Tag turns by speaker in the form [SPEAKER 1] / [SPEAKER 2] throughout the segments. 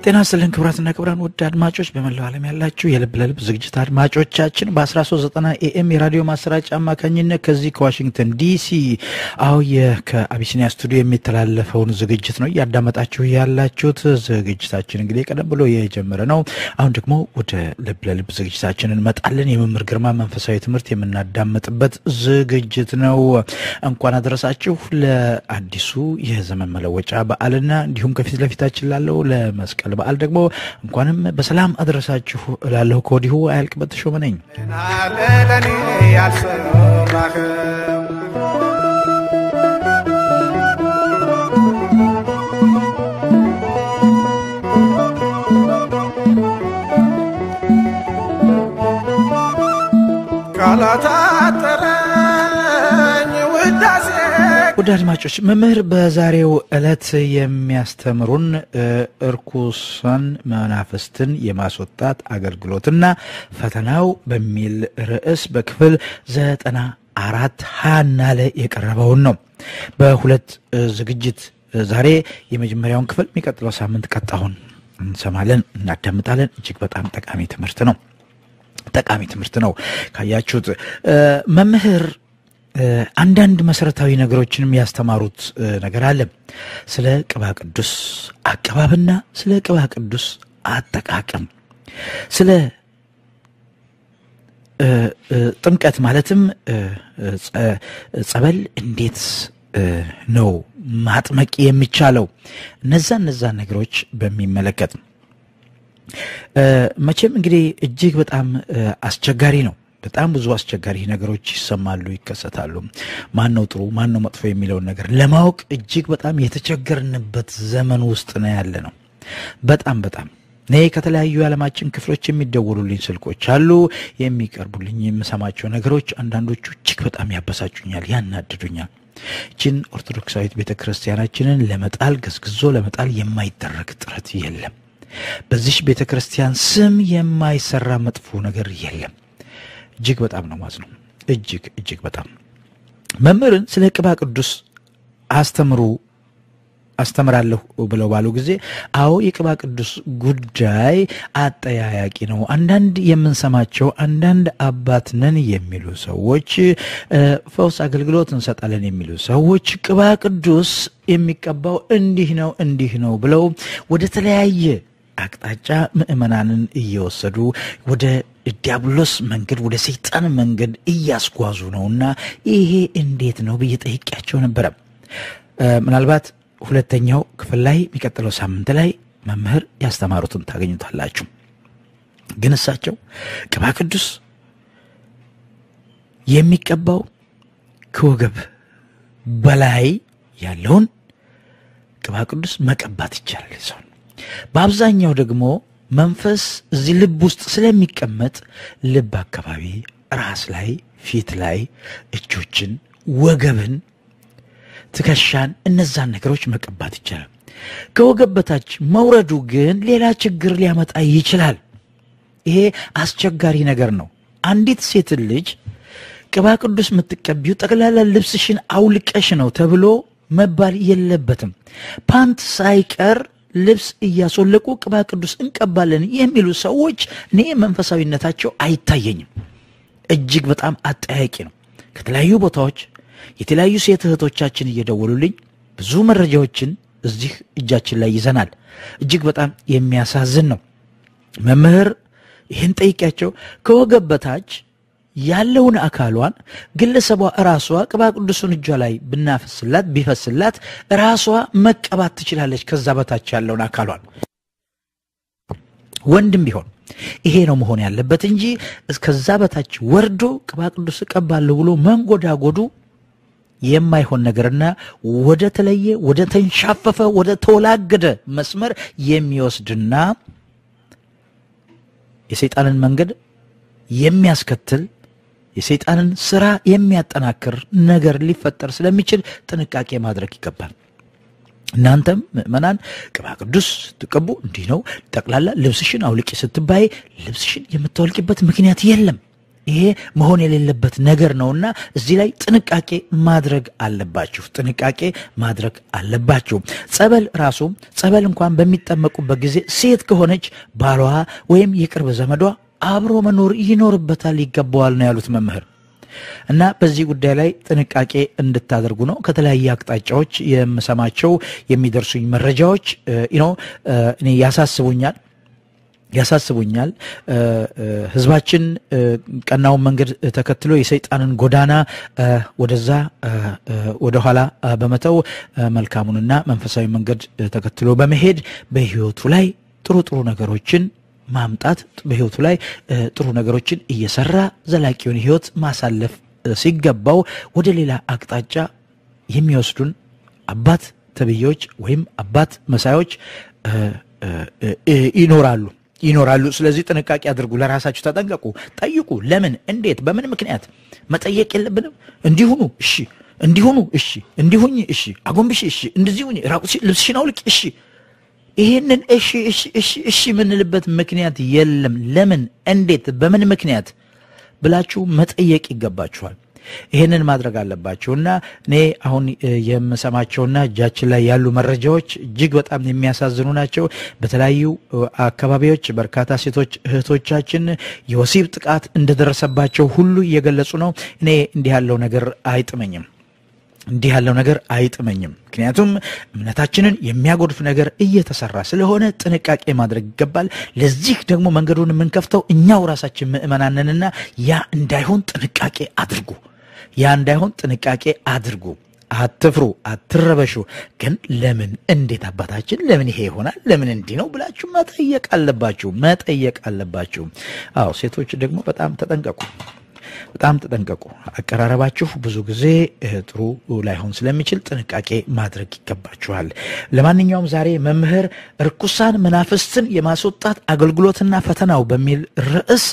[SPEAKER 1] ጤና ይስጥልን ክቡራትና ክቡራን ውድ አድማጮች በመላው ዓለም ያላችሁ የልብ ለልብ ዝግጅት አድማጮቻችን በ1390 AM የራዲዮ ማሰራጫ አማካኝነት ከዚህ ከዋሽንግተን ዲሲ ከአቢሲኒያ ስቱዲዮ የሚተላለፈውን ዝግጅት ነው ያዳመጣችሁ ያላችሁት። ዝግጅታችን እንግዲህ ቀደም ብሎ የጀመረ ነው። አሁን ደግሞ ወደ ልብ ለልብ ዝግጅታችን እንመጣለን። የመምህር ግርማ መንፈሳዊ ትምህርት የምናዳምጥበት ዝግጅት ነው። እንኳን አደረሳችሁ ለአዲሱ የዘመን መለወጫ በዓልና እንዲሁም ከፊት ለፊታችን ላለው ለመስቀል በዓል ደግሞ እንኳንም በሰላም አደረሳችሁ እላለሁ ከወዲሁ አያልቅበት ተሾመ ነኝ። ወደ አድማጮች መምህር በዛሬው ዕለት የሚያስተምሩን እርኩሳን መናፍስትን የማስወጣት አገልግሎትና ፈተናው በሚል ርዕስ በክፍል 94 ሃና ላይ የቀረበውን ነው። በሁለት ዝግጅት ዛሬ የመጀመሪያውን ክፍል የሚቀጥለው ሳምንት ቀጣውን እንሰማለን እናዳምጣለን። እጅግ በጣም ጠቃሚ ትምህርት ነው ካያችሁት። መምህር አንዳንድ መሰረታዊ ነገሮችንም ያስተማሩት ነገር አለ። ስለ ቅባ ቅዱስ አቀባብና ስለ ቅባ ቅዱስ አጠቃቀም፣ ስለ ጥምቀት ማለትም ጸበል እንዴት ነው ማጥመቅ የሚቻለው፣ እነዛ ነገሮች በሚመለከት መቼም እንግዲህ እጅግ በጣም አስቸጋሪ ነው። በጣም ብዙ አስቸጋሪ ነገሮች ይሰማሉ ይከሰታሉ። ማን ነው ጥሩ ማን ነው መጥፎ የሚለው ነገር ለማወቅ እጅግ በጣም የተቸገርንበት ዘመን ውስጥ ነው ያለነው። በጣም ነይ ከተለያዩ ዓለማችን ክፍሎች የሚደውሉልኝ ስልኮች አሉ፣ የሚቀርቡልኝ የምሰማቸው ነገሮች አንዳንዶቹ እጅግ በጣም ያበሳጩኛል፣ ያናድዱኛል። እቺን ኦርቶዶክሳዊት ቤተክርስቲያናችንን ለመጣል ገስግዞ ለመጣል የማይደረግ ጥረት የለም። በዚህ ቤተክርስቲያን ስም የማይሰራ መጥፎ ነገር የለም። እጅግ በጣም ነው ማዝነው። እጅግ በጣም መምህርን ስለ ቅባ ቅዱስ አስተምራለሁ ብለው ባሉ ጊዜ የቅባ ቅዱስ ጉዳይ አጠያያቂ ነው። አንዳንድ የምንሰማቸው አንዳንድ አባት ነን የሚሉ ሰዎች፣ ፈውስ አገልግሎት እንሰጣለን የሚሉ ሰዎች ቅባ ቅዱስ የሚቀባው እንዲህ ነው ብለው ወደ ተለያየ አቅጣጫ ምእመናንን እየወሰዱ ወደ ዲያብሎስ መንገድ ወደ ሰይጣን መንገድ እያስጓዙ ነውና ይሄ እንዴት ነው ብዬ ጠይቄያቸው ነበር። ምናልባት ሁለተኛው ክፍል ላይ የሚቀጥለው ሳምንት ላይ መምህር ያስተማሩትን ታገኙታላችሁ። ግን እሳቸው ቅባ ቅዱስ የሚቀባው ከወገብ በላይ ያለውን ቅባ ቅዱስ መቀባት ይቻላል ሰው። በአብዛኛው ደግሞ መንፈስ እዚህ ልብ ውስጥ ስለሚቀመጥ ልብ አካባቢ፣ ራስ ላይ፣ ፊት ላይ፣ እጆችን፣ ወገብን፣ ትከሻን እነዛን ነገሮች መቀባት ይቻላል። ከወገብ በታች መውረዱ ግን ሌላ ችግር ሊያመጣ ይችላል። ይሄ አስቸጋሪ ነገር ነው። አንዲት ሴት ልጅ ቅባ ቅዱስ የምትቀቢው ጠቅላላ ልብስሽን አውልቀሽ ነው ተብሎ መባል የለበትም። ፓንት ሳይቀር ልብስ እያስወለቁ ቅባ ቅዱስ እንቀባለን የሚሉ ሰዎች እኔ መንፈሳዊነታቸው አይታየኝም። እጅግ በጣም አጠያቂ ነው። ከተለያዩ ቦታዎች የተለያዩ ሴት እህቶቻችን እየደወሉልኝ ብዙ መረጃዎችን እዚህ እጃችን ላይ ይዘናል። እጅግ በጣም የሚያሳዝን ነው። መምህር ይህን ጠይቂያቸው ከወገብ በታች ያለውን አካሏን ግለሰቧ ራሷ ቅባ ቅዱስን እጇ ላይ ቢፈስላት ራሷ መቀባት ትችላለች። ከዛ በታች ያለውን አካሏን ወንድም ቢሆን ይሄ ነው መሆን ያለበት እንጂ እስከዛ በታች ወርዶ ቅባ ቅዱስ ቀባለው ብሎ መንጎዳጎዱ የማይሆን ነገርና ወደ ተለየ ወደ ተንሻፈፈ ወደ ተወላገደ መስመር የሚወስድና የሰይጣንን መንገድ የሚያስከትል የሰይጣንን ስራ የሚያጠናክር ነገር ሊፈጠር ስለሚችል ጥንቃቄ ማድረግ ይገባል። እናንተም ምእመናን ቅባ ቅዱስ ተቀቡ እንዲህ ነው ጠቅላላ ልብስሽን አውልቂ ስትባይ ልብስሽን የምታወልቂበት ምክንያት የለም። ይሄ መሆን የሌለበት ነገር ነውና እዚህ ላይ ጥንቃቄ ማድረግ አለባችሁ ጸበል እንኳን በሚጠመቁበት ጊዜ ሴት ከሆነች ባሏ ወይም የቅርብ ዘመዷ አብሮ መኖር ይገባዋል ነው ያሉት መምህር እና በዚህ ጉዳይ ላይ ጥንቃቄ እንድታደርጉ ነው ከተለያየ አቅጣጫዎች የምሰማቸው የሚደርሱኝ መረጃዎች እኔ ያሳስቡኛል ህዝባችን ቀናውን መንገድ ተከትሎ የሰይጣንን ጎዳና ወደ ኋላ በመተው መልካሙንና መንፈሳዊ መንገድ ተከትሎ በመሄድ በህይወቱ ላይ ጥሩ ነገሮችን ማምጣት በህይወቱ ላይ ጥሩ ነገሮችን እየሰራ ዘላቂውን ህይወት ማሳለፍ ሲገባው ወደ ሌላ አቅጣጫ የሚወስዱን አባት ተብዮች ወይም አባት መሳዮች ይኖራሉ ስለዚህ ጥንቃቄ አድርጉ ለራሳችሁ ተጠንቀቁ ጠይቁ ለምን እንዴት በምን ምክንያት መጠየቅ የለብንም እንዲሁኑ እንዲሁኝ አጎንብሽ እንደዚሁኝ ራቁሽ ልብስሽን አውልቂ ይሄንን እሺ ምንልበት ምክንያት የለም ለምን እንዴት በምን ምክንያት ብላችሁ መጠየቅ ይገባችኋል ይሄንን ማድረግ አለባችሁና እኔ አሁን የምሰማቸውና እጃችን ላይ ያሉ መረጃዎች እጅግ በጣም የሚያሳዝኑ ናቸው በተለያዩ አካባቢዎች በርካታ ሴቶች እህቶቻችን የወሲብ ጥቃት እንደደረሰባቸው ሁሉ እየገለጹ ነው እኔ እንዲህ ያለው ነገር አይጥመኝም ምክንያቱም እምነታችንን የሚያጎድፍ ነገር እየተሰራ ስለሆነ ጥንቃቄ ማድረግ ይገባል ለዚህ ደግሞ መንገዱን የምንከፍተው እኛው ራሳችን ምእመናንንና ያ እንዳይሆን ጥንቃቄ አድርጉ አትፍሩ አትረበሹ ግን ለምን እንዴት አባታችን ለምን ይሄ ይሆናል ለምን እንዲህ ነው ብላችሁ መጠየቅ አለባችሁ አዎ ሴቶች ደግሞ በጣም ተጠንቀቁ አቀራረባችሁ ብዙ ጊዜ ጥሩ ላይሆን ስለሚችል ጥንቃቄ ማድረግ ይገባችኋል ለማንኛውም ዛሬ መምህር ርኩሳን መናፍስትን የማስወጣት አገልግሎትና ፈተናው በሚል ርዕስ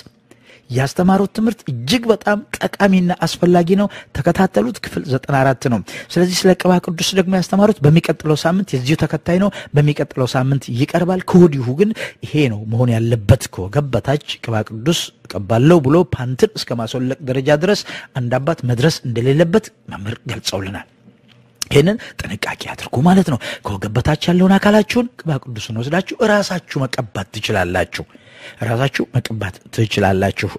[SPEAKER 1] ያስተማሩት ትምህርት እጅግ በጣም ጠቃሚና አስፈላጊ ነው ተከታተሉት ክፍል 94 ነው ስለዚህ ስለ ቅባ ቅዱስ ደግሞ ያስተማሩት በሚቀጥለው ሳምንት የዚሁ ተከታይ ነው በሚቀጥለው ሳምንት ይቀርባል ከወዲሁ ግን ይሄ ነው መሆን ያለበት ከገበታች ቅባ ቅዱስ ቀባለው ብሎ ፓንትን እስከ ማስወለቅ ደረጃ ድረስ አንድ አባት መድረስ እንደሌለበት መምህር ገልጸውልናል ይሄንን ጥንቃቄ አድርጉ ማለት ነው ከገበታች ያለውን አካላችሁን ቅባ ቅዱስን ወስዳችሁ ራሳችሁ መቀባት ትችላላችሁ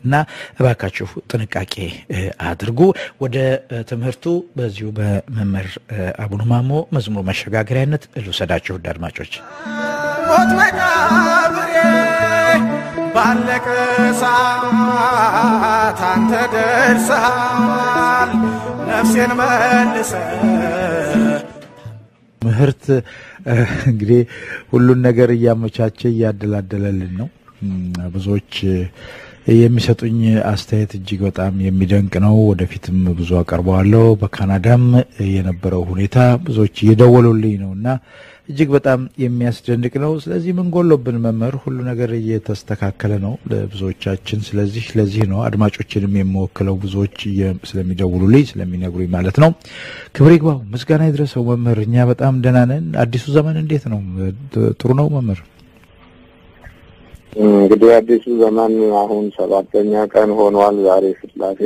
[SPEAKER 1] እና እባካችሁ ጥንቃቄ አድርጉ ወደ ትምህርቱ በዚሁ በመምህር አቡነ ማሞ መዝሙር መሸጋገሪያነት ልውሰዳችሁ አድማጮች ሞት መቃብሬ ባለቀ ሰዓት አንተ ደርሰሃል ነፍሴን መልሰ ምህርት እንግዲህ ሁሉን ነገር ያመቻቸ ያደላደለልን ነው ብዙዎች የሚሰጡኝ አስተያየት እጅግ በጣም የሚደንቅ ነው ወደፊትም ብዙ አቀርባለሁ በካናዳም የነበረው ሁኔታ ብዙዎች እየደወሉልኝ ነውና እጅግ በጣም የሚያስደንቅ ነው ስለዚህ ምን ጎሎብን መምህር ሁሉ ነገር እየተስተካከለ ነው ለብዙዎቻችን ስለዚህ ለዚህ ነው አድማጮችንም የሚወክለው ብዙዎች ስለሚደውሉልኝ ስለሚነግሩኝ ማለት ነው ክብር ይግባው ምስጋና ይድረሰው መምህር እኛ በጣም ደህና ነን አዲሱ ዘመን እንዴት ነው ጥሩ ነው መምህር
[SPEAKER 2] እንግዲህ አዲሱ ዘመን አሁን 7ኛ ቀን ሆኗል ዛሬ ስላሴ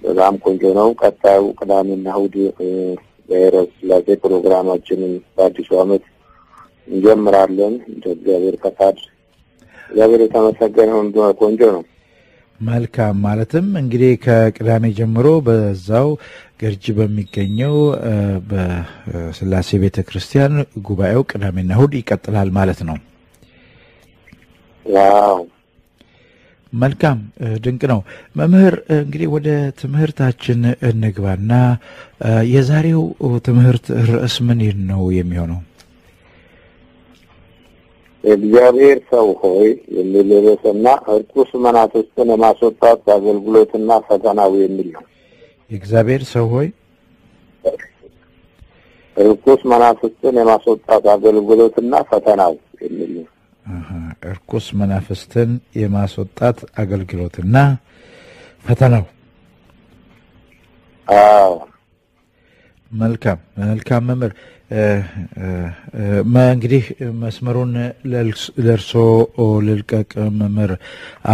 [SPEAKER 2] በጣም ቆንጆ ነው ቀጣዩ ቅዳሜና እሁድ በእረፍት ስላሴ ፕሮግራማችንን በአዲሱ ዓመት እንጀምራለን እግዚአብሔር ፈቃድ እግዚአብሔር የተመሰገነ ይሁን ቆንጆ ነው
[SPEAKER 1] መልካም ማለትም እንግዲህ ከቅዳሜ ጀምሮ በዛው ገርጂ በሚገኘው በስላሴ ቤተክርስቲያን ጉባኤው ቅዳሜና እሁድ ይቀጥላል ማለት ነው
[SPEAKER 2] ዋው
[SPEAKER 1] መልካም ድንቅ ነው መምህር እንግዲህ ወደ ትምህርታችን እንግባና የዛሬው ትምህርት ርዕስ ምን ነው የሚሆነው
[SPEAKER 2] እግዚአብሔር ሰው ሆይ የሚል ርዕስና እርኩስ መናፍስትን የማስወጣት አገልግሎትና ፈተናው የሚል ነው
[SPEAKER 1] እግዚአብሔር ሰው ሆይ
[SPEAKER 2] እርኩስ መናፍስትን የማስወጣት አገልግሎትና ፈተናው የሚል ነው
[SPEAKER 1] እርኩስ መናፍስትን የማስወጣት አገልግሎትና ፈተናው መልካም መምህር እንግዲህ መስመሩን ለርሶ ልልቀቅ መምህር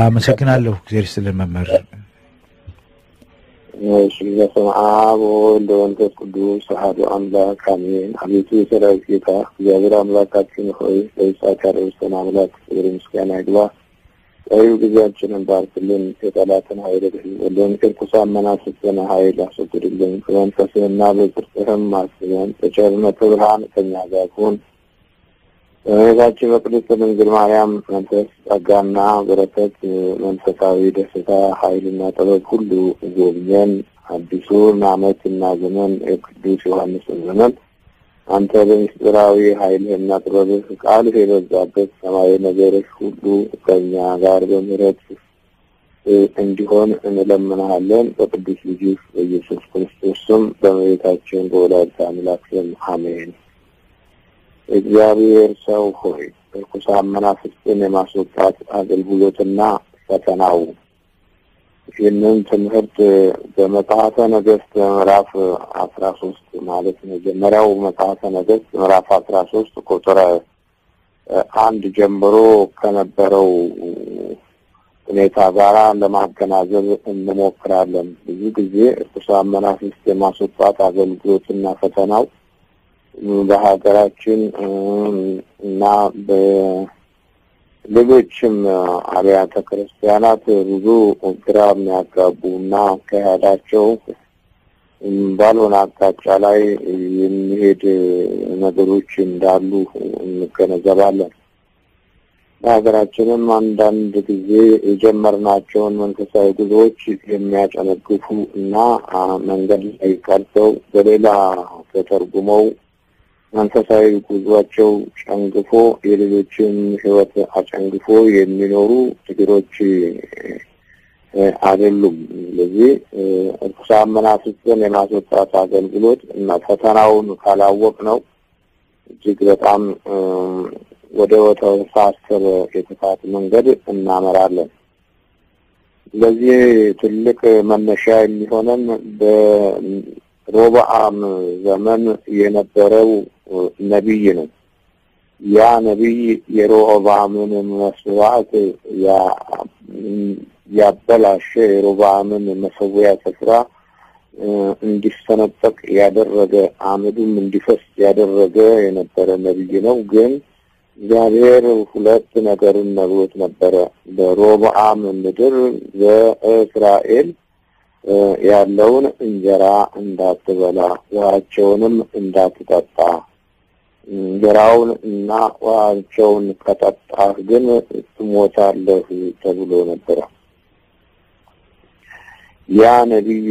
[SPEAKER 1] አመሰግናለሁ እግዚአብሔር ይስጥልን መምህር
[SPEAKER 2] በስመ አብ ወወልድ ወመንፈስ ቅዱስ አሐዱ አምላክ አሜን አቤቱ የሰራዊት ጌታ እግዚአብሔር አምላካችን ሆይ በይሳት ያደረሰን አምላክ ክብር ምስጋና ይግባ አዩ ጊዜያችንን ባርክልን የጠላትን ኃይል ወደን ከርኩሳን መናፍስትን ኃይል አስወግድልን በመንፈስህና በጽድቅህም አስበን በቸርነት ብርሃን ከእኛ ጋር ሁን በቤታችን በቅድስት ድንግል ማርያም መንፈስ ጸጋና በረከት መንፈሳዊ ደስታ ኃይልና ጥበብ ሁሉ ጎብኘን አዲሱን ዓመትና ዘመን የቅዱስ ዮሐንስን ዘመን አንተ በምስጢራዊ ኃይልህና ጥበብህ ቃልህ የበዛበት ሰማያዊ ነገርህ ሁሉ ከእኛ ጋር በምህረት እንዲሆን እንለምንሃለን በቅዱስ ልጅህ በኢየሱስ ክርስቶስ ስም በእመቤታችን በወላዲተ አምላክ ስም አሜን። እግዚአብሔር ሰው ሆይ ርኩሳን መናፍስትን የማስወጣት አገልግሎትና ፈተናው ይህንን ትምህርት በመጽሐፈ ነገሥት ምዕራፍ 13 ማለት መጀመሪያው መጽሐፈ ነገሥት ምዕራፍ 13 ቁጥር 1 ጀምሮ ከነበረው ሁኔታ ጋር ለማገናዘብ እንሞክራለን። ብዙ ጊዜ ርኩሳን መናፍስት የማስወጣት አገልግሎትና ፈተናው በሀገራችን እና በሌሎችም አብያተ ክርስቲያናት ብዙ ግራ የሚያጋቡና ከሄዳቸው ባልሆነ አቅጣጫ ላይ የሚሄድ ነገሮች እንዳሉ እንገነዘባለን። በሀገራችንም አንዳንድ ጊዜ የጀመርናቸውን መንፈሳዊ ጉዞዎች የሚያጨነግፉ እና መንገድ ላይ ቀርተው በሌላ ተተርጉመው መንፈሳዊ ጉዟቸው ጨንግፎ የሌሎችን ሕይወት አጨንግፎ የሚኖሩ ችግሮች አይደሉም። ስለዚህ ርኩሳን መናፍስትን የማስወጣት አገልግሎት እና ፈተናውን ካላወቅ ነው እጅግ በጣም ወደ ተሳሰረ የጥፋት መንገድ እናመራለን። ስለዚህ ትልቅ መነሻ የሚሆነን በሮብዓም ዘመን የነበረው ነቢይ ነው። ያ ነቢይ የሮብዓምን መስዋዕት ያበላሸ የሮብዓምን መሰዊያ ስፍራ እንዲሰነጠቅ ያደረገ አመዱም እንዲፈስ ያደረገ የነበረ ነቢይ ነው። ግን እግዚአብሔር ሁለት ነገርን ነግሮት ነበረ። በሮብዓም ምድር በእስራኤል ያለውን እንጀራ እንዳትበላ ውሃቸውንም እንዳትጠጣ እንጀራውን እና ውሃቸውን ከጠጣህ ግን ትሞታለህ ተብሎ ነበረ። ያ ነቢይ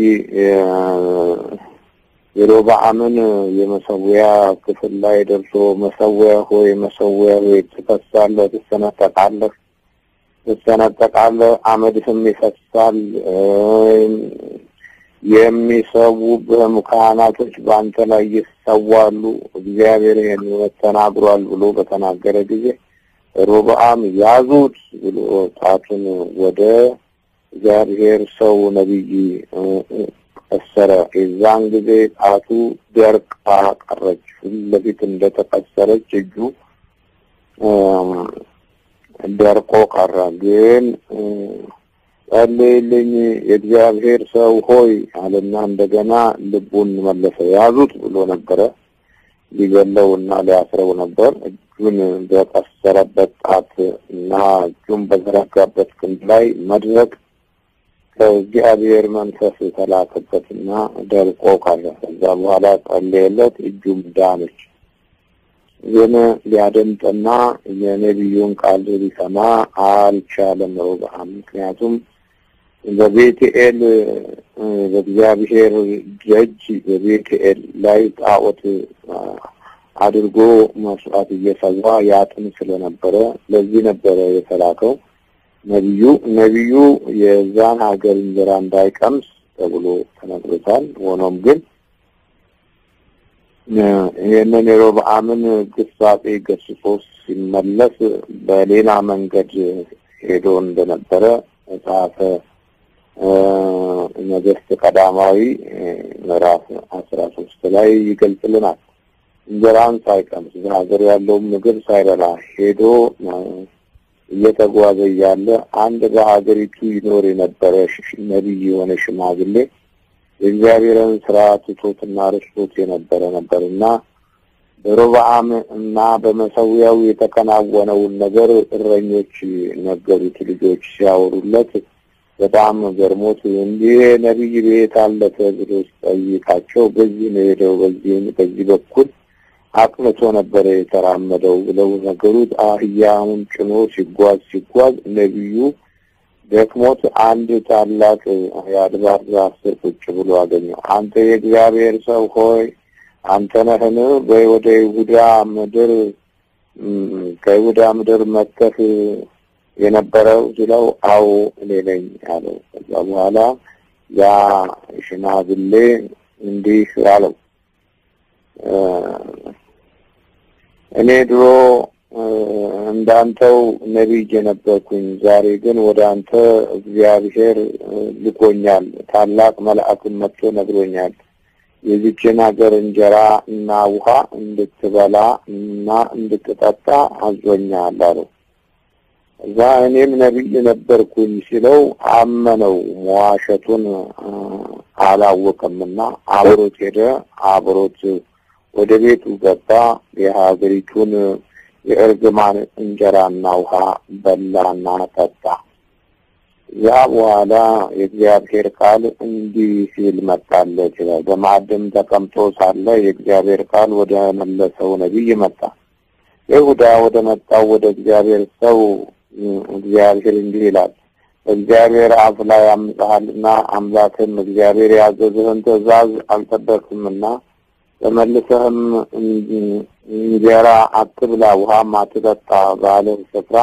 [SPEAKER 2] የሮብዓምን የመሰዊያ ክፍል ላይ ደርሶ መሰዊያ ሆይ ትፈሳለህ፣ ትሰነጠቃለህ፣ አመድህም ይፈሳል፣ የሚሰዉብህም ካህናቶች በአንተ ላይ ይሰዋሉ፣ እግዚአብሔር ይህን ተናግሯል ብሎ በተናገረ ጊዜ ሮብዓም ያዙት ብሎ ጣቱን ወደ እግዚአብሔር ሰው ነቢይ ቀሰረ። የዛን ጊዜ ጣቱ ደርቃ ቀረች። ፊት ለፊት እንደተቀሰረች እጁ ደርቆ ቀረ። ግን ጸልይልኝ የእግዚአብሔር ሰው ሆይ አለና እንደገና ልቡን መለሰ። ያዙት ብሎ ነበረ፣ ሊገለውና ሊያስረው ነበር። እጁን በቀሰረበት ጣት እና እጁን በዘረጋበት ክንድ ላይ መድረቅ ከእግዚአብሔር መንፈስ የተላከበትና ደርቆ ቀረ። ከዛ በኋላ ጸለየለት፣ እጁም ዳነች። ግን ሊያደምጥና የነቢዩን ቃል ሊሰማ አልቻለም ሮብዓም። ምክንያቱም በቤቴል በእግዚአብሔር ደጅ በቤቴል ላይ ጣዖት አድርጎ መስዋዕት እየሰዋ ያጥን ስለነበረ ለዚህ ነበረ የተላከው። ነቢዩ የዛን ሀገር እንጀራ እንዳይቀምስ ተብሎ ተነግሮታል። ሆኖም ግን ይህንን የሮብዓምን ግሳጼ ገስጾ ሲመለስ በሌላ መንገድ ሄዶ እንደነበረ መጽሐፈ ነገሥት ቀዳማዊ ምዕራፍ 13 ላይ ይገልጽልናል። እንጀራን ሳይቀምስ በሀገር ያለው ምግብ ሳይበላ ሄዶ እየተጓዘ ያለ አንድ በሀገሪቱ ይኖር የነበረ ነቢይ የሆነ ሽማግሌ የእግዚአብሔርን ሥርዓት ትቶትና ረስቶት የነበረ ነበርና በሮብዓም እና በመሠዊያው የተከናወነውን ነገር እረኞች ነገሩት። ልጆች ሲያወሩለት በጣም ገርሞት እንዲህ ነቢይ ቤት አለ ብሎ ሲጠይቃቸው በዚህ ነው ሄደው በዚህ በኩል አቅንቶ ነበር የተራመደው ብለው ነገሩት። አህያውን ጭኖ ሲጓዝ ነቢዩ ደክሞት አንድ ታላቅ የአድባር ዛፍ ስር ቁጭ ብሎ አገኘው። አንተ የእግዚአብሔር ሰው ሆይ አንተ ነህን? ወደ ይሁዳ ምድር መጥተህ የነበረው ሲለው አዎ እኔ ነኝ አለው። ከዛ በኋላ ያ ሽማግሌ እንዲህ አለው፣ እኔ ድሮ እንዳንተው ነቢይ ነበርኩኝ። ዛሬ ግን ወደ አንተ እግዚአብሔር ልኮኛል። ታላቅ መልአክም መጥቶ ነግሮኛል የዚችን ሀገር እንጀራ እና ውሃ እንድትበላ እና እንድትጠጣ አዞኛል አለው። እዛ እኔም ነቢይ ነበርኩኝ ሲለው አመነው። መዋሸቱን አላወቀምና አብሮት ሄደ። አብሮት ወደ ቤቱ ገባ። የሀገሪቱን የእርግማን እንጀራና ውሃ በላና ጠጣ። ያ በኋላ የእግዚአብሔር ቃል እንዲህ ሲል መጣለት ይላል። በማዕድም ተቀምጦ ሳለ የእግዚአብሔር ቃል ወደ መለሰው ነቢይ መጣ። ይሁዳ ወደ መጣው ወደ እግዚአብሔር ሰው እግዚአብሔር እንዲህ ይላል፣ እግዚአብሔር አፍ ላይ አምፀሃልና አምላክም እግዚአብሔር ያዘዝህን ትእዛዝ አልጠበቅምና ተመልሰህም እንጀራ አትብላ ውሃም አትጠጣ ባለህ ስፍራ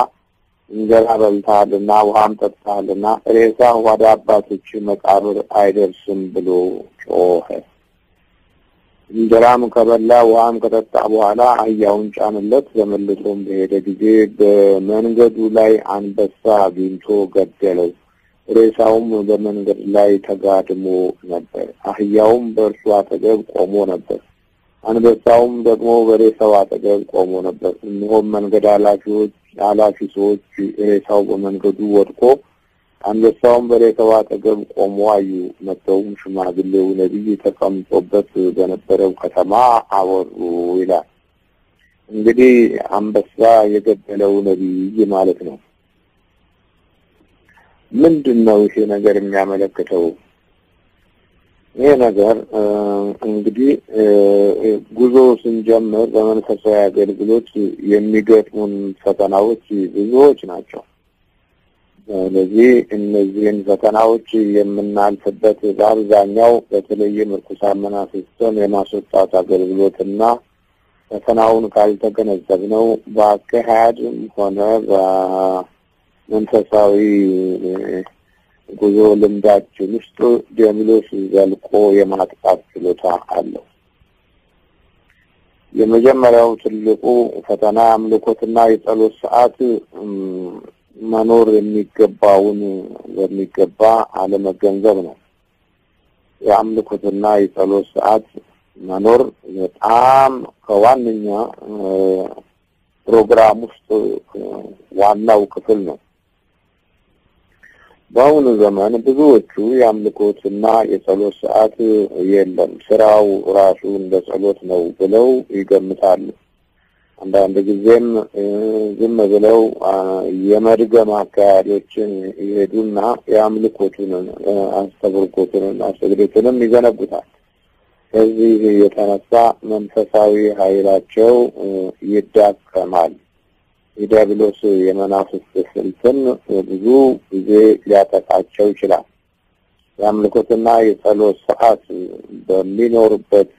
[SPEAKER 2] እንጀራ በልተሃልና ውሃም ጠጥተሃልና ሬሳ ወደ አባቶች መቃብር አይደርስም ብሎ ጮኸ። እንጀራም ከበላ ውሃም ከጠጣ በኋላ አህያውን ጫንለት። ተመልሶም በሄደ ጊዜ በመንገዱ ላይ አንበሳ አግኝቶ ገደለው። ሬሳውም በመንገድ ላይ ተጋድሞ ነበር። አህያውም በእርሱ አጠገብ ቆሞ ነበር። አንበሳውም ደግሞ በሬሳው አጠገብ ቆሞ ነበር። እነሆም መንገድ አላፊ ሰዎች ሬሳው በመንገዱ ወድቆ አንበሳውም በሬሳው አጠገብ ቆሞ አዩ። መጥተውም ሽማግሌው ነቢይ ተቀምጦበት በነበረው ከተማ አወሩ ይላል። እንግዲህ አንበሳ የገደለው ነቢይ ማለት ነው። ምንድነው ይሄ ነገር የሚያመለክተው? ይሄ ነገር እንግዲህ ጉዞ ስንጀምር በመንፈሳዊ አገልግሎት የሚገጥሙን ፈተናዎች ብዙዎች ናቸው። ስለዚህ እነዚህን ፈተናዎች የምናልፍበት በአብዛኛው በተለይም ርኩሳን መናፍስትን የማስወጣት አገልግሎትና ፈተናውን ካልተገነዘብነው በአካሄድም ሆነ በመንፈሳዊ ጉዞ ልምዳችን ውስጥ ዲያብሎስ ዘልቆ የማጥቃት ችሎታ አለው። የመጀመሪያው ትልቁ ፈተና አምልኮትና የጸሎት ሰዓት መኖር የሚገባውን በሚገባ አለመገንዘብ ነው። የአምልኮትና የጸሎት ሰዓት መኖር በጣም ከዋነኛ ፕሮግራም ውስጥ ዋናው ክፍል ነው። በአሁኑ ዘመን ብዙዎቹ የአምልኮትና የጸሎት ሰዓት የለም፣ ስራው ራሱ እንደ ጸሎት ነው ብለው ይገምታሉ። አንዳንድ ጊዜም ዝም ብለው የመድገም አካሄዶችን ይሄዱና የአምልኮቱን አስተብርኮቱንና ስግደቱንም ይዘነጉታል። ከዚህ የተነሳ መንፈሳዊ ኃይላቸው ይዳከማል። የዲያብሎስ የመናፍስት ስልትን ብዙ ጊዜ ሊያጠቃቸው ይችላል። የአምልኮትና የጸሎት ሰዓት በሚኖርበት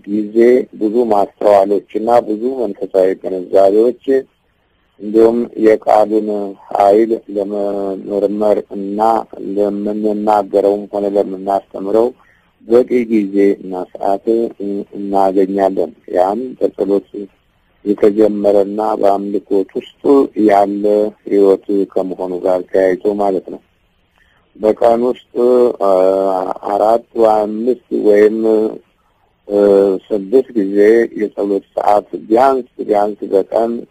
[SPEAKER 2] ጊዜ ብዙ ማስተዋሎችና ብዙ መንፈሳዊ ግንዛቤዎች እንዲሁም የቃሉን ኃይል ለመመርመር እና ለምንናገረውም ሆነ ለምናስተምረው በቂ ጊዜ እና ሰዓት እናገኛለን። ያም በጸሎት የተጀመረና በአምልኮት ውስጥ ያለ ህይወት ከመሆኑ ጋር ተያይዞ ማለት ነው። በቀን ውስጥ 4 ወይ 5 ወይም 6 ጊዜ የጸሎት ሰዓት ቢያንስ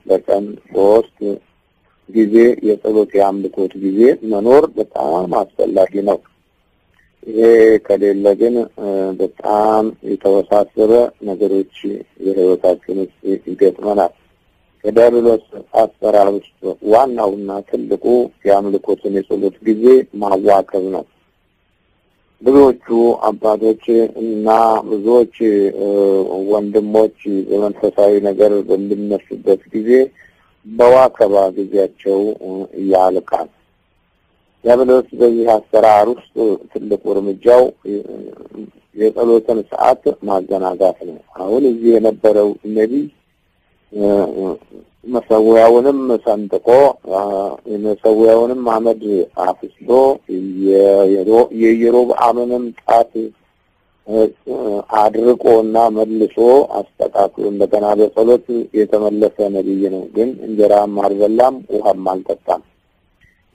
[SPEAKER 2] በቀን 3 ጊዜ የጸሎት የአምልኮት ጊዜ መኖር በጣም አስፈላጊ ነው። ይሄ ከሌለ ግን በጣም የተወሳሰበ ነገሮች የህይወታችን ውስጥ ይገጥመናል። ከዲያብሎስ አሰራር ውስጥ ዋናውና ትልቁ የአምልኮትን የጸሎት ጊዜ ማዋከብ ነው። ብዙዎቹ አባቶች እና ብዙዎች ወንድሞች በመንፈሳዊ ነገር በሚነሱበት ጊዜ በዋከባ ጊዜያቸው ያልቃል። ዲያብሎስ በዚህ አሰራር ውስጥ ትልቁ እርምጃው የጸሎትን ሰዓት ማዘናጋት ነው። አሁን እዚህ የነበረው ነቢይ መሰዊያውንም ሰንጥቆ የመሰዊያውንም አመድ አፍስሶ የኢዮርብዓምንም ጣት አድርቆና መልሶ አስተካክሎ እንደገና በጸሎት የተመለሰ ነቢይ ነው። ግን እንጀራም አልበላም ውሃም አልጠጣም።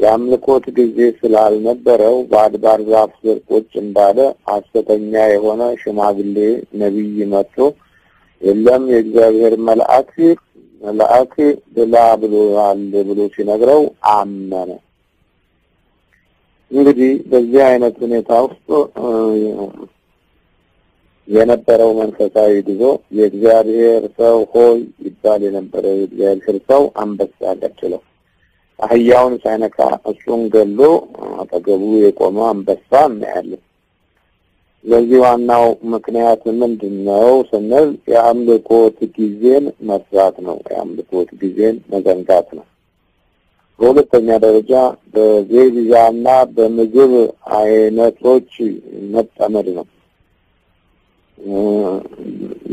[SPEAKER 2] የአምልኮት ጊዜ ስላልነበረው በአድባር ዛፍ ስር ቁጭ እንዳለ ሐሰተኛ የሆነ ሽማግሌ ነቢይ መጥቶ የለም የእግዚአብሔር መልአክ ብላ ብሎሃል ብሎ ሲነግረው አመነ። እንግዲህ በዚህ አይነት ሁኔታ ውስጥ የነበረው መንፈሳዊ ጉዞ የእግዚአብሔር ሰው ሆይ ይባል የነበረው የእግዚአብሔር ሰው አንበሳ ገደለው። አህያውን ሳይነካ እሱን ገሎ አጠገቡ የቆመ አንበሳ እናያለን። ለዚህ ዋናው ምክንያት ምንድነው ስንል የአምልኮት ጊዜን መስራት ነው። የአምልኮት ጊዜን መዘንጋት ነው። በሁለተኛ ደረጃ በግብዣና በምግብ አይነቶች መጠመድ ነው።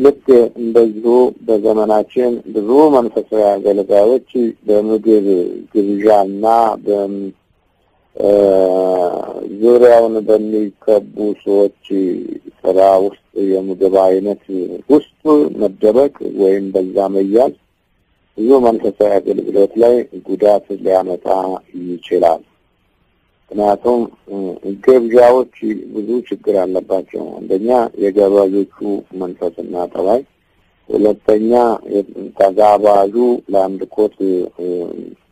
[SPEAKER 2] ልክ እንደዚሁ በዘመናችን ብዙ መንፈሳዊ አገልጋዮች በምግብ ግብዣና ዙሪያውን በሚከቡ ሰዎች ስራ ውስጥ የምግብ አይነት ውስጥ መደበቅ ወይም በዛ መያዝ ብዙ መንፈሳዊ አገልግሎት ላይ ጉዳት ሊያመጣ ይችላል። ምክንያቱም ግብዣዎች ብዙ ችግር አለባቸው። አንደኛ የጋባዦቹ መንፈስና ጠባይ፣ ሁለተኛ ተጋባዡ ለአምልኮት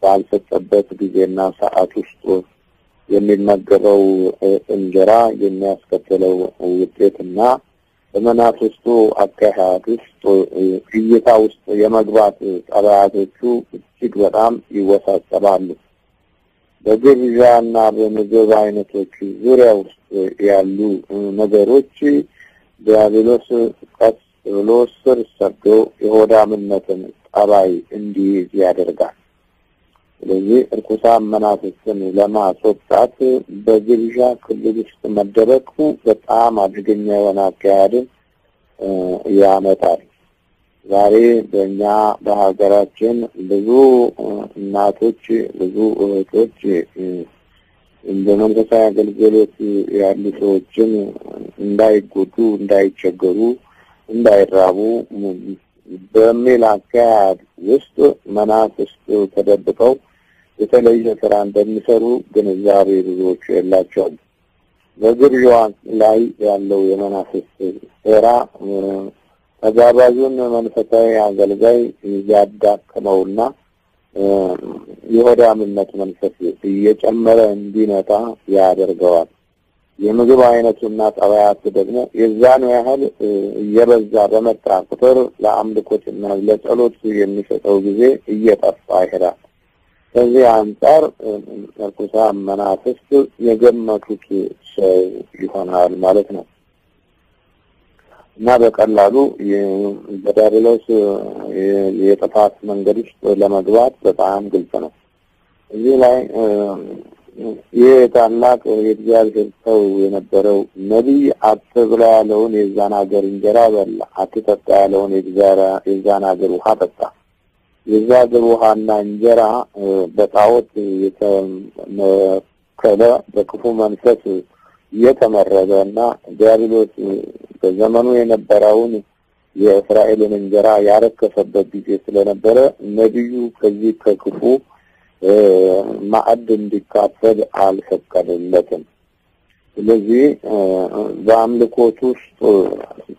[SPEAKER 2] ባልሰጠበት ጊዜና ሰዓት ውስጥ የሚመገበው እንጀራ የሚያስከትለው ውጤትና በመናፍስቱ አካሄድ ውስጥ እይታ ውስጥ የመግባት ጠባያቶቹ እጅግ በጣም ይወሳሰባሉ። በግብዣና በምግብ አይነቶች ዙሪያ ውስጥ ያሉ ነገሮች ዲያብሎስ ቀስ ብሎ ስር ሰዶ የሆዳምነትን ጠባይ እንዲይዝ ያደርጋል። ስለዚህ እርኩሳን መናፍስትን ለማስወጣት በግብዣ ክልል ውስጥ መደበቁ በጣም አደገኛ የሆነ አካሄድን ያመጣል። ዛሬ በእኛ በሀገራችን ብዙ እናቶች ብዙ እህቶች በመንፈሳዊ አገልግሎት ያሉ ሰዎችን እንዳይጎዱ፣ እንዳይቸገሩ፣ እንዳይራቡ በሚል አካሄድ ውስጥ መናፍስት ተደብቀው የተለየ ስራ እንደሚሰሩ ግንዛቤ ብዙዎቹ የላቸውም። በግብዣ ላይ ያለው የመናፍስት ስራ ተጋባዡን መንፈሳዊ አገልጋይ እያዳከመውና የሆዳምነት መንፈስ እየጨመረ እንዲመጣ ያደርገዋል። የምግብ አይነቱና ጠባያቱ ደግሞ የዛኑ ያህል እየበዛ በመጣ ቁጥር ለአምልኮትና ለጸሎት የሚሰጠው ጊዜ እየጠፋ ይሄዳል። ከዚህ አንጻር እርኩሳን መናፍስት የገመቱት ሰው ይሆናል ማለት ነው እና በቀላሉ በዲያብሎስ የጥፋት መንገድ ውስጥ ለመግባት በጣም ግልጽ ነው። እዚህ ላይ ይህ ታላቅ የእግዚአብሔር ሰው የነበረው ነቢይ አትብላ ያለውን የዛን ሀገር እንጀራ በላ፣ አትጠጣ ያለውን የዛን ሀገር ውሃ ጠጣ። የዛ ሀገር ውሃና እንጀራ በጣዖት የተመከለ በክፉ መንፈስ የተመረዘና ዲያብሎስ በዘመኑ የነበረውን የእስራኤልን እንጀራ ያረከሰበት ጊዜ ስለነበረ ነቢዩ ከዚህ ከክፉ ማዕድ እንዲካፈል አልፈቀደለትም። ስለዚህ በአምልኮት ውስጥ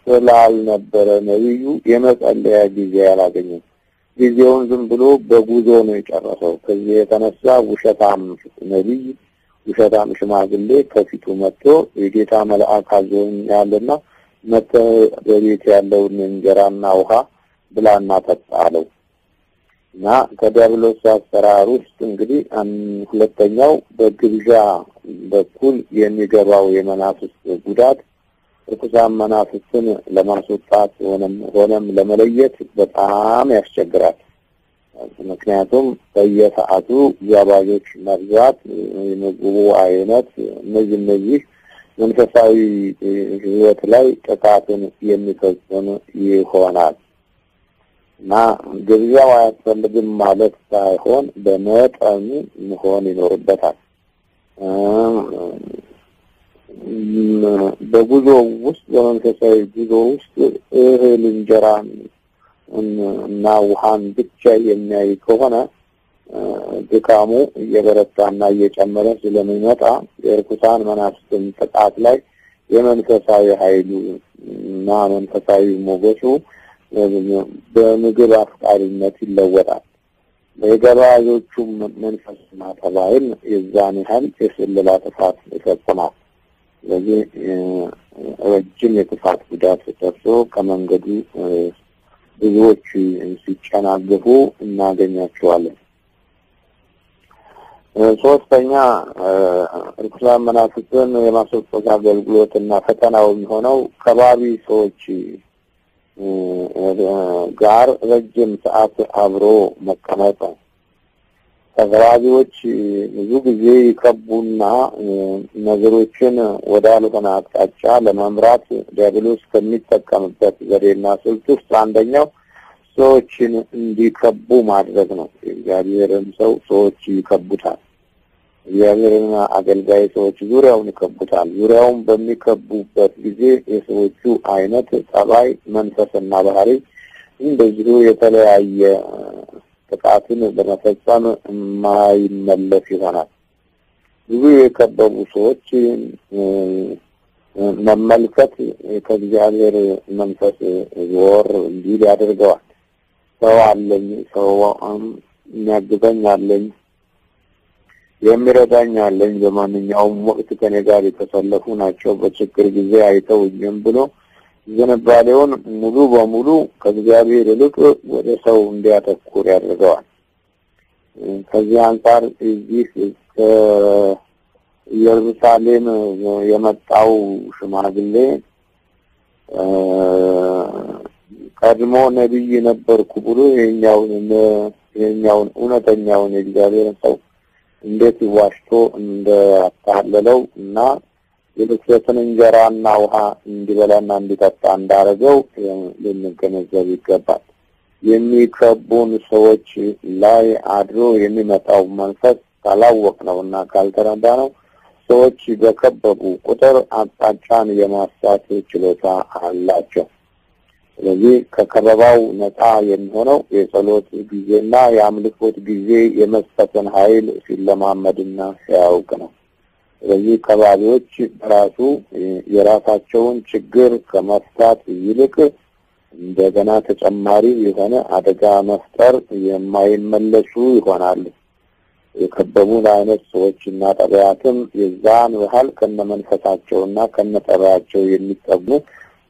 [SPEAKER 2] ስላልነበረ ነብዩ የመጸለያ ጊዜ አላገኘም። ጊዜውን ዝም ብሎ በጉዞ ነው የጨረሰው። ከዚህ የተነሳ ውሸታም ነብይ፣ ውሸታም ሽማግሌ ከፊቱ መጥቶ የጌታ መልአክ አዞኛልና መጥተህ በቤት ያለውን እንጀራና ውሃ ብላና ጠጣ አለው። እና ከዲያብሎስ አሰራር ውስጥ እንግዲህ ሁለተኛው በግብዣ በኩል የሚገባው የመናፍስት ጉዳት ርኩሳን መናፍስትን ለማስወጣት ሆነም ለመለየት በጣም ያስቸግራል። ምክንያቱም በየሰዓቱ ዛባጆች መብዛት፣ የምግቡ አይነት እነዚህ መንፈሳዊ ህይወት ላይ ጥቃትን የሚፈጽም ይሆናል። እና ግብዣው አያስፈልግም ማለት ሳይሆን በመጠኑ መሆን ይኖርበታል። በጉዞ ውስጥ በመንፈሳዊ ጉዞ ውስጥ እህል እንጀራን እና ውሃን ብቻ የሚያይ ከሆነ ድካሙ እየበረታና እየጨመረ ስለሚመጣ የርኩሳን መናፍስትን ጥቃት ላይ የመንፈሳዊ ኃይሉ እና መንፈሳዊ ሞገሱ በምግብ አፍቃሪነት ይለወጣል። የገባዦቹም መንፈስና ተባይን የዛን ያህል የስለላ ጥፋት ይፈጽማል። ስለዚህ ረጅም የጥፋት ጉዳት ደርሶ ከመንገዱ ብዙዎች ሲጨናገፉ እናገኛቸዋለን። ሶስተኛ ርኩሳን መናፍስትን የማስወጣት አገልግሎትና ፈተናው የሚሆነው ከባቢ ሰዎች ጋር ረጅም ሰዓት አብሮ መቀመጥ ነው። ተግባቢዎች ብዙ ጊዜ ይከቡና ነገሮችን ወዳልሆነ አቅጣጫ ለመምራት ዲያብሎስ ከሚጠቀምበት ዘዴና ስልት ውስጥ አንደኛው ሰዎችን እንዲከቡ ማድረግ ነው። እግዚአብሔርን ሰዎች ይከቡታል። እግዚአብሔርን አገልጋይ ሰዎች ዙሪያውን ይከቡታል። ዙሪያውን በሚከቡበት ጊዜ የሰዎቹ አይነት፣ ጸባይ፣ መንፈስና ባህሪ እንደዚሁ የተለያየ ጥቃትን በመፈጸም የማይመለስ ይሆናል። ብዙ የከበቡ ሰዎች መመልከት ከእግዚአብሔር መንፈስ ዞር እንዲል ያደርገዋል። ሰው አለኝ፣ ሰው የሚያግዘኝ አለኝ፣ የሚረዳኝ አለኝ፣ በማንኛውም ወቅት ከኔ ጋር የተሰለፉ ናቸው፣ በችግር ጊዜ አይተውኝም ብሎ ዝንባሌውን ሙሉ በሙሉ ከእግዚአብሔር ይልቅ ወደ ሰው እንዲያተኩር ያደርገዋል። ከዚህ አንጻር እዚህ ከኢየሩሳሌም የመጣው ሽማግሌ ቀድሞ ነቢይ ነበርኩ ብሎ የኛውን እውነተኛውን የእግዚአብሔርን ሰው እንዴት ዋሽቶ እንዳታለለው እና የልክሰትን እንጀራና ውሃ እንዲበላና እንዲጠጣ እንዳረገው ልንገነዘብ ይገባል። የሚከቡን ሰዎች ላይ አድሮ የሚመጣው መንፈስ ካላወቅነውና ካልተረዳነው ሰዎች በከበቡ ቁጥር አቅጣጫን የማሳት ችሎታ አላቸው። ስለዚህ ከከበባው ነፃ የሚሆነው የጸሎት ጊዜና የአምልኮት ጊዜ የመስጠትን ኃይል ሲለማመድና ሲያውቅ ነው። ስለዚህ ከባቢዎች ራሱ የራሳቸውን ችግር ከመፍታት ይልቅ እንደገና ተጨማሪ የሆነ አደጋ መፍጠር የማይመለሱ ይሆናሉ። የከበቡን አይነት ሰዎችና ጠባያትም የዛን ያህል ከነመንፈሳቸውና ከነጠባያቸው የሚጠጉ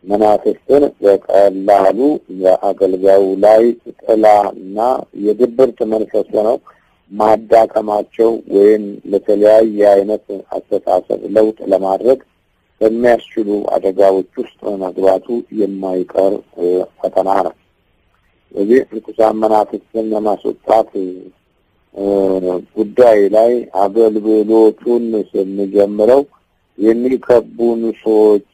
[SPEAKER 2] መናፍስትን በቀላሉ በአገልጋዩ ላይ ጥላና የድብርት መንፈስ ሆነው ማዳከማቸው ወይም ለተለያየ አይነት አስተሳሰብ ለውጥ ለማድረግ በሚያስችሉ አደጋዎች ውስጥ መግባቱ የማይቀር ፈተና ነው። ስለዚህ ርኩሳን መናፍስትን ለማስወጣት ጉዳይ ላይ አገልግሎቱን ስንጀምረው የሚከቡን ሰዎች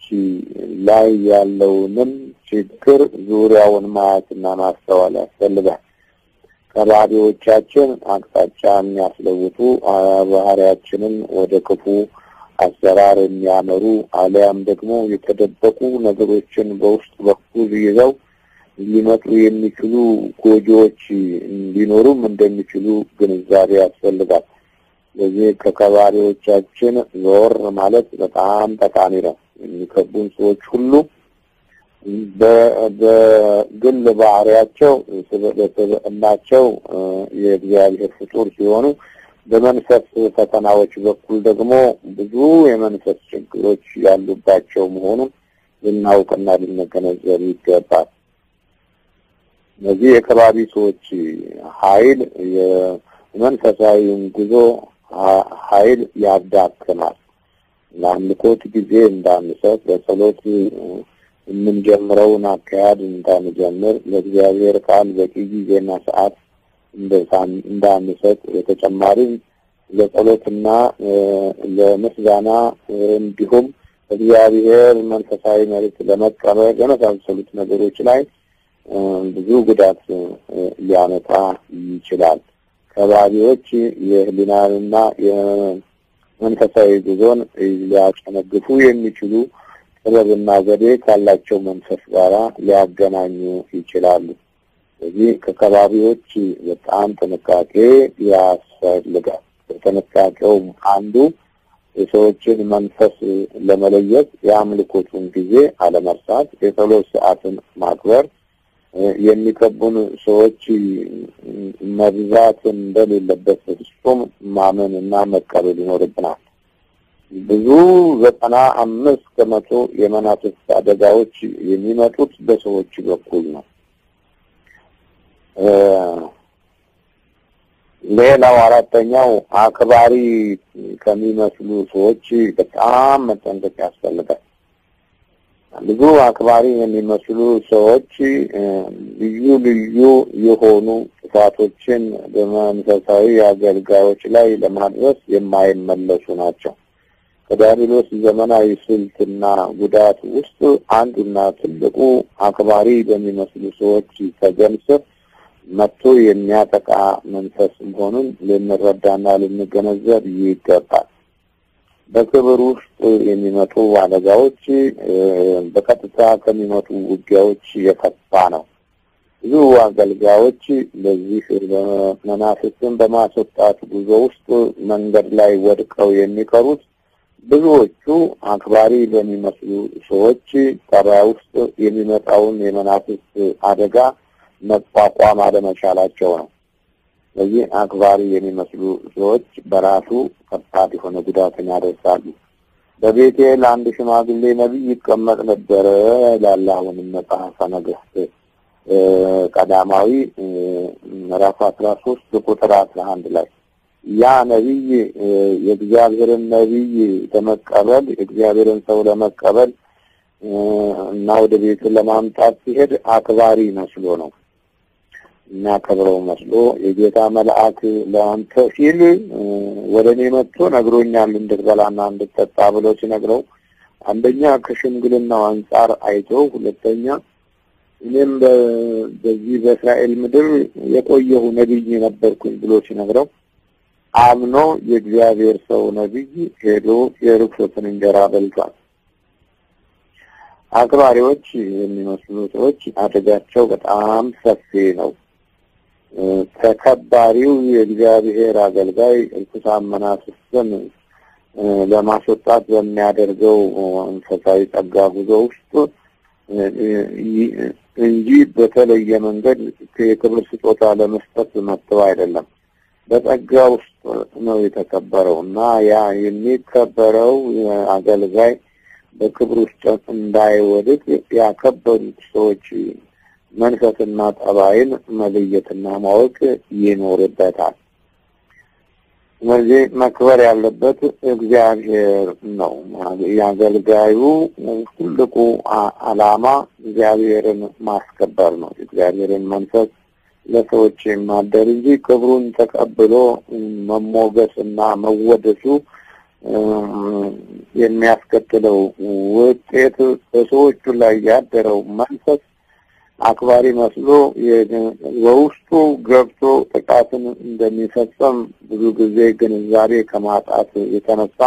[SPEAKER 2] ላይ ያለውንም ችግር ዙሪያውን ማየትና ማስተዋል ያስፈልጋል። ከባቢዎቻችን አቅጣጫ የሚያስለውጡ ባህሪያችንን ወደ ክፉ አሰራር የሚያመሩ አሊያም ደግሞ የተደበቁ ነገሮችን በውስጥ በኩል ይዘው ሊመጡ የሚችሉ ጎጆዎች ሊኖሩም እንደሚችሉ ግንዛቤ ያስፈልጋል። ስለዚህ ከከባቢዎቻችን ዞር ማለት በጣም ጠቃሚ ነው። የሚከቡን ሰዎች ሁሉ በግል ባህሪያቸው ስብዕናቸው የእግዚአብሔር ፍጡር ሲሆኑ በመንፈስ ፈተናዎች በኩል ደግሞ ብዙ የመንፈስ ችግሮች ያሉባቸው መሆኑን ልናውቅና ልንገነዘብ ይገባል። እነዚህ የከባቢ ሰዎች ኃይል የመንፈሳዊውን ጉዞ ኃይል ያዳክማል። ለአምልኮት ጊዜ እንዳንሰጥ፣ በጸሎት የምንጀምረውን አካሄድ እንዳንጀምር፣ ለእግዚአብሔር ቃል በቂ ጊዜና ሰዓት እንዳንሰጥ፣ በተጨማሪም ለጸሎትና ለምስጋና እንዲሁም እግዚአብሔር መንፈሳዊ መልእክት ለመቀበል የመሳሰሉት ነገሮች ላይ ብዙ ጉዳት ሊያመጣ ይችላል። ከባቢዎች የህሊናንና የመንፈሳዊ ጉዞን ሊያጨነግፉ የሚችሉ ጥበብና ዘዴ ካላቸው መንፈስ ጋራ ሊያገናኙ ይችላሉ። ስለዚህ ከከባቢዎች በጣም ጥንቃቄ ያስፈልጋል። ከጥንቃቄውም አንዱ የሰዎችን መንፈስ ለመለየት የአምልኮቱን ጊዜ አለመርሳት፣ የጸሎት ሰዓትን ማክበር፣ የሚከቡን ሰዎች መብዛት እንደሌለበት ፍጹም ማመንና መቀበል ይኖርብናል። ብዙ 95% የመናፍስት አደጋዎች የሚመጡት በሰዎች በኩል ነው። ሌላው አራተኛው አክባሪ ከሚመስሉ ሰዎች በጣም መጠንቀቅ ያስፈልጋል። ብዙ አክባሪ የሚመስሉ ሰዎች ልዩ ልዩ የሆኑ ጥፋቶችን በመንፈሳዊ አገልጋዮች ላይ ለማድረስ የማይመለሱ ናቸው። ከዲያብሎስ ዘመናዊ ስልትና ጉዳት ውስጥ አንዱና ትልቁ አክባሪ በሚመስሉ ሰዎች ተገንስር መጥቶ የሚያጠቃ መንፈስ መሆኑን ልንረዳና ልንገነዘብ ይገባል። በክብር ውስጥ የሚመጡ አደጋዎች በቀጥታ ከሚመጡ ውጊያዎች የከፋ ነው። ብዙ አገልጋዮች በዚህ መናፍስትን በማስወጣት ጉዞ ውስጥ መንገድ ላይ ወድቀው የሚቀሩት ብዙዎቹ አክባሪ በሚመስሉ ሰዎች ጠባይ ውስጥ የሚመጣውን የመናፍስት አደጋ መቋቋም አለመቻላቸው ነው። ስለዚህ አክባሪ የሚመስሉ ሰዎች በራሱ ከባድ የሆነ ጉዳትን ያደርሳሉ። በቤቴል አንድ ሽማግሌ ነቢይ ይቀመጥ ነበረ ይላል አሁን መጽሐፈ ነገሥት ቀዳማዊ ምዕራፍ 13 ቁጥር 11 ላይ። ያ ነቢይ የእግዚአብሔርን ነቢይ ለመቀበል የእግዚአብሔርን ሰው ለመቀበል እና ወደ ቤቱ ለማምጣት ሲሄድ አክባሪ መስሎ ነው እና ከብረው መስሎ የጌታ መልአክ ለአንተ ሲል ወደ እኔ መጥቶ ነግሮኛል እንድትበላና እንድትጠጣ ብሎ ሲነግረው፣ አንደኛ ከሽምግልናው አንጻር አይቶ፣ ሁለተኛ እኔም በዚህ በእስራኤል ምድር የቆየሁ ነቢይ ነበርኩኝ ብሎ ሲነግረው አምኖ የእግዚአብሔር ሰው ነቢይ ሄዶ የርኩሰትን እንጀራ በልቷል። አክባሪዎች የሚመስሉ ሰዎች አደጋቸው በጣም ሰፊ ነው። ተከባሪው የእግዚአብሔር አገልጋይ ርኩሳን መናፍስትን ለማስወጣት በሚያደርገው መንፈሳዊ ጸጋ ጉዞ ውስጥ እንጂ በተለየ መንገድ የክብር ስጦታ ለመስጠት መጥተው አይደለም። በጸጋ ውስጥ ነው የተከበረው እና ያ የሚከበረው አገልጋይ በክብር ውስጥ እንዳይወድቅ ያከበሩት ሰዎች መንፈስና ጠባይን መለየትና ማወቅ ይኖርበታል። ስለዚህ መክበር ያለበት እግዚአብሔር ነው። የአገልጋዩ ትልቁ ዓላማ እግዚአብሔርን ማስከበር ነው። እግዚአብሔርን መንፈስ ለሰዎች ማደር እንጂ ክብሩን ተቀብሎ መሞገስና መወደሱ የሚያስከትለው ውጤት በሰዎቹ ላይ ያደረው መንፈስ አክባሪ መስሎ በውስጡ ገብቶ ጥቃትን እንደሚፈጸም ብዙ ጊዜ ግንዛቤ ከማጣት የተነሳ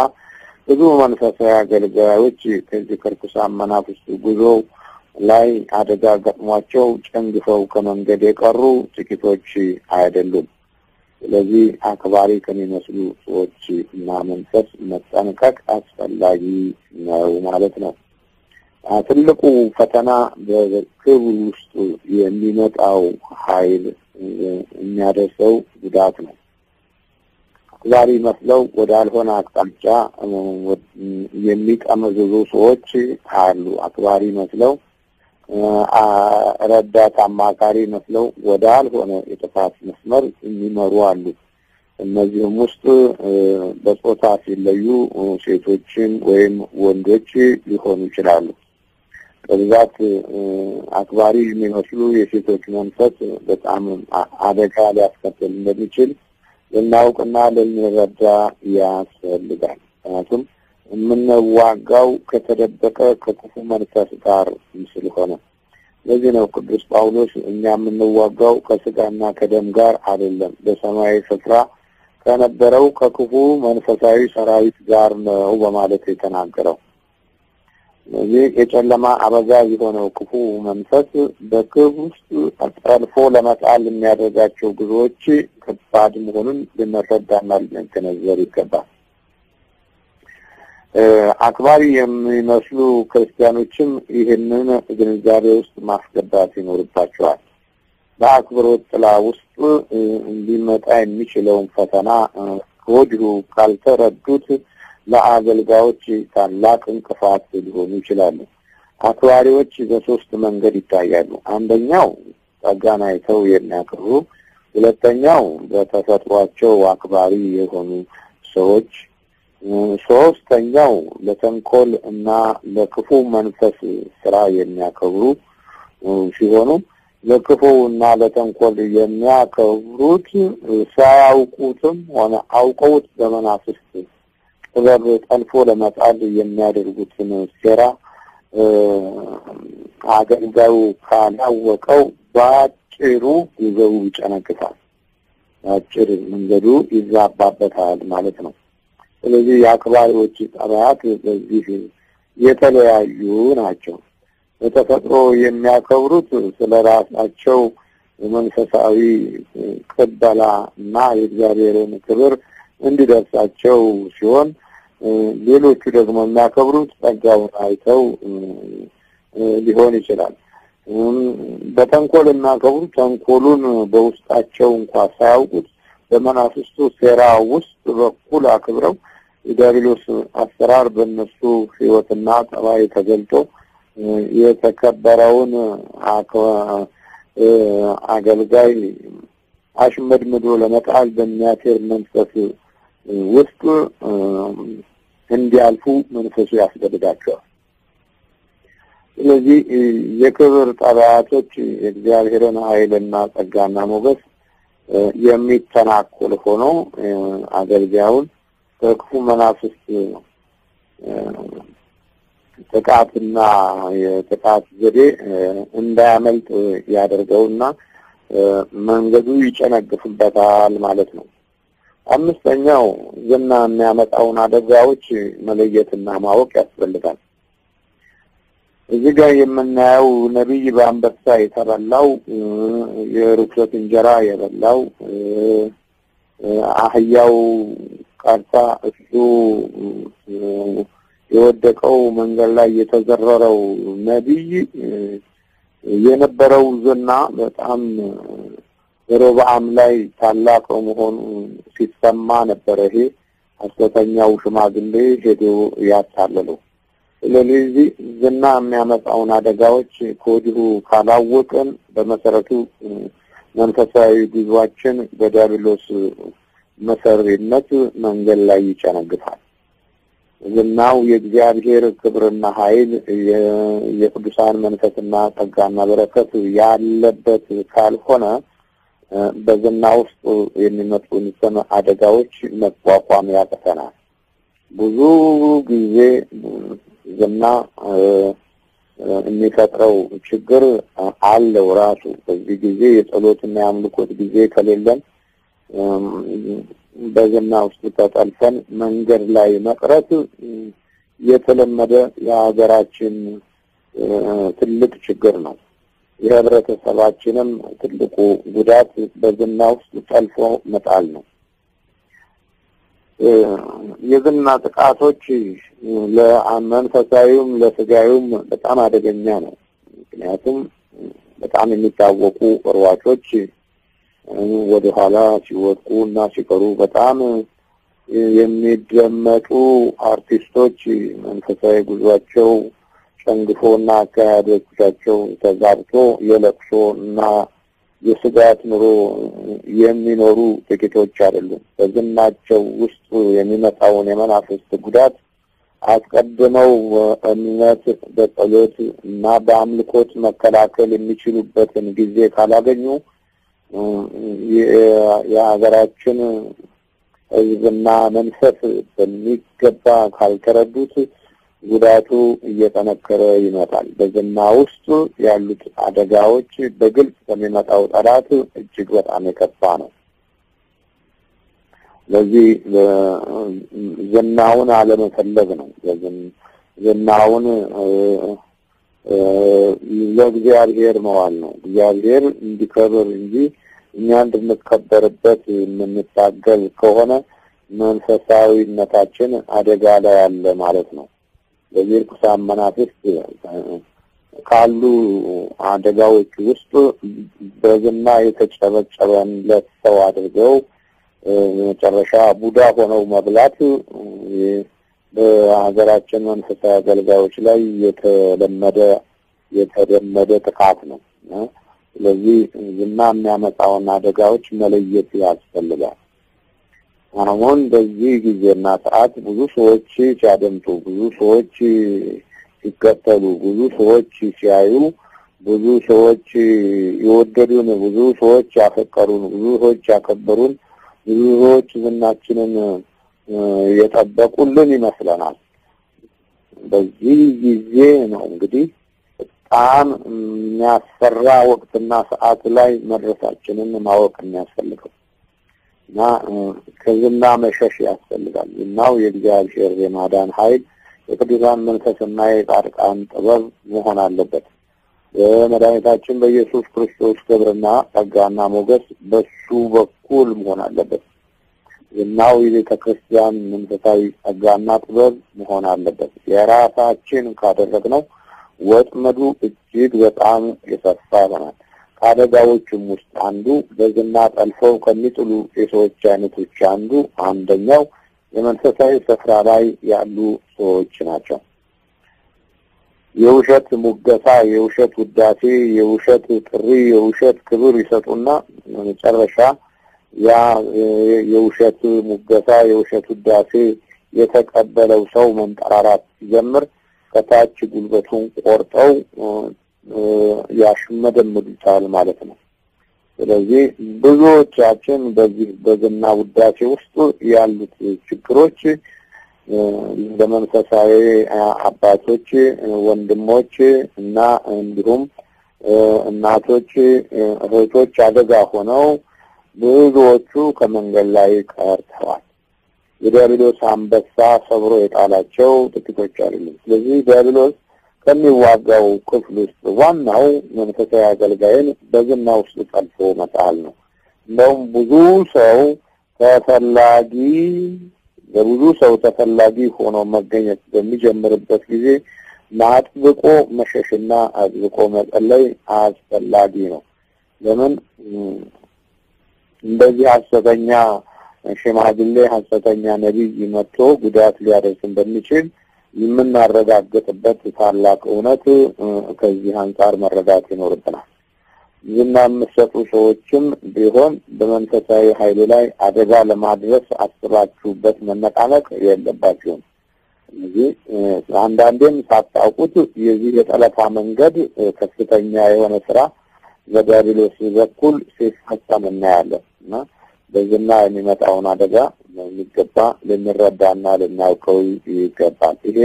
[SPEAKER 2] ብዙ መንፈሳዊ አገልጋዮች ከዚህ ከርኩሳን መናፍስት ጉዞ ላይ አደጋ ገጥሟቸው ጨንግፈው ከመንገድ የቀሩ ጥቂቶች አይደሉም። ስለዚህ አክባሪ ከሚመስሉ ሰዎች እና መንፈስ መጠንቀቅ አስፈላጊ ነው ማለት ነው። ትልቁ ፈተና በክብር ውስጥ የሚመጣው ኃይል የሚያደርሰው ጉዳት ነው። አክባሪ መስለው ወደ አልሆነ አቅጣጫ የሚጠመዝዙ ሰዎች አሉ። አክባሪ መስለው ረዳት አማካሪ መስለው ወደ አልሆነ የጥፋት መስመር የሚመሩ አሉ። እነዚህም ውስጥ በጾታ ሲለዩ ሴቶችን ወይም ወንዶች ሊሆኑ ይችላሉ። በብዛት አክባሪ የሚመስሉ የሴቶች መንፈስ በጣም አደጋ ሊያስከትል እንደሚችል ልናውቅና ልንረዳ ያስፈልጋል። ምክንያቱም የምንዋጋው ከተደበቀ ከክፉ መንፈስ ጋር ስለሆነ። ለዚህ ነው ቅዱስ ጳውሎስ እኛ የምንዋጋው ከስጋና ከደም ጋር አይደለም፣ በሰማያዊ ስፍራ ከነበረው ከክፉ መንፈሳዊ ሰራዊት ጋር ነው በማለት የተናገረው። ስለዚህ የጨለማ አበጋዝ የሆነው ክፉ መንፈስ በክብ ውስጥ ጠልፎ ለመጣል የሚያደርጋቸው ጉዞዎች ከባድ መሆኑን ልንረዳና ልንገነዘብ ይገባል። አክባሪ የሚመስሉ ክርስቲያኖችም ይህንን ግንዛቤ ውስጥ ማስገባት ይኖርባቸዋል። በአክብሮት ጥላ ውስጥ ሊመጣ የሚችለውን ፈተና ከወዲሁ ካልተረዱት ለአገልጋዮች ታላቅ እንቅፋት ሊሆኑ ይችላሉ። አክባሪዎች በሶስት መንገድ ይታያሉ። አንደኛው ጸጋን አይተው የሚያከብሩ፣ ሁለተኛው በተፈጥሯቸው አክባሪ የሆኑ ሰዎች፣ ሶስተኛው ለተንኮል እና ለክፉ መንፈስ ስራ የሚያከብሩ ሲሆኑ ለክፉ እና ለተንኮል የሚያከብሩት ሳያውቁትም ሆነ አውቀውት በመናፍስት ጥበብ ጠልፎ ለመጣል የሚያደርጉትን ሴራ አገልጋዩ ካላወቀው በአጭሩ ይዘው ይጨነግፋል፣ በአጭር መንገዱ ይዛባበታል ማለት ነው። ስለዚህ የአክባሪዎች ጠባያት በዚህ የተለያዩ ናቸው። በተፈጥሮ የሚያከብሩት ስለ ራሳቸው መንፈሳዊ ቅበላ እና የእግዚአብሔርን ክብር እንዲደርሳቸው ሲሆን፣ ሌሎቹ ደግሞ የሚያከብሩት ጸጋውን አይተው ሊሆን ይችላል። በተንኮል የሚያከብሩት ተንኮሉን በውስጣቸው እንኳን ሳያውቁት በመናፍስቱ ሴራ ውስጥ በኩል አክብረው የዲያብሎስ አሰራር በእነሱ ሕይወትና ጠባይ ተገልጦ የተከበረውን አገልጋይ አሽመድምዶ ለመጣል በሚያቴር መንፈስ ውስጥ እንዲያልፉ መንፈሱ ያስገድዳቸዋል። ስለዚህ የክብር ጠባያቶች የእግዚአብሔርን ኃይልና ጸጋና ሞገስ የሚተናኮል ሆኖ አገልጋዩን ከክፉ መናፍስት ጥቃትና የጥቃት ዘዴ እንዳያመልጥ ያደርገውና መንገዱ ይጨነግፍበታል ማለት ነው። አምስተኛው ዝና የሚያመጣውን አደጋዎች መለየትና ማወቅ ያስፈልጋል። እዚህ ጋር የምናየው ነቢይ በአንበሳ የተበላው፣ የርኩሰት እንጀራ የበላው፣ አህያው ቀርታ እሱ የወደቀው መንገድ ላይ የተዘረረው ነቢይ የነበረው ዝና በጣም ሮብዓም ላይ ታላቅ መሆኑ ሲሰማ ነበረ። ይሄ ሐሰተኛው ሽማግሌ ሄዶ ያታለለው። ስለዚህ ዝና የሚያመጣውን አደጋዎች ከወዲሁ ካላወቅን በመሰረቱ መንፈሳዊ ጉዟችን በዲያብሎስ መሰሪነት መንገድ ላይ ይጨነግፋል። ዝናው የእግዚአብሔር ክብርና ኃይል የቅዱሳን መንፈስና ጸጋና በረከት ያለበት ካልሆነ በዝና ውስጥ የሚመጡትን አደጋዎች መቋቋም ያቅተናል። ብዙ ጊዜ ዝና የሚፈጥረው ችግር አለው ራሱ። በዚህ ጊዜ የጸሎትና የአምልኮት ጊዜ ከሌለን በዝና ውስጥ ተጠልፈን መንገድ ላይ መቅረት የተለመደ የሀገራችን ትልቅ ችግር ነው። የህብረተሰባችንም ትልቁ ጉዳት በዝና ውስጥ ጠልፎ መጣል ነው። የዝና ጥቃቶች ለመንፈሳዊም ለስጋዊም በጣም አደገኛ ነው። ምክንያቱም በጣም የሚታወቁ ሯጮች ወደ ኋላ ሲወድቁ እና ሲቀሩ፣ በጣም የሚደመጡ አርቲስቶች መንፈሳዊ ጉዟቸው ጨንግፎና አካሄዶቻቸው ተዛብቶ የለቅሶ እና የስጋት ኑሮ የሚኖሩ ጥቂቶች አይደሉም። በዝናቸው ውስጥ የሚመጣውን የመናፍስት ጉዳት አስቀድመው እምነት በጸሎት እና በአምልኮት መከላከል የሚችሉበትን ጊዜ ካላገኙ የሀገራችን ሕዝብና መንፈስ በሚገባ ካልተረዱት ጉዳቱ እየጠነከረ ይመጣል። በዝና ውስጥ ያሉት አደጋዎች በግልጽ ከሚመጣው ጠላት እጅግ በጣም የከፋ ነው። ለዚህ ዝናውን አለመፈለግ ነው። ዝናውን ለእግዚአብሔር መዋል ነው። እግዚአብሔር እንዲከብር እንጂ እኛ እንድንከበርበት የምንታገል ከሆነ መንፈሳዊነታችን አደጋ ላይ ያለ ማለት ነው። ለዚህ ርኩሳን መናፍስት ካሉ አደጋዎች ውስጥ በዝና የተጨበጨበለት ሰው አድርገው መጨረሻ ቡዳ ሆነው መብላት በሀገራችን መንፈሳዊ አገልጋዮች ላይ የተለመደ ጥቃት ነው። ስለዚህ ዝና የሚያመጣውን አደጋዎች መለየት ያስፈልጋል። አሁን በዚህ ጊዜና ሰዓት ብዙ ሰዎች ሲያደምጡ፣ ብዙ ሰዎች ሲከተሉ፣ ብዙ ሰዎች ሲያዩ፣ ብዙ ሰዎች የወደዱን፣ ብዙ ሰዎች ያፈቀሩን፣ ብዙ ሰዎች ያከበሩን፣ ብዙ ሰዎች ዝናችንን የጠበቁልን ይመስለናል። በዚህ ጊዜ ነው እንግዲህ በጣም የሚያስፈራ ወቅትና ሰዓት ላይ መድረሳችንን ማወቅ የሚያስፈልገው እና ከዝና መሸሽ ያስፈልጋል። ዝናው የእግዚአብሔር የማዳን ኃይል፣ የቅዱሳን መንፈስና የጻድቃን ጥበብ መሆን አለበት። በመድኃኒታችን በኢየሱስ ክርስቶስ ክብርና ጸጋና ሞገስ በሱ በኩል መሆን አለበት። ዝናው የቤተ ክርስቲያን መንፈሳዊ ጸጋና ጥበብ መሆን አለበት። የራሳችን ካደረግነው ወጥመዱ እጅግ በጣም የሰፋ ይሆናል። ከአደጋዎቹም ውስጥ አንዱ በዝና ጠልፈው ከሚጥሉ የሰዎች አይነቶች አንደኛው የመንፈሳዊ ስፍራ ላይ ያሉ ሰዎች ናቸው። የውሸት ሙገሳ፣ የውሸት ውዳሴ፣ የውሸት ጥሪ፣ የውሸት ክብር ይሰጡና መጨረሻ ያ የውሸት ሙገሳ፣ የውሸት ውዳሴ የተቀበለው ሰው መንጠራራት ሲጀምር ከታች ጉልበቱን ቆርጠው ያሽመደምዱታል ማለት ነው። ስለዚህ ብዙዎቻችን በዚህ በዝና ውዳሴ ውስጥ ያሉት ችግሮች ለመንፈሳዊ አባቶች፣ ወንድሞች እና እንዲሁም እናቶች፣ እህቶች አደጋ ሆነው ብዙዎቹ ከመንገድ ላይ ቀርተዋል። የዲያብሎስ አንበሳ ሰብሮ የጣላቸው ጥቂቶች አይደሉም። ስለዚህ ዲያብሎስ ከሚዋጋው ክፍል ውስጥ ዋናው መንፈሳዊ አገልጋይን በዝና ውስጥ ጠልፎ መጣል ነው። እንደውም በብዙ ሰው ተፈላጊ ሆኖ መገኘት በሚጀምርበት ጊዜ አጥብቆ መሸሽና አጥብቆ መጸለይ አስፈላጊ ነው። ለምን እንደዚህ ሐሰተኛ ሽማግሌ፣ ሐሰተኛ ነቢይ መጥቶ ጉዳት ሊያደርስ እንደሚችል የምናረጋግጥበት ታላቅ እውነት ከዚህ አንጻር መረዳት ይኖርብናል። ዝና የምትሰጡ ሰዎችም ቢሆን በመንፈሳዊ ኃይሉ ላይ አደጋ ለማድረስ አስባችሁበት መነቃነቅ የለባችሁም። ስለዚህ አንዳንዴም ሳታውቁት የዚህ የጠለፋ መንገድ ከፍተኛ የሆነ ስራ በዲያብሎስ በኩል ሲፈጸም እናያለን እና በዝና የሚመጣውን አደጋ የሚገባ ልንረዳና ልናውቀው ይገባል። ይሄ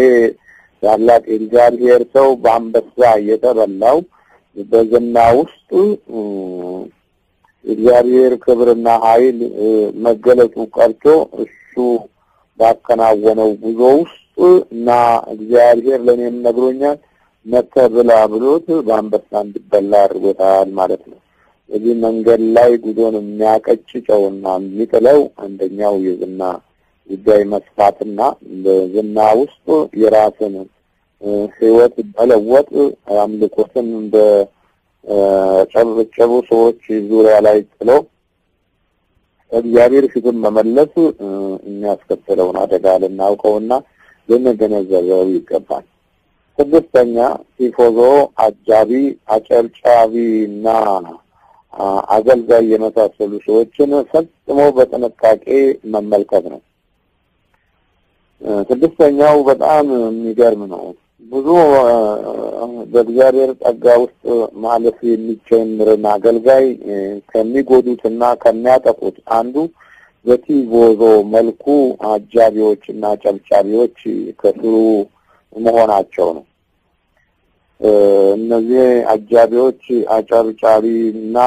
[SPEAKER 2] ታላቅ የእግዚአብሔር ሰው በአንበሳ የተበላው በዝና ውስጥ እግዚአብሔር ክብርና ኃይል መገለጡ ቀርቶ እሱ ባከናወነው ጉዞ ውስጥ እና እግዚአብሔር ለእኔም ነግሮኛል መተብላ ብሎት በአንበሳ እንዲበላ አድርጎታል ማለት ነው። እዚህ መንገድ ላይ ጉዞን የሚያቀጭጨውና የሚጥለው አንደኛው የዝና ጉዳይ መስፋትና በዝና ውስጥ የራስን ህይወት በለወጥ አምልኮትን እንደ ጨብጨቡ ሰዎች ዙሪያ ላይ ጥለው እግዚአብሔር ፊቱን መመለስ የሚያስከትለውን አደጋ ልናውቀውና ልንገነዘበው ይገባል። ስድስተኛ ቲፎዞ፣ አጃቢ፣ አጨብጫቢና አገልጋይ የመሳሰሉ ሰዎችን ፈጽሞ በጥንቃቄ መመልከት ነው። ስድስተኛው በጣም የሚገርም ነው። ብዙ በእግዚአብሔር ጸጋ ውስጥ ማለፍ የሚጀምርን አገልጋይ ከሚጎዱትና ከሚያጠቁት አንዱ በቲፎዞ መልኩ አጃቢዎችና አጨብጫቢዎች ከስሩ መሆናቸው ነው። እነዚህ አጃቢዎች፣ አጨብጫቢና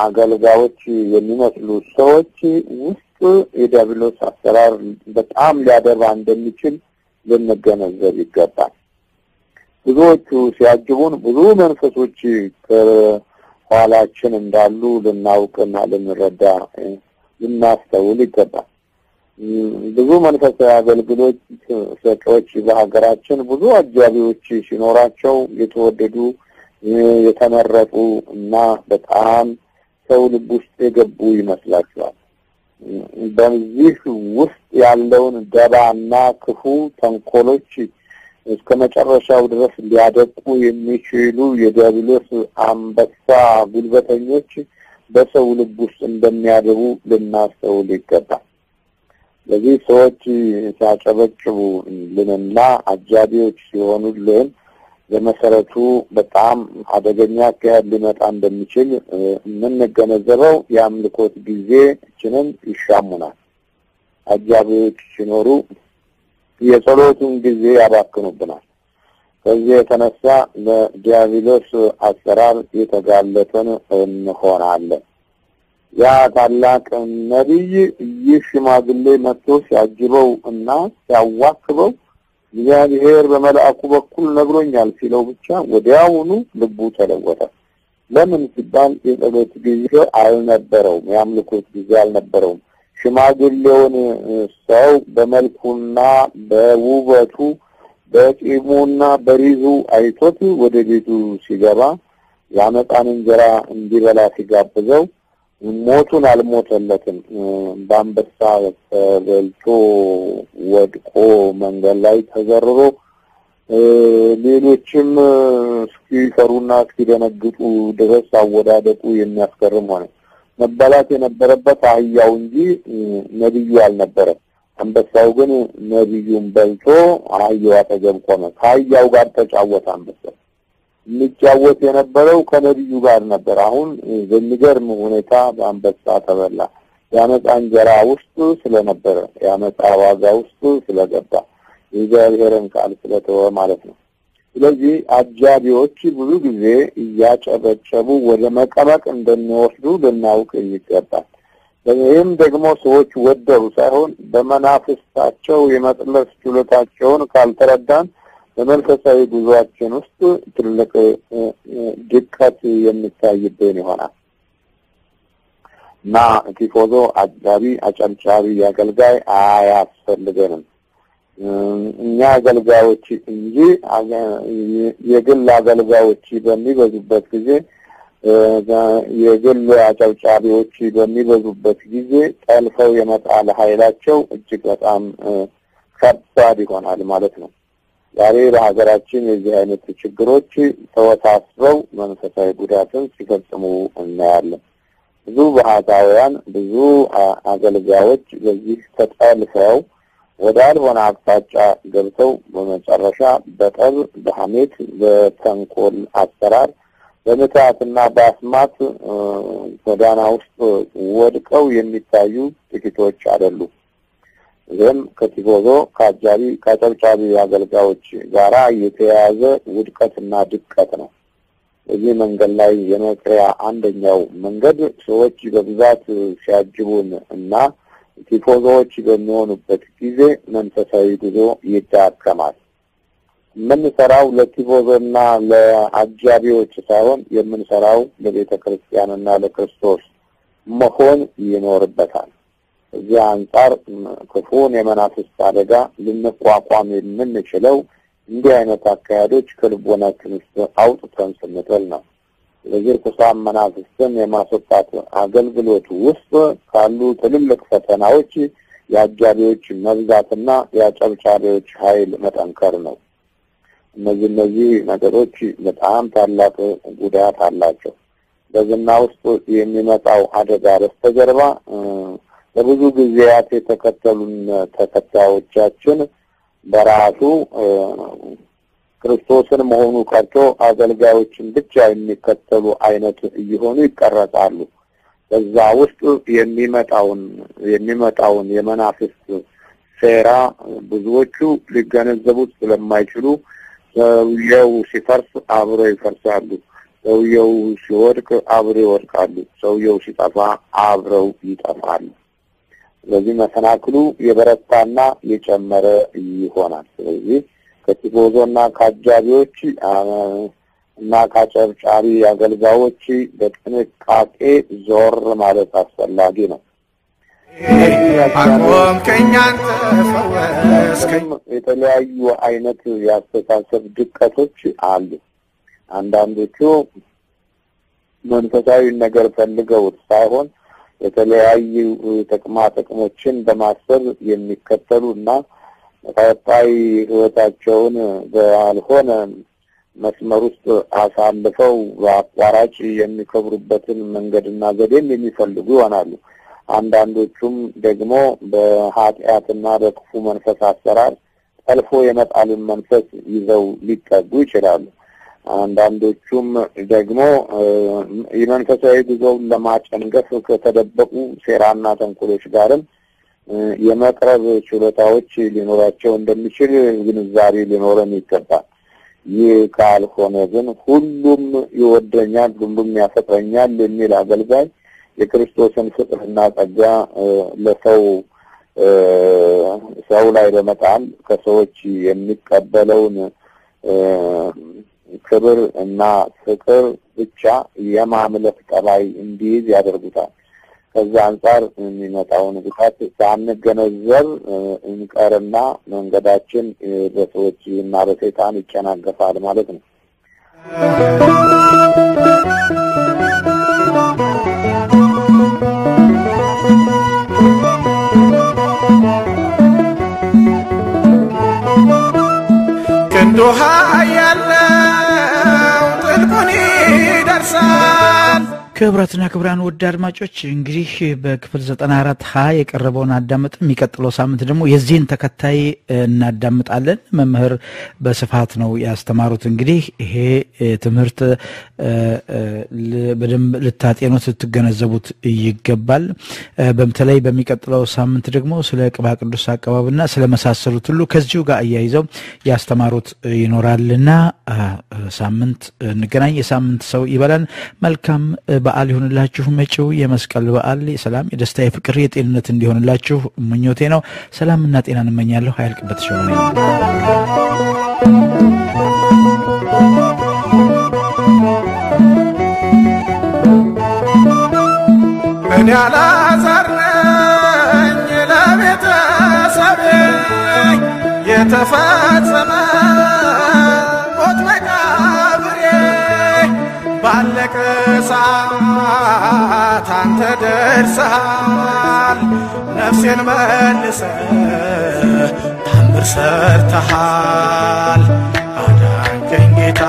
[SPEAKER 2] አገልጋዮች የሚመስሉ ሰዎች ውስጥ የዲያብሎስ አሰራር በጣም ሊያደባ እንደሚችል ልንገነዘብ ይገባል። ብዙዎቹ ሲያጅቡን ብዙ መንፈሶች ከኋላችን እንዳሉ ልናውቅና ልንረዳ ልናስተውል ይገባል። ብዙ መንፈሳዊ አገልግሎት ሰጪዎች በሀገራችን ብዙ አጃቢዎች ሲኖራቸው የተወደዱ የተመረጡ እና በጣም ሰው ልብ ውስጥ የገቡ ይመስላቸዋል። በዚህ ውስጥ ያለውን ደባና ክፉ ተንኮሎች እስከ መጨረሻው ድረስ ሊያደቁ የሚችሉ የዲያብሎስ አንበሳ ጉልበተኞች በሰው ልብ ውስጥ እንደሚያደቡ ልናስተውል ይገባል። ለዚህ ሰዎች ሲያጨበጭቡልንና አጃቢዎች ሲሆኑልን በመሰረቱ በጣም አደገኛ አካሄድ ሊመጣ እንደሚችል የምንገነዘበው የአምልኮት ጊዜያችንን ይሻሙናል። አጃቢዎች ሲኖሩ የጸሎቱን ጊዜ ያባክኑብናል። ከዚህ የተነሳ ለዲያብሎስ አሰራር የተጋለጠን እንሆናለን። ያ ታላቅ ነቢይ ይህ ሽማግሌ መጥቶ ሲያጅበው እና ሲያዋክበው እግዚአብሔር በመልአኩ በኩል ነግሮኛል ሲለው ብቻ ወዲያውኑ ልቡ ተለወጠ። ለምን ሲባል የጸሎት ጊዜ አልነበረውም፣ የአምልኮት ጊዜ አልነበረውም። ሽማግሌውን ሰው በመልኩና በውበቱ በጢሙና በሪዙ አይቶት ወደ ቤቱ ሲገባ ያመጣን እንጀራ እንዲበላ ሲጋብዘው ሞቱን አልሞተለትም። በአንበሳ ተበልቶ ወድቆ መንገድ ላይ ተዘርሮ ሌሎችም እስኪፈሩና እስኪደነግጡ ድረስ አወዳደቁ የሚያስገርም ሆነ። መበላት የነበረበት አህያው እንጂ ነብዩ አልነበረም። አንበሳው ግን ነብዩን በልቶ አህያው አጠገብ ቆመ። ከአህያው ጋር ተጫወተ። አንበሳው የሚጫወት የነበረው ከነብዩ ጋር ነበር። አሁን በሚገርም ሁኔታ በአንበሳ ተበላ። ያመጣ እንጀራ ውስጥ ስለነበረ፣ ያመጣ ዋጋ ውስጥ ስለገባ፣ የእግዚአብሔርን ቃል ስለተወ ማለት ነው። ስለዚህ አጃቢዎች ብዙ ጊዜ እያጨበጨቡ ወደ መቀመቅ እንደሚወስዱ ልናውቅ ይገባል። ይህም ደግሞ ሰዎች ወደው ሳይሆን በመናፍስታቸው የመጥለስ ችሎታቸውን ካልተረዳን በመንፈሳዊ ጉዟችን ውስጥ ትልቅ ድቀት የሚታይብን ይሆናል እና ቲፎዞ፣ አጃቢ፣ አጨብጫቢ አገልጋይ አያስፈልገንም። እኛ አገልጋዮች እንጂ የግል አገልጋዮች በሚበዙበት ጊዜ፣ የግል አጨብጫቢዎች በሚበዙበት ጊዜ ጠልፈው የመጣል ኃይላቸው እጅግ በጣም ከባድ ይሆናል ማለት ነው። ዛሬ በሀገራችን የዚህ አይነት ችግሮች ተወሳስበው መንፈሳዊ ጉዳትን ሲፈጽሙ እናያለን። ብዙ ባህታውያን፣ ብዙ አገልጋዮች በዚህ ተጠልፈው ወደ አልሆነ አቅጣጫ ገብተው በመጨረሻ በጠብ፣ በሐሜት፣ በተንኮል አሰራር፣ በምትሃትና በአስማት ጎዳና ውስጥ ወድቀው የሚታዩ ጥቂቶች አይደሉም። ይህም ከቲፎዞ፣ ከአጃቢ፣ ከአጨብጫቢ አገልጋዮች ጋራ የተያያዘ ውድቀትና ድቀት ነው። በዚህ መንገድ ላይ የመቅሪያ አንደኛው መንገድ ሰዎች በብዛት ሲያጅቡን እና ቲፎዞዎች በሚሆኑበት ጊዜ መንፈሳዊ ጉዞ ይዳከማል። የምንሰራው ለቲቦዘና ለአጃቢዎች ሳይሆን የምንሰራው ለቤተክርስቲያንና ለክርስቶስ መሆን ይኖርበታል። እዚህ አንጻር ክፉን የመናፍስት አደጋ ልንቋቋም የምንችለው እንዲህ አይነት አካሄዶች ከልቦናችን ውስጥ አውጥተን ስንጥል ነው። ስለዚህ ርኩሳን መናፍስትን የማስወጣት አገልግሎት ውስጥ ካሉ ትልልቅ ፈተናዎች የአጃቢዎች መብዛትና የአጨብጫቢዎች ኃይል መጠንከር ነው። እነዚህ ነገሮች በጣም ታላቅ ጉዳት አላቸው። በዝና ውስጥ የሚመጣው አደጋ በስተጀርባ ለብዙ ጊዜያት የተከተሉን ተከታዮቻችን በራሱ ክርስቶስን መሆኑ ቀርቶ አገልጋዮችን ብቻ የሚከተሉ አይነት እየሆኑ ይቀረጻሉ። በዛ ውስጥ የሚመጣውን የመናፍስት ሴራ ብዙዎቹ ሊገነዘቡት ስለማይችሉ ሰውየው ሲፈርስ አብረው ይፈርሳሉ፣ ሰውየው ሲወድቅ አብረው ይወድቃሉ፣ ሰውየው ሲጠፋ አብረው ይጠፋሉ። ስለዚህ መሰናክሉ የበረታና የጨመረ ይሆናል። ስለዚህ ከቲቦዞና ከአጃቢዎች እና ከጨብጫቢ አገልጋዮች በጥንቃቄ ዞር ማለት አስፈላጊ ነው። የተለያዩ አይነት የአስተሳሰብ ድቀቶች አሉ። አንዳንዶቹ መንፈሳዊ ነገር ፈልገው ሳይሆን የተለያዩ ጥቅሞችን በማሰብ የሚከተሉና ቀጣይ ህይወታቸውን ባልሆነ መስመር ውስጥ አሳልፈው በአቋራጭ የሚከብሩበትን መንገድና ዘዴን የሚፈልጉ ይሆናሉ። አንዳንዶቹም ደግሞ በኃጢአትና በክፉ መንፈስ አሰራር ጠልፎ የመጣልን መንፈስ ይዘው ሊጠጉ ይችላሉ። አንዳንዶቹም ደግሞ የመንፈሳዊ ጉዞውን ለማጨንገፍ ከተደበቁ ሴራና ተንኮሎች ጋርም የመቅረብ ችሎታዎች ሊኖራቸው እንደሚችል ግንዛቤ ሊኖረን ይገባል። ይህ ካልሆነ ግን ሁሉም ይወደኛል፣ ሁሉም ያፈቅረኛል የሚል አገልጋይ የክርስቶስን ፍቅርና ጸጋ ሰው ላይ በመጣል ከሰዎች የሚቀበለውን ክብር እና ፍቅር ብቻ የማምለክ ጠባይ እንዲይዝ ያደርጉታል። ከዛ አንጻር የሚመጣውን ጉዳት ሳንገነዘብ እንቀርና መንገዳችን በሰዎች እና በሰይጣን ይጨናገፋል ማለት ነው።
[SPEAKER 3] ክንዱሃ ያለው ጥልቁን ይደርሳል።
[SPEAKER 1] ክብራትና ክብራን ውድ አድማጮች እንግዲህ በክፍል 94 ሀ የቀረበውን አዳምጥ የሚቀጥለው ሳምንት ደግሞ የዚህን ተከታይ እናዳምጣለን። መምህር በስፋት ነው ያስተማሩት። እንግዲህ ይሄ ትምህርት በደንብ ልታጤኑት ልትገነዘቡት ይገባል። በመተለይ በሚቀጥለው ሳምንት ደግሞ ስለ ቅባ ቅዱስ አቀባብና ስለ መሳሰሉት ሁሉ ከዚሁ ጋር አያይዘው ያስተማሩት ይኖራልና ሳምንት እንገናኝ። የሳምንት ሰው ይበላል። መልካም በዓል ይሁንላችሁ። መጪው የመስቀል በዓል የሰላም የደስታ የፍቅር የጤንነት እንዲሆንላችሁ ምኞቴ ነው። ሰላምና ጤናን እመኛለሁ። ኃይልቅበት ሸው ነኝ።
[SPEAKER 3] እኔ አልዓዛር ነኝ ለቤተሰቤ የተፈጸመ ሞት መቃብሬ ባለቀ ሰዓት አንተ ደርሰሃል። ነፍሴን መልሰህ ታምር ሰርተሃል። አዳንከኝ ጌታ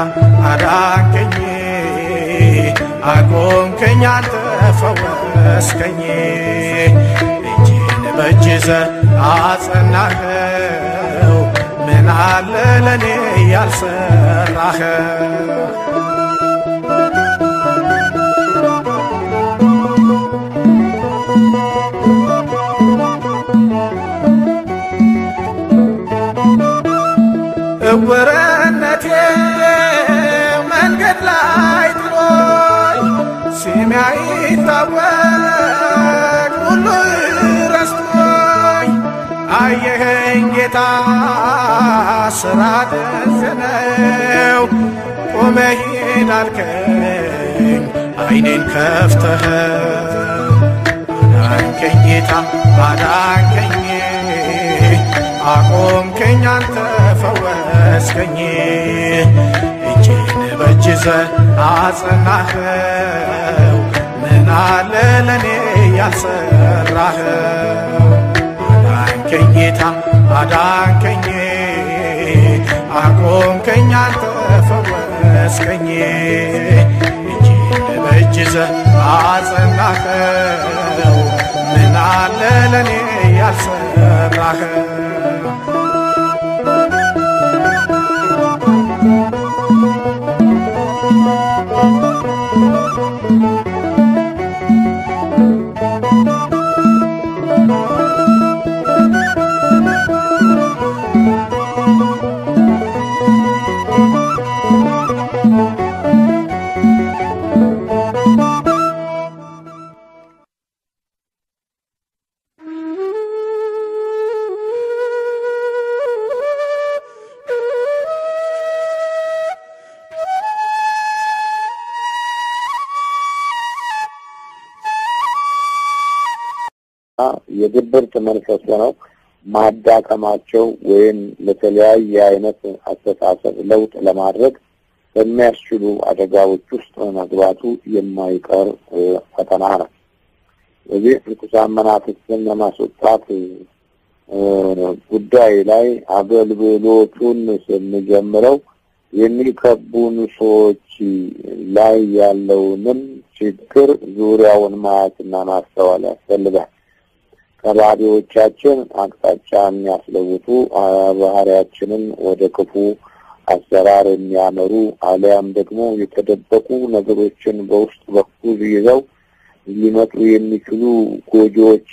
[SPEAKER 3] አዳንከኝ፣ አቆምከኝ አንተ ፈወስከኝ። እጄን በእጅ ይዘህ አጸናኸው፣ ምን አለ ለኔ ያልሰራኸው? እውርነቴ መንገድ ላይ ጥሎኝ ስሜ አይታወቅ ሁሉ ረስቶኝ፣ አየኸኝ ጌታ ስራ ደዘነው ቆመህ ሂድ አልከኝ አይኔን ከፍተህ አዳንከኝ ጌታ አዳንከኝ አቆምከኝ አንተ ፈወስከኝ እጄን በእጅህ አጸናኸው ምን አለ ለኔ ያልሰራኸው አዳንከኝ ጌታ አዳንከኝ አቆምከኝ አንተ ፈወስከኝ እጄን በእጅህ አጸናኸው ምን አለ ለኔ ያልሰራኸው
[SPEAKER 2] የድብርት መንፈስ ነው ማዳከማቸው ወይም ለተለያየ አይነት አስተሳሰብ ለውጥ ለማድረግ በሚያስችሉ አደጋዎች ውስጥ መግባቱ የማይቀር ፈተና ነው። ስለዚህ ርኩሳን መናፍስትን ለማስወጣት ጉዳይ ላይ አገልግሎቱን ስንጀምረው የሚከቡን ሰዎች ላይ ያለውንም ችግር ዙሪያውን ማየትና ማስተዋል ያስፈልጋል። ከባቢዎቻችን አቅጣጫ የሚያስለውጡ ባህሪያችንን ወደ ክፉ አሰራር የሚያመሩ አሊያም ደግሞ የተደበቁ ነገሮችን በውስጥ በኩል ይዘው ሊመጡ የሚችሉ ጎጆዎች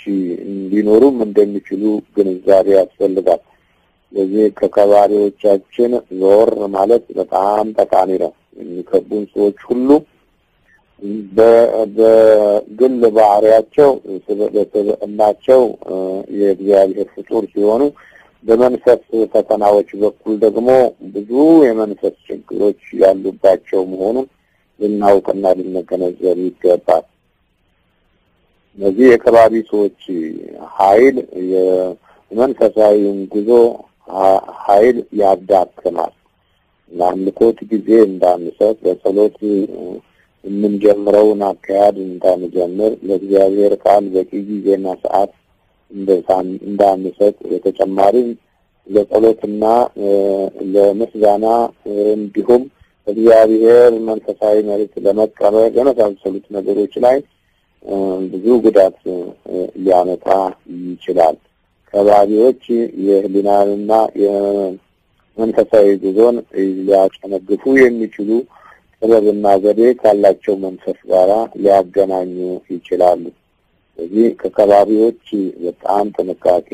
[SPEAKER 2] ሊኖሩም እንደሚችሉ ግንዛቤ ያስፈልጋል። ስለዚህ ከከባቢዎቻችን ዞር ማለት በጣም ጠቃሚ ነው። የሚከቡን ሰዎች ሁሉ በግል ባህሪያቸው ስለተናቸው የእግዚአብሔር ፍጡር ሲሆኑ በመንፈስ ፈተናዎች በኩል ደግሞ ብዙ የመንፈስ ችግሮች ያሉባቸው መሆኑን ልናውቅና ልንገነዘብ ይገባል። እነዚህ የከባቢ ሰዎች ኃይል የመንፈሳዊውን ጉዞ ኃይል ያዳክማል። ለአምልኮት ጊዜ እንዳንሰጥ በጸሎት የምንጀምረውን አካሄድ እንዳንጀምር ለእግዚአብሔር ቃል በቂ ጊዜና ሰዓት እንዳንሰጥ በተጨማሪም ለጸሎትና ለምስጋና እንዲሁም እግዚአብሔር መንፈሳዊ መልእክት ለመቀበል የመሳሰሉት ነገሮች ላይ ብዙ ጉዳት ሊያመጣ ይችላል። ከባቢዎች የህሊናንና የመንፈሳዊ ጉዞን ሊያጨነግፉ የሚችሉ ጥበብና ዘዴ ካላቸው መንፈስ ጋር ሊያገናኙ ይችላሉ። ስለዚህ ከከባቢዎች በጣም ጥንቃቄ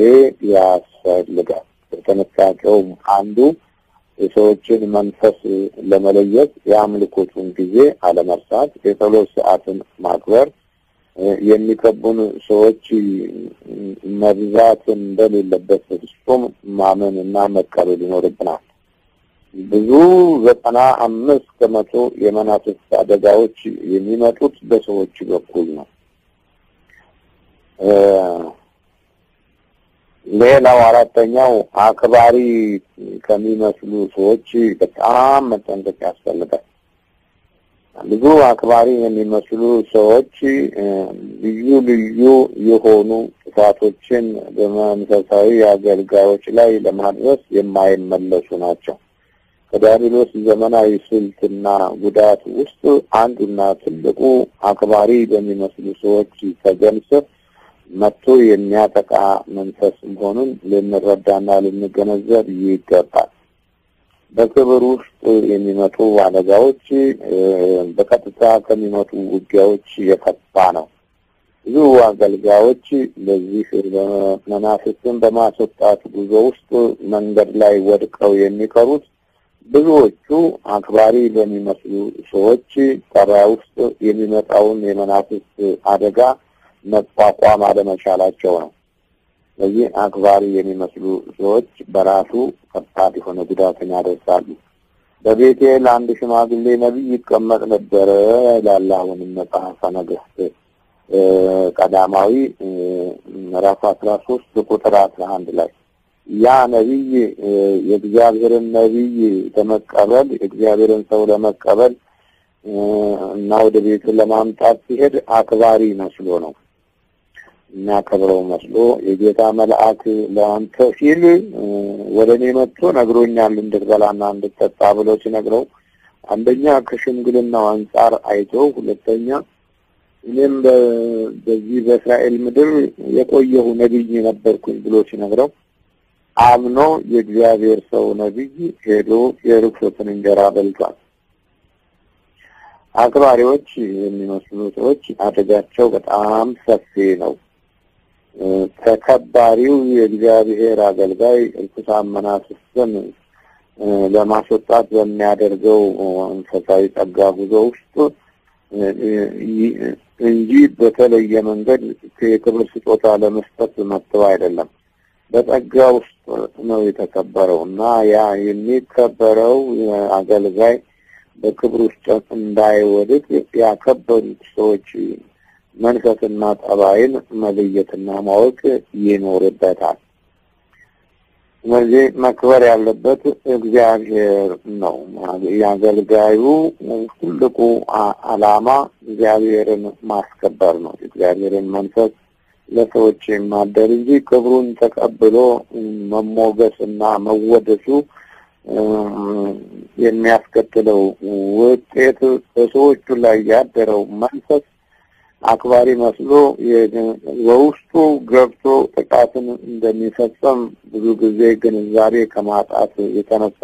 [SPEAKER 2] ያስፈልጋል። በጥንቃቄው አንዱ የሰዎችን መንፈስ ለመለየት የአምልኮቱን ጊዜ አለመርሳት፣ የጸሎት ሰዓትን ማክበር፣ የሚከቡን ሰዎች መብዛት እንደሌለበት ፍጹም ማመንና መቀበል ይኖርብናል። ብዙ 95% የመናፍስት አደጋዎች የሚመጡት በሰዎች በኩል ነው። ሌላው አራተኛው አክባሪ ከሚመስሉ ሰዎች በጣም መጠንቀቅ ያስፈልጋል። ብዙ አክባሪ የሚመስሉ ሰዎች ልዩ ልዩ የሆኑ ጥፋቶችን በመንፈሳዊ አገልጋዮች ላይ ለማድረስ የማይመለሱ ናቸው። ከዲያብሎስ ዘመናዊ ስልትና ጉዳት ውስጥ አንዱና ትልቁ አክባሪ በሚመስሉ ሰዎች ተገንስር መጥቶ የሚያጠቃ መንፈስ መሆኑን ልንረዳና ልንገነዘብ ይገባል። በክብር ውስጥ የሚመጡ አደጋዎች በቀጥታ ከሚመጡ ውጊያዎች የከፋ ነው። ብዙ አገልጋዮች ለዚህ መናፍስትን በማስወጣት ጉዞ ውስጥ መንገድ ላይ ወድቀው የሚቀሩት ብዙዎቹ አክባሪ በሚመስሉ ሰዎች ጠባይ ውስጥ የሚመጣውን የመናፍስት አደጋ መቋቋም አለመቻላቸው ነው። ስለዚህ አክባሪ የሚመስሉ ሰዎች በራሱ ከባድ የሆነ ጉዳትን ያደርሳሉ። በቤቴ ለአንድ ሽማግሌ ነቢይ ይቀመጥ ነበረ ይላል አሁንም መጽሐፈ ነገሥት ቀዳማዊ ምዕራፍ 13 ቁጥር 11 ላይ ያ ነቢይ የእግዚአብሔርን ነቢይ ለመቀበል የእግዚአብሔርን ሰው ለመቀበል እና ወደ ቤቱ ለማምጣት ሲሄድ አክባሪ መስሎ ነው የሚያከብረው መስሎ የጌታ መልአክ ለአንተ ሲል ወደ እኔ መጥቶ ነግሮኛል እንድትበላና እንድትጠጣ ብሎ ሲነግረው አንደኛ ከሽምግልናው አንጻር አይቶ ሁለተኛ እኔም በዚህ በእስራኤል ምድር የቆየሁ ነቢይ ነበርኩኝ ብሎ ሲነግረው አምኖ የእግዚአብሔር ሰው ነቢይ ሄዶ የርኩሰትን እንጀራ በልቷል። አክባሪዎች የሚመስሉ ሰዎች አደጋቸው በጣም ሰፊ ነው። ተከባሪው የእግዚአብሔር አገልጋይ ርኩሳን መናፍስትን ለማስወጣት በሚያደርገው መንፈሳዊ ጸጋ ጉዞ ውስጥ እንጂ በተለየ መንገድ የክብር ስጦታ ለመስጠት መጥተው አይደለም። በጸጋ ውስጥ ነው የተከበረው እና ያ የሚከበረው አገልጋይ በክብር ውስጥ እንዳይወድቅ ያከበሩት ሰዎች መንፈስና ጠባይን መለየትና ማወቅ ይኖርበታል። ስለዚህ መክበር ያለበት እግዚአብሔር ነው። የአገልጋዩ ትልቁ ዓላማ እግዚአብሔርን ማስከበር ነው። እግዚአብሔርን መንፈስ ለሰዎች ማደር እንጂ ክብሩን ተቀብሎ መሞገስና መወደሱ የሚያስከትለው ውጤት በሰዎቹ ላይ ያደረው መንፈስ አክባሪ መስሎ በውስጡ ገብቶ ጥቃትን እንደሚፈጸም ብዙ ጊዜ ግንዛቤ ከማጣት የተነሳ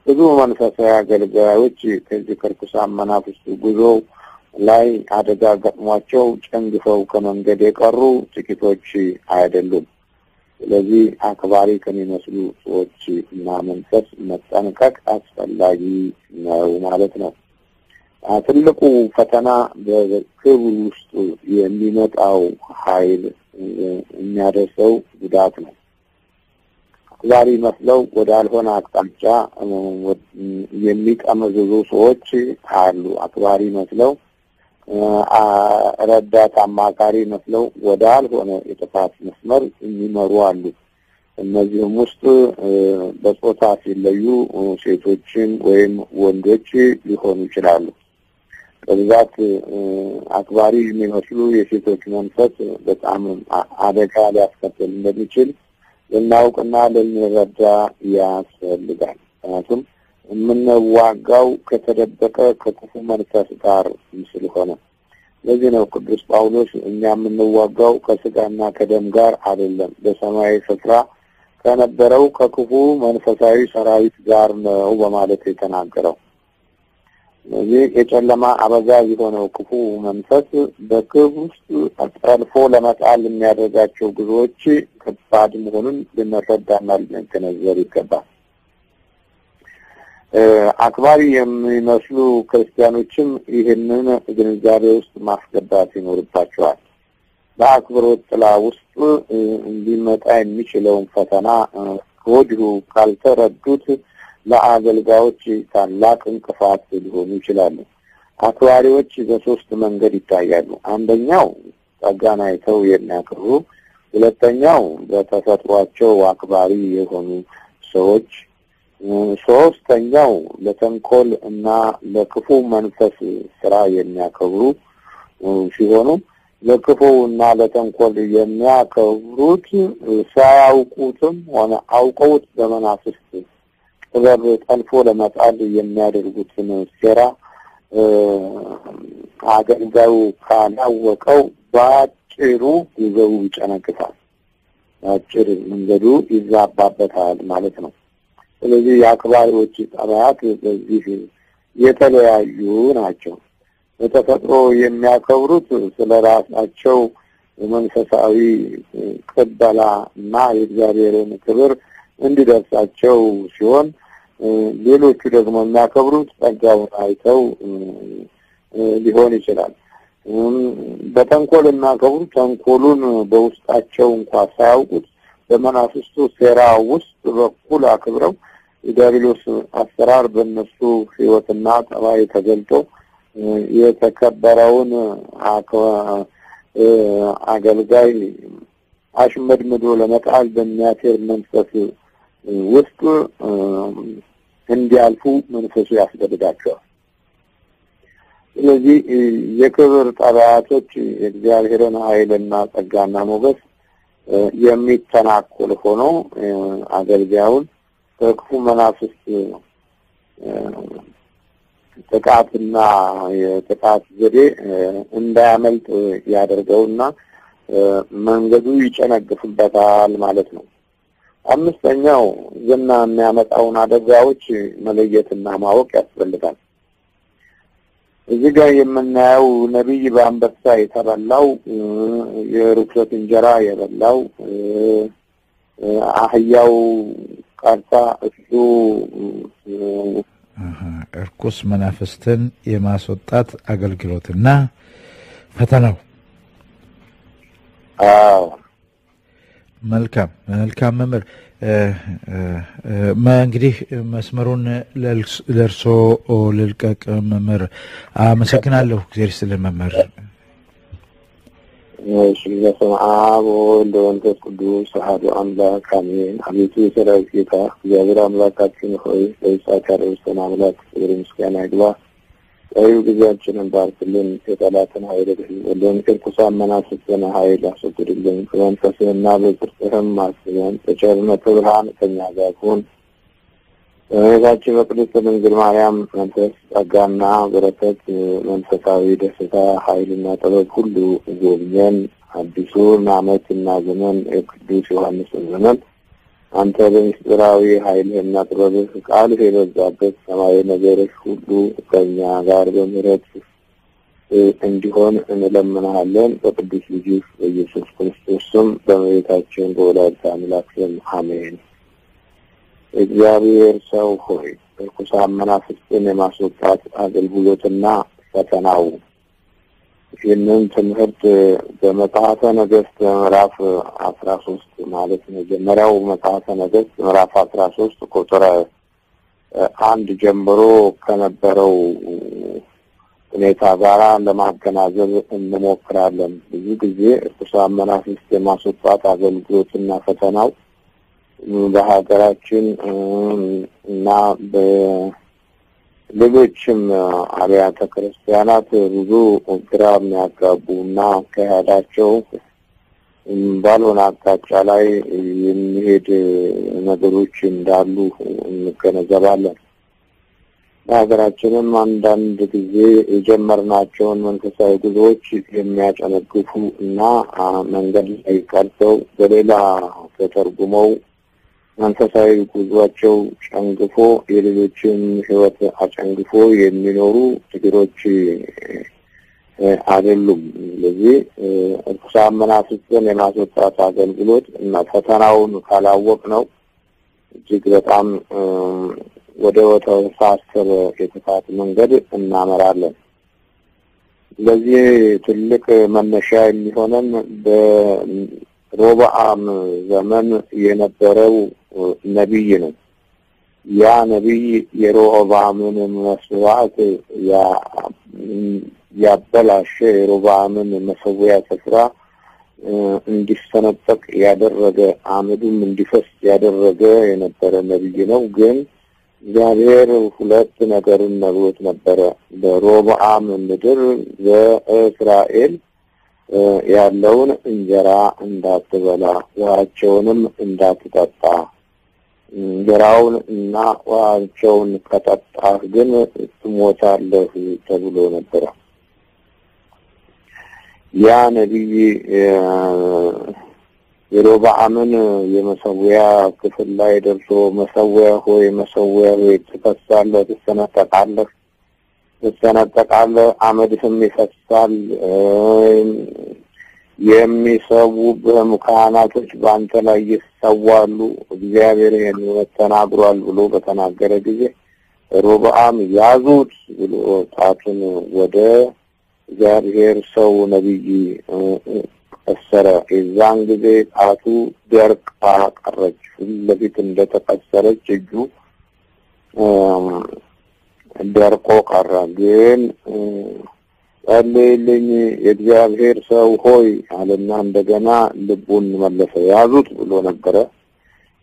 [SPEAKER 2] ብዙ መንፈሳዊ አገልጋዮች ከዚህ ከርኩሳን መናፍስት ጉዞ ላይ አደጋ ገጥሟቸው ጨንግፈው ከመንገድ የቀሩ ጥቂቶች አይደሉም። ስለዚህ አክባሪ ከሚመስሉ ሰዎች እና መንፈስ መጠንቀቅ አስፈላጊ ነው ማለት ነው። ትልቁ ፈተና በክብር ውስጥ የሚመጣው ኃይል የሚያደርሰው ጉዳት ነው። አክባሪ መስለው ወዳልሆነ አቅጣጫ የሚጠመዝዙ ሰዎች አሉ። አክባሪ መስለው ረዳት አማካሪ መስለው ወዳልሆነ የጥፋት መስመር የሚመሩ አሉ። እነዚህም ውስጥ በጾታ ሲለዩ ሴቶችን ወይም ወንዶች ሊሆኑ ይችላሉ። በብዛት አክባሪ የሚመስሉ የሴቶች መንፈስ በጣም አደጋ ሊያስከትል እንደሚችል ልናውቅና ልንረዳ ያስፈልጋል። ምክንያቱም የምንዋጋው ከተደበቀ ከክፉ መንፈስ ጋር ስለሆነ ለዚህ ነው ቅዱስ ጳውሎስ እኛ የምንዋጋው ከስጋና ከደም ጋር አይደለም በሰማያዊ ስፍራ ከነበረው ከክፉ መንፈሳዊ ሰራዊት ጋር ነው በማለት የተናገረው። ስለዚህ የጨለማ አበጋዝ የሆነው ክፉ መንፈስ በክብ ውስጥ ጠልፎ ለመጣል የሚያደርጋቸው ጉዞዎች ከባድ መሆኑን ልንረዳና ልንገነዘብ ይገባል። አክባሪ የሚመስሉ ክርስቲያኖችም ይህንን ግንዛቤ ውስጥ ማስገባት ይኖርባቸዋል። በአክብሮት ጥላ ውስጥ እንዲመጣ የሚችለውን ፈተና ከወዲሁ ካልተረዱት ለአገልጋዮች ታላቅ እንቅፋት ሊሆኑ ይችላሉ። አክባሪዎች በሶስት መንገድ ይታያሉ። አንደኛው ጸጋን አይተው የሚያከብሩ፣ ሁለተኛው በተፈጥሯቸው አክባሪ የሆኑ ሰዎች፣ ሶስተኛው ለተንኮል እና ለክፉ መንፈስ ስራ የሚያከብሩ ሲሆኑ ለክፉ እና ለተንኮል የሚያከብሩት ሳያውቁትም ሆነ አውቀውት በመናፍስት ጥበብ ጠልፎ ለመጣል የሚያደርጉትን ሴራ አገልጋዩ ካላወቀው በአጭሩ ጉዞው ይጨነግፋል፣ በአጭር መንገዱ ይዛባበታል ማለት ነው። ስለዚህ የአክባሪዎች ጠባያት በዚህ የተለያዩ ናቸው። በተፈጥሮ የሚያከብሩት ስለ ራሳቸው መንፈሳዊ ቅበላ እና የእግዚአብሔርን ክብር እንዲደርሳቸው ሲሆን ሌሎቹ ደግሞ የሚያከብሩት ጸጋውን አይተው ሊሆን ይችላል። በተንኮል የሚያከብሩት ተንኮሉን በውስጣቸው እንኳን ሳያውቁት በመናፍስቱ ሴራ ውስጥ በኩል አክብረው የዲያብሎስ አሰራር በእነሱ ሕይወትና ጠባይ ተገልጦ የተከበረውን አገልጋይ አሽመድምዶ ለመጣል በሚያቴር መንፈስ ውስጥ እንዲያልፉ መንፈሱ ያስገድዳቸዋል። ስለዚህ የክብር ጠባያቶች የእግዚአብሔርን ኃይልና ጸጋና ሞገስ የሚተናኮል ሆኖ አገልጋዩን ከክፉ መናፍስት ጥቃትና የጥቃት ዘዴ እንዳያመልጥ ያደርገውና መንገዱ ይጨነግፍበታል ማለት ነው። አምስተኛው ዝና የሚያመጣውን አደጋዎች መለየትና ማወቅ ያስፈልጋል። እዚህ ጋር የምናየው ነብይ በአንበሳ የተበላው የርኩሰት እንጀራ የበላው አህያው ቀርታ እሱ
[SPEAKER 1] እርኩስ መናፍስትን የማስወጣት አገልግሎትና ፈተናው። መልካም መምህር፣ እንግዲህ መስመሩን ለእርሶ ልልቀቅ። መምህር አመሰግናለሁ። እግዚአብሔር ይስጥልን መምህር።
[SPEAKER 2] በስመ አብ ወወልድ ወመንፈስ ቅዱስ አሐዱ አምላክ አሜን። አቤቱ የሰራዊት ጌታ እግዚአብሔር አምላካችን ሆይ ለይሳት ያደረሰን አምላክ ክብር ምስጋና ይግባ። ቀሪው ጊዜያችንን ባርክልን፣ የጠላትን ኃይል ወደን ከርኩሳን መናፍስትን ኃይል አስወግድልን። በመንፈስህና በጽድቅህም አስበን፣ በቸርነት ብርሃን ከእኛ ጋር ሁን። በእመቤታችን በቅድስት ድንግል ማርያም መንፈስ ጸጋና በረከት፣ መንፈሳዊ ደስታ፣ ኃይልና ጥበብ ሁሉ ጎብኘን። አዲሱን ዓመትና ዘመን የቅዱስ ዮሐንስን ዘመን አንተ በምስጢራዊ ኃይልህና ጥበብህ ቃልህ የበዛበት ሰማያዊ ነገርህ ሁሉ ከእኛ ጋር በምሕረት እንዲሆን እንለምንሃለን። በቅዱስ ልጅህ በኢየሱስ ክርስቶስ ስም በእመቤታችን በወላዲተ አምላክ ስም አሜን። እግዚአብሔር ሰው ሆይ ርኩሳን መናፍስትን የማስወጣት አገልግሎትና ፈተናው። ይህንን ትምህርት በመጽሐፈ ነገሥት ምዕራፍ 13 ማለት መጀመሪያው መጽሐፈ ነገሥት ምዕራፍ 13 ቁጥር 1 ጀምሮ ከነበረው ሁኔታ ጋራ ለማገናዘብ እንሞክራለን። ብዙ ጊዜ ርኩሳን መናፍስት የማስወጣት አገልግሎትና ፈተናው በሀገራችን እና በሌሎችም አብያተ ክርስቲያናት ብዙ ግራ የሚያጋቡና አካሄዳቸው ባልሆነ አቅጣጫ ላይ የሚሄድ ነገሮች እንዳሉ እንገነዘባለን። በሀገራችንም አንዳንድ ጊዜ የጀመርናቸውን መንፈሳዊ ጉዞዎች የሚያጨነግፉ እና መንገድ ላይ ቀርተው በሌላ ተተርጉመው መንፈሳዊ ጉዟቸው ጨንግፎ የሌሎችን ሕይወት አጨንግፎ የሚኖሩ ችግሮች አይደሉም። ስለዚህ ርኩሳን መናፍስትን የማስወጣት አገልግሎት እና ፈተናውን ካላወቅ ነው እጅግ በጣም ወደ ተሳሰረ የጥፋት መንገድ እናመራለን። ስለዚህ ትልቅ መነሻ የሚሆነን በሮብዓም ዘመን የነበረው ነቢይ ነው። ያ ነቢይ የሮብዓምን መስዋዕት ያበላሸ፣ የሮብዓምን መሰዊያ ስፍራ እንዲሰነጠቅ ያደረገ፣ አመዱም እንዲፈስ ያደረገ የነበረ ነቢይ ነው። ግን እግዚአብሔር ሁለት ነገርን ነግሮት ነበረ። በሮብዓም ምድር በእስራኤል ያለውን እንጀራ እንዳትበላ፣ ውሃቸውንም እንዳትጠጣ፣ እንጀራውን እና ውሃቸውን ከጠጣህ ግን ትሞታለህ ተብሎ ነበረ። ያ ነቢይ የሮብዓምን የመሰዊያ ክፍል ላይ ደርሶ መሰዊያ ሆይ ትፈሳለህ፣ ትሰነጠቃለህ፣ አመድህም ይፈሳል፣ የሚሰዉብህም ካህናቶች በአንተ ላይ ይሰዋሉ፣ እግዚአብሔር ይህን ተናግሯል ብሎ በተናገረ ጊዜ ሮብዓም ያዙት ብሎ ጣቱን ወደ እግዚአብሔር ሰው ነቢይ ተቀሰረ። የዛን ጊዜ ጣቱ ደርቃ ቀረች። ለፊት እንደተቀሰረች እጁ ደርቆ ቀረ። ግን ጸልይልኝ የእግዚአብሔር ሰው ሆይ አለና እንደገና ልቡን መለሰ። ያዙት ብሎ ነበረ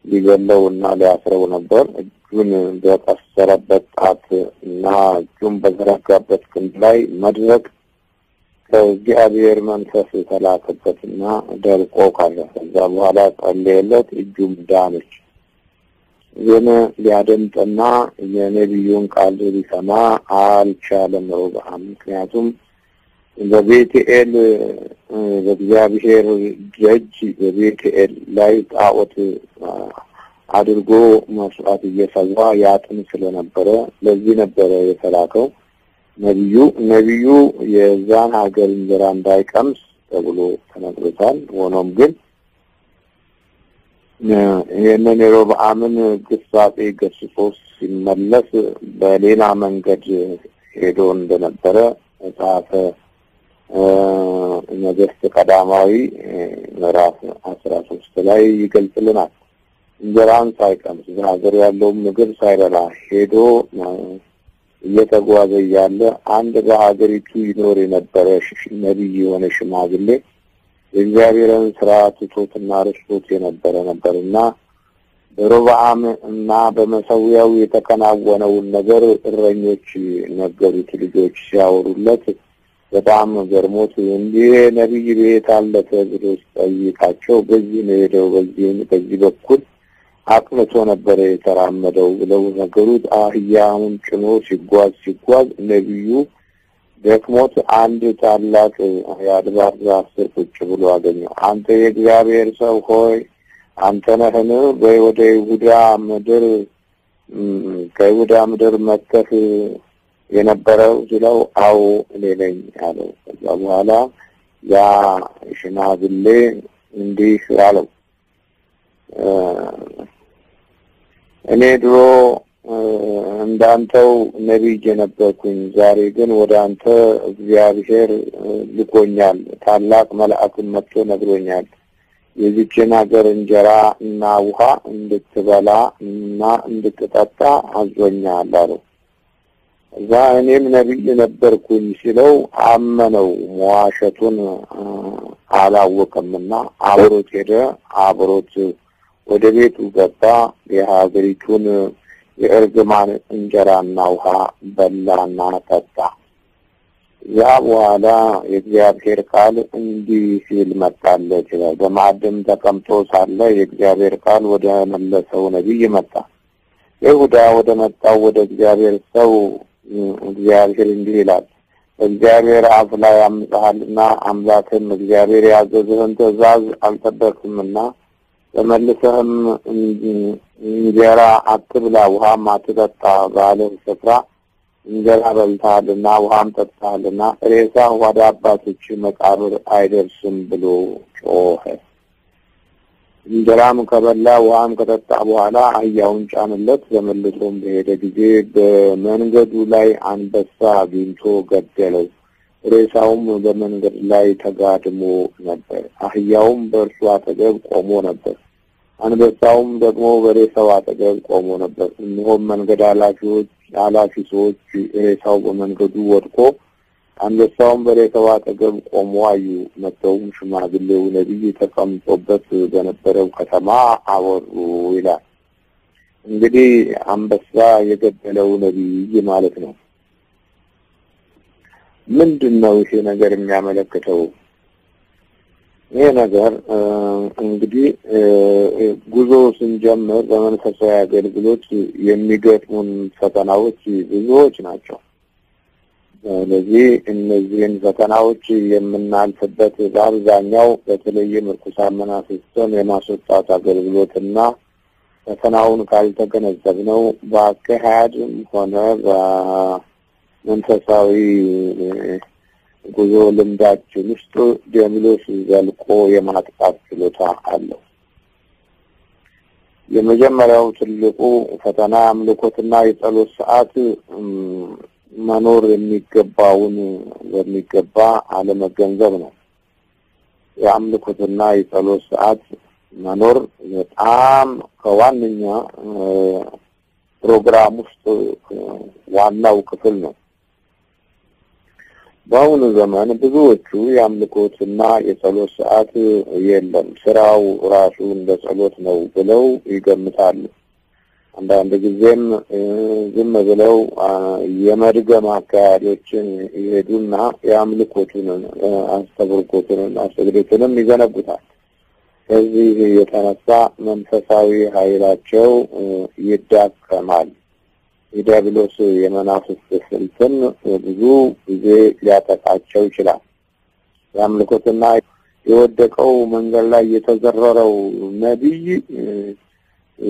[SPEAKER 2] ሊገለውና ሊያስረው ነበር። እጁን በቀሰረበት ጣት እና እጁን በዘረጋበት ክንድ ላይ መድረቅ ከእግዚአብሔር መንፈስ ተላከበትና ደርቆ ቀረ። ከዛ በኋላ ጸለየለት፣ እጁም ዳነች። ግን ሊያደምጥና የነቢዩን ቃል ሊሰማ አልቻለም ሮብዓም። ምክንያቱም በቤቴል በእግዚአብሔር ደጅ በቤቴል ላይ ጣዖት አድርጎ መስዋዕት እየሰዋ ያጥን ስለነበረ ለዚህ ነበረ የተላከው። ነቢዩ የዛን ሀገር እንጀራ እንዳይቀምስ ተብሎ ተነግሮታል። ሆኖም ግን ይህንን የሮብዓምን ግሳጼ ገስጾ ሲመለስ በሌላ መንገድ ሄዶ እንደነበረ መጽሐፈ ነገሥት ቀዳማዊ ምዕራፍ 13 ላይ ይገልጽልናል። እንጀራን ሳይቀምስ በሀገር ያለውን ምግብ ሳይበላ ሄዶ እየተጓዘ እያለ አንድ በሀገሪቱ ይኖር የነበረ ነቢይ የሆነ ሽማግሌ የእግዚአብሔርን ስራ ትቶትና ረስቶት የነበረ ነበርና በሮብዓም እና በመሰዊያው የተከናወነውን ነገር እረኞች ነገሩት። ልጆች ሲያወሩለት በጣም ገርሞት እንዲህ ነቢይ ቤት አለ ብሎ ሲጠይቃቸው በዚህ ነው ሄደው በዚህ በኩል አቅንቶ ነበር የተራመደው ብለው ነገሩት። አህያውን ጭኖ ሲጓዝ ነቢዩ ደክሞት አንድ ታላቅ የአድባር ዛፍ ስር ቁጭ ብሎ አገኘው። አንተ የእግዚአብሔር ሰው ሆይ አንተ ነህን? ወደ ይሁዳ ምድር ከይሁዳ ምድር መጥተህ የነበረው ሲለው አዎ እኔ ነኝ አለው። ከዛ በኋላ ያ ሽማግሌ እንዲህ አለው፣ እኔ ድሮ እንዳንተው ነቢይ ነበርኩኝ። ዛሬ ግን ወደ አንተ እግዚአብሔር ልኮኛል። ታላቅ መልአክም መጥቶ ነግሮኛል። የዚችን ሀገር እንጀራ እና ውሃ እንድትበላ እና እንድትጠጣ አዞኛል አለው። እዛ እኔም ነቢይ ነበርኩኝ ሲለው አመነው። መዋሸቱን አላወቀምና አብሮት ሄደ። አብሮት ወደ ቤቱ ገባ። የሀገሪቱን የእርግማን እንጀራና ውሃ በላና ጠጣ። ያ በኋላ የእግዚአብሔር ቃል እንዲህ ሲል መጣለት ይላል። በማዕድም ተቀምጦ ሳለ የእግዚአብሔር ቃል ወደ መለሰው ነቢይ መጣ። ይሁዳ ወደ መጣው ወደ እግዚአብሔር ሰው እግዚአብሔር እንዲህ ይላል፣ እግዚአብሔር አፍ ላይ አምፀሃልና አምላክም እግዚአብሔር ያዘዝህን ትእዛዝ አልጠበቅምና ተመልሰህም እንጀራ አትብላ ውሃም አትጠጣ ባለህ ስፍራ እንጀራ በልተሃልና ውሃም ጠጥተሃልና ሬሳ ወደ አባቶች መቃብር አይደርስም ብሎ ጮኸ። እንጀራም ከበላ ውሃም ከጠጣ በኋላ አህያውን ጫንለት። ተመልሶም በሄደ ጊዜ በመንገዱ ላይ አንበሳ አግኝቶ ገደለው። ሬሳውም በመንገድ ላይ ተጋድሞ ነበር። አህያውም በእርሱ አጠገብ ቆሞ ነበር። አንበሳውም ደግሞ በሬሳው አጠገብ ቆሞ ነበር። እነሆም መንገድ አላፊ ሰዎች ሬሳው በመንገዱ ወድቆ አንበሳውም በሬሳው አጠገብ ቆሞ አዩ። መጥተውም ሽማግሌው ነቢይ ተቀምጦበት በነበረው ከተማ አወሩ ይላል። እንግዲህ አንበሳ የገደለው ነቢይ ማለት ነው። ምንድነው ይሄ ነገር የሚያመለክተው? ይሄ ነገር እንግዲህ ጉዞ ስንጀምር በመንፈሳዊ አገልግሎት የሚገጥሙን ፈተናዎች ብዙዎች ናቸው። ስለዚህ እነዚህን ፈተናዎች የምናልፍበት በአብዛኛው በተለይም ርኩሳን መናፍስትን የማስወጣት አገልግሎትና ፈተናውን ካልተገነዘብነው በአካሄድም ሆነ በመንፈሳዊ ጉዞ ልምዳችን ውስጥ ዲያብሎስ ዘልቆ የማጥቃት ችሎታ አለው። የመጀመሪያው ትልቁ ፈተና አምልኮትና የጸሎት ሰዓት መኖር የሚገባውን በሚገባ አለመገንዘብ ነው። የአምልኮትና የጸሎት ሰዓት መኖር በጣም ከዋነኛ ፕሮግራም ውስጥ ዋናው ክፍል ነው። በአሁኑ ዘመን ብዙዎቹ የአምልኮትና የጸሎት ሰዓት የለም፣ ስራው ራሱ እንደ ጸሎት ነው ብለው ይገምታሉ። አንዳንድ ጊዜም ዝም ብለው የመድገም አካሄዶችን ይሄዱና የአምልኮቱን አስተብርኮቱንና ስግደቱንም ይዘነጉታል። ከዚህ የተነሳ መንፈሳዊ ኃይላቸው ይዳከማል። የዲያብሎስ የመናፍስት ስልትን ብዙ ጊዜ ሊያጠቃቸው ይችላል። የአምልኮትና የወደቀው መንገድ ላይ የተዘረረው ነቢይ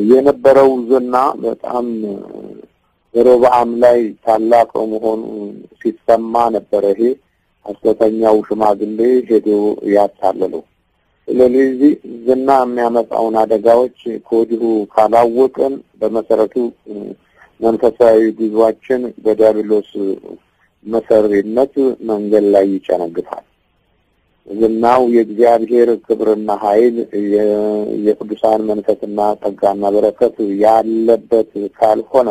[SPEAKER 2] የነበረው ዝና በጣም ሮብዓም ላይ ታላቅ መሆኑ ሲሰማ ነበር። ይሄ ሐሰተኛው ሽማግሌ ሄዶ ያታለለው። ስለዚህ ዝና የሚያመጣውን አደጋዎች ከወዲሁ ካላወቅን በመሰረቱ መንፈሳዊ ጉዟችን በዲያብሎስ መሰሪነት መንገድ ላይ ይጨነግፋል። ዝናው የእግዚአብሔር ክብርና ኃይል የቅዱሳን መንፈስና ጸጋና በረከት ያለበት ካልሆነ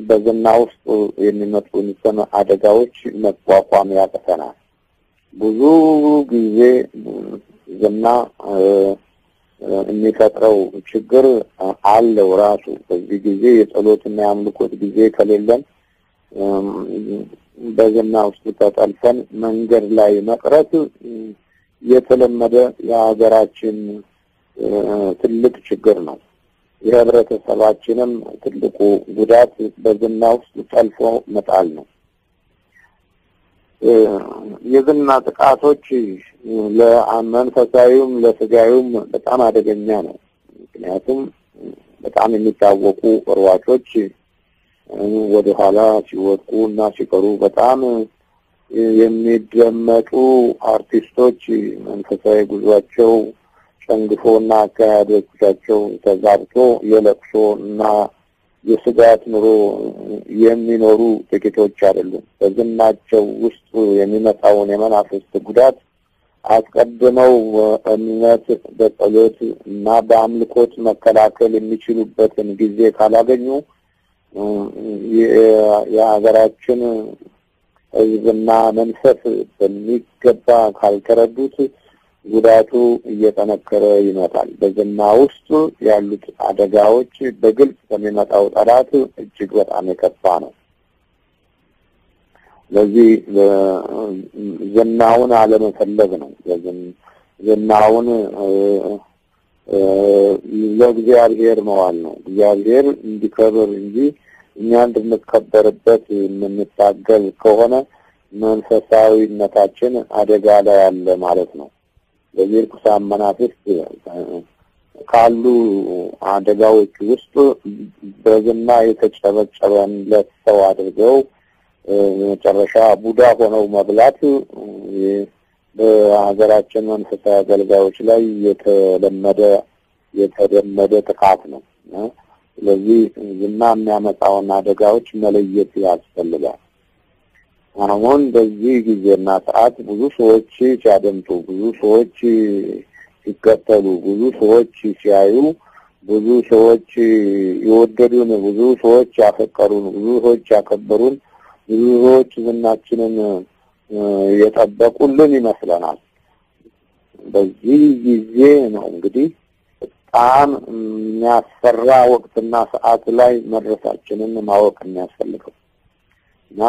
[SPEAKER 2] በዝና ውስጥ የሚመጡትን አደጋዎች መቋቋም ያቅተናል። ብዙ ጊዜ ዝና የሚፈጥረው ችግር አለው ራሱ። በዚህ ጊዜ የጸሎትና የአምልኮት ጊዜ ከሌለን በዝና ውስጥ ተጠልፈን መንገድ ላይ መቅረት የተለመደ የሀገራችን ትልቅ ችግር ነው። የህብረተሰባችንም ትልቁ ጉዳት በዝና ውስጥ ጠልፎ መጣል ነው። የዝና ጥቃቶች ለመንፈሳዊውም ለስጋዊውም በጣም አደገኛ ነው። ምክንያቱም በጣም የሚታወቁ ሯጮች ወደ ኋላ ሲወድቁ እና ሲቀሩ፣ በጣም የሚደመጡ አርቲስቶች መንፈሳዊ ጉዟቸው ጨንግፎና አካሄዶቻቸው ተዛብቶ የለቅሶ እና የስጋት ኑሮ የሚኖሩ ጥቂቶች አይደሉም። በዝናቸው ውስጥ የሚመጣውን የመናፍስት ጉዳት አስቀድመው እምነት በጸሎት እና በአምልኮት መከላከል የሚችሉበትን ጊዜ ካላገኙ የሀገራችን ሕዝብና መንፈስ በሚገባ ካልተረዱት ጉዳቱ እየጠነከረ ይመጣል። በዝና ውስጥ ያሉት አደጋዎች በግልጽ ከሚመጣው ጠላት እጅግ በጣም የከፋ ነው። ስለዚህ ዝናውን አለመፈለግ ነው። ዝናውን ለእግዚአብሔር መዋል ነው። እግዚአብሔር እንዲከብር እንጂ እኛ እንድንከበርበት የምንታገል ከሆነ መንፈሳዊነታችን አደጋ ላይ ያለ ማለት ነው። በዚህ ርኩሳን መናፍስት ካሉ አደጋዎች ውስጥ በዝና የተጨበጨበለት ሰው አድርገው መጨረሻ ቡዳ ሆነው መብላት በሀገራችን መንፈሳዊ አገልጋዮች ላይ የተለመደ ጥቃት ነው። ስለዚህ ዝና የሚያመጣውን አደጋዎች መለየት ያስፈልጋል። አሁን በዚህ ጊዜና ሰዓት ብዙ ሰዎች ሲያደምጡ፣ ብዙ ሰዎች ሲከተሉ፣ ብዙ ሰዎች ሲያዩ፣ ብዙ ሰዎች የወደዱን፣ ብዙ ሰዎች ያፈቀሩን፣ ብዙ ሰዎች ያከበሩን፣ ብዙ ሰዎች ዝናችንን የጠበቁልን ይመስለናል። በዚህ ጊዜ ነው እንግዲህ በጣም የሚያስፈራ ወቅትና ሰዓት ላይ መድረሳችንን ማወቅ የሚያስፈልገው እና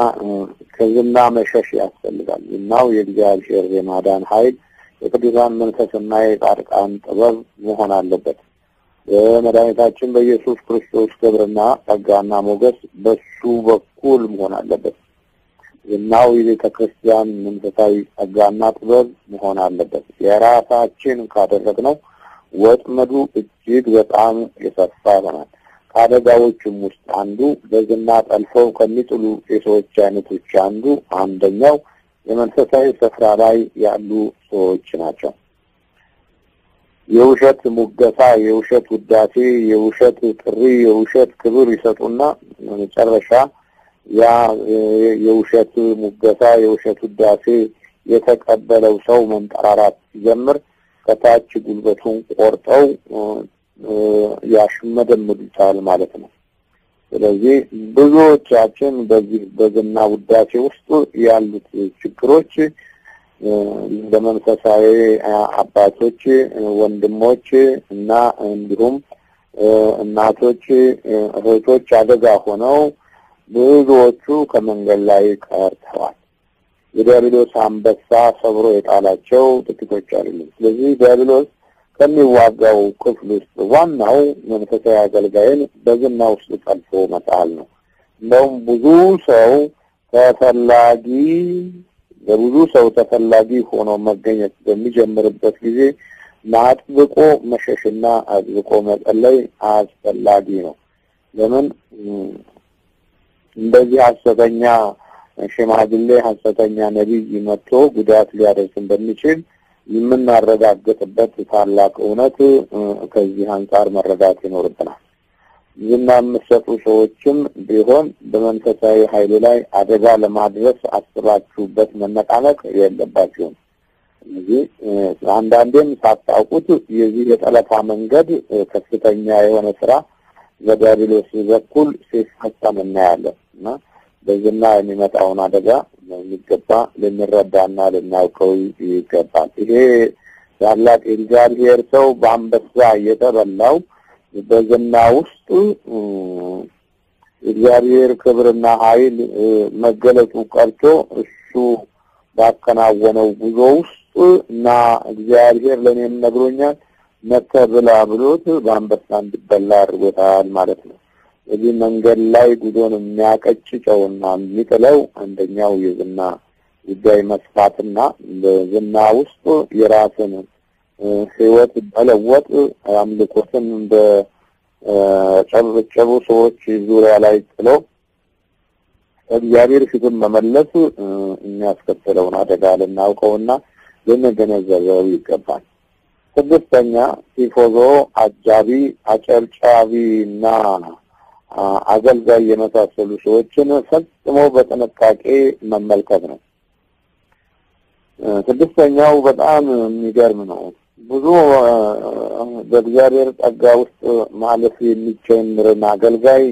[SPEAKER 2] ከዝና መሸሽ ያስፈልጋል። ዝናው የእግዚአብሔር የማዳን ኃይል፣ የቅዱሳን መንፈስና የጻድቃን ጥበብ መሆን አለበት። በመድኃኒታችን በኢየሱስ ክርስቶስ ክብርና ጸጋና ሞገስ በሱ በኩል መሆን አለበት። ዝናው የቤተ ክርስቲያን መንፈሳዊ ጸጋና ጥበብ መሆን አለበት። የራሳችን ካደረግነው ወጥመዱ እጅግ በጣም የሰፋ ይሆናል። ከአደጋዎቹም ውስጥ አንዱ በዝና ጠልፈው ከሚጥሉ የሰዎች አይነቶች አንደኛው የመንፈሳዊ ስፍራ ላይ ያሉ ሰዎች ናቸው። የውሸት ሙገሳ፣ የውሸት ውዳሴ፣ የውሸት ጥሪ፣ የውሸት ክብር ይሰጡና መጨረሻ ያ የውሸት ሙገሳ፣ የውሸት ውዳሴ የተቀበለው ሰው መንጠራራት ሲጀምር ከታች ጉልበቱን ቆርጠው ያሽመደምዱታል ማለት ነው። ስለዚህ ብዙዎቻችን በዚህ በዝና ውዳሴ ውስጥ ያሉት ችግሮች ለመንፈሳዊ አባቶች፣ ወንድሞች እና እንዲሁም እናቶች፣ እህቶች አደጋ ሆነው ብዙዎቹ ከመንገድ ላይ ቀርተዋል። የዲያብሎስ አንበሳ ሰብሮ የጣላቸው ጥቂቶች አይደሉም። ስለዚህ ዲያብሎስ ከሚዋጋው ክፍል ውስጥ ዋናው መንፈሳዊ አገልጋይን በዝና ውስጥ ጠልፎ መጣል ነው። እንደውም በብዙ ሰው ተፈላጊ ሆኖ መገኘት በሚጀምርበት ጊዜ አጥብቆ መሸሽና አጥብቆ መጸለይ አስፈላጊ ነው። ለምን እንደዚህ ሐሰተኛ ሽማግሌ ሐሰተኛ ነቢይ መጥቶ ጉዳት ሊያደርስ እንደሚችል የምናረጋግጥበት ታላቅ እውነት ከዚህ አንጻር መረዳት ይኖርብናል። ዝና የምትሰጡ ሰዎችም ቢሆን በመንፈሳዊ ኃይል ላይ አደጋ ለማድረስ አስባችሁበት መነቃነቅ የለባችሁም። ስለዚህ አንዳንዴም ሳታውቁት የዚህ የጠለፋ መንገድ ከፍተኛ የሆነ ስራ በዲያብሎስ በኩል ሲፈጸም እናያለን እና በዝና የሚመጣውን አደጋ የሚገባ ልንረዳና ልናውቀው ይገባል። ይሄ ታላቅ የእግዚአብሔር ሰው በአንበሳ የተበላው በዝና ውስጥ እግዚአብሔር ክብርና ኃይል መገለጡ ቀርቶ እሱ ባከናወነው ጉዞ ውስጥ እና እግዚአብሔር ለኔም ነግሮኛል መተብላ ብሎት በአንበሳ እንዲበላ አድርጎታል ማለት ነው። እዚህ መንገድ ላይ ጉዞን የሚያቀጭጨውና የሚጥለው አንደኛው የዝና ጉዳይ መስፋትና በዝና ውስጥ የራስን ህይወት በለወጥ አምልኮትን በጨብጨቡ ሰዎች ዙሪያ ላይ ጥለው እግዚአብሔር ፊቱን መመለስ የሚያስከትለውን አደጋ ልናውቀውና ልንገነዘበው ይገባል። ስድስተኛ ቲፎዞ፣ አጃቢ፣ አጨብጫቢና አገልጋይ የመሳሰሉ ሰዎችን ፈጽሞ በጥንቃቄ መመልከት ነው። ስድስተኛው በጣም የሚገርም ነው። ብዙ በእግዚአብሔር ጸጋ ውስጥ ማለፍ የሚጀምርን አገልጋይ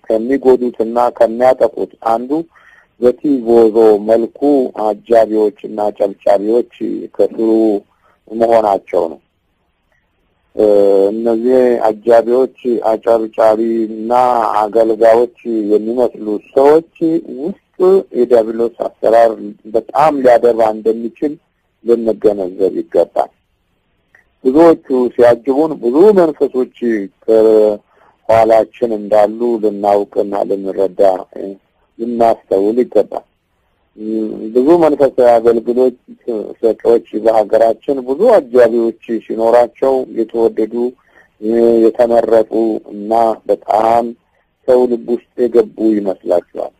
[SPEAKER 2] ከሚጎዱትና ከሚያጠቁት አንዱ በቲፎዞ መልኩ አጃቢዎችና ጨብጫቢዎች ከስሩ መሆናቸው ነው። እነዚህ አጃቢዎች፣ አጨብጫቢና አገልጋዮች የሚመስሉ ሰዎች ውስጥ የዲያብሎስ አሰራር በጣም ሊያደባ እንደሚችል ልንገነዘብ ይገባል። ብዙዎቹ ሲያጅቡን ብዙ መንፈሶች ከኋላችን እንዳሉ ልናውቅና ልንረዳ ልናስተውል ይገባል። ብዙ መንፈሳዊ አገልግሎት ሰጪዎች በሀገራችን ብዙ አጃቢዎች ሲኖራቸው የተወደዱ የተመረጡ እና በጣም ሰው ልብ ውስጥ የገቡ ይመስላቸዋል።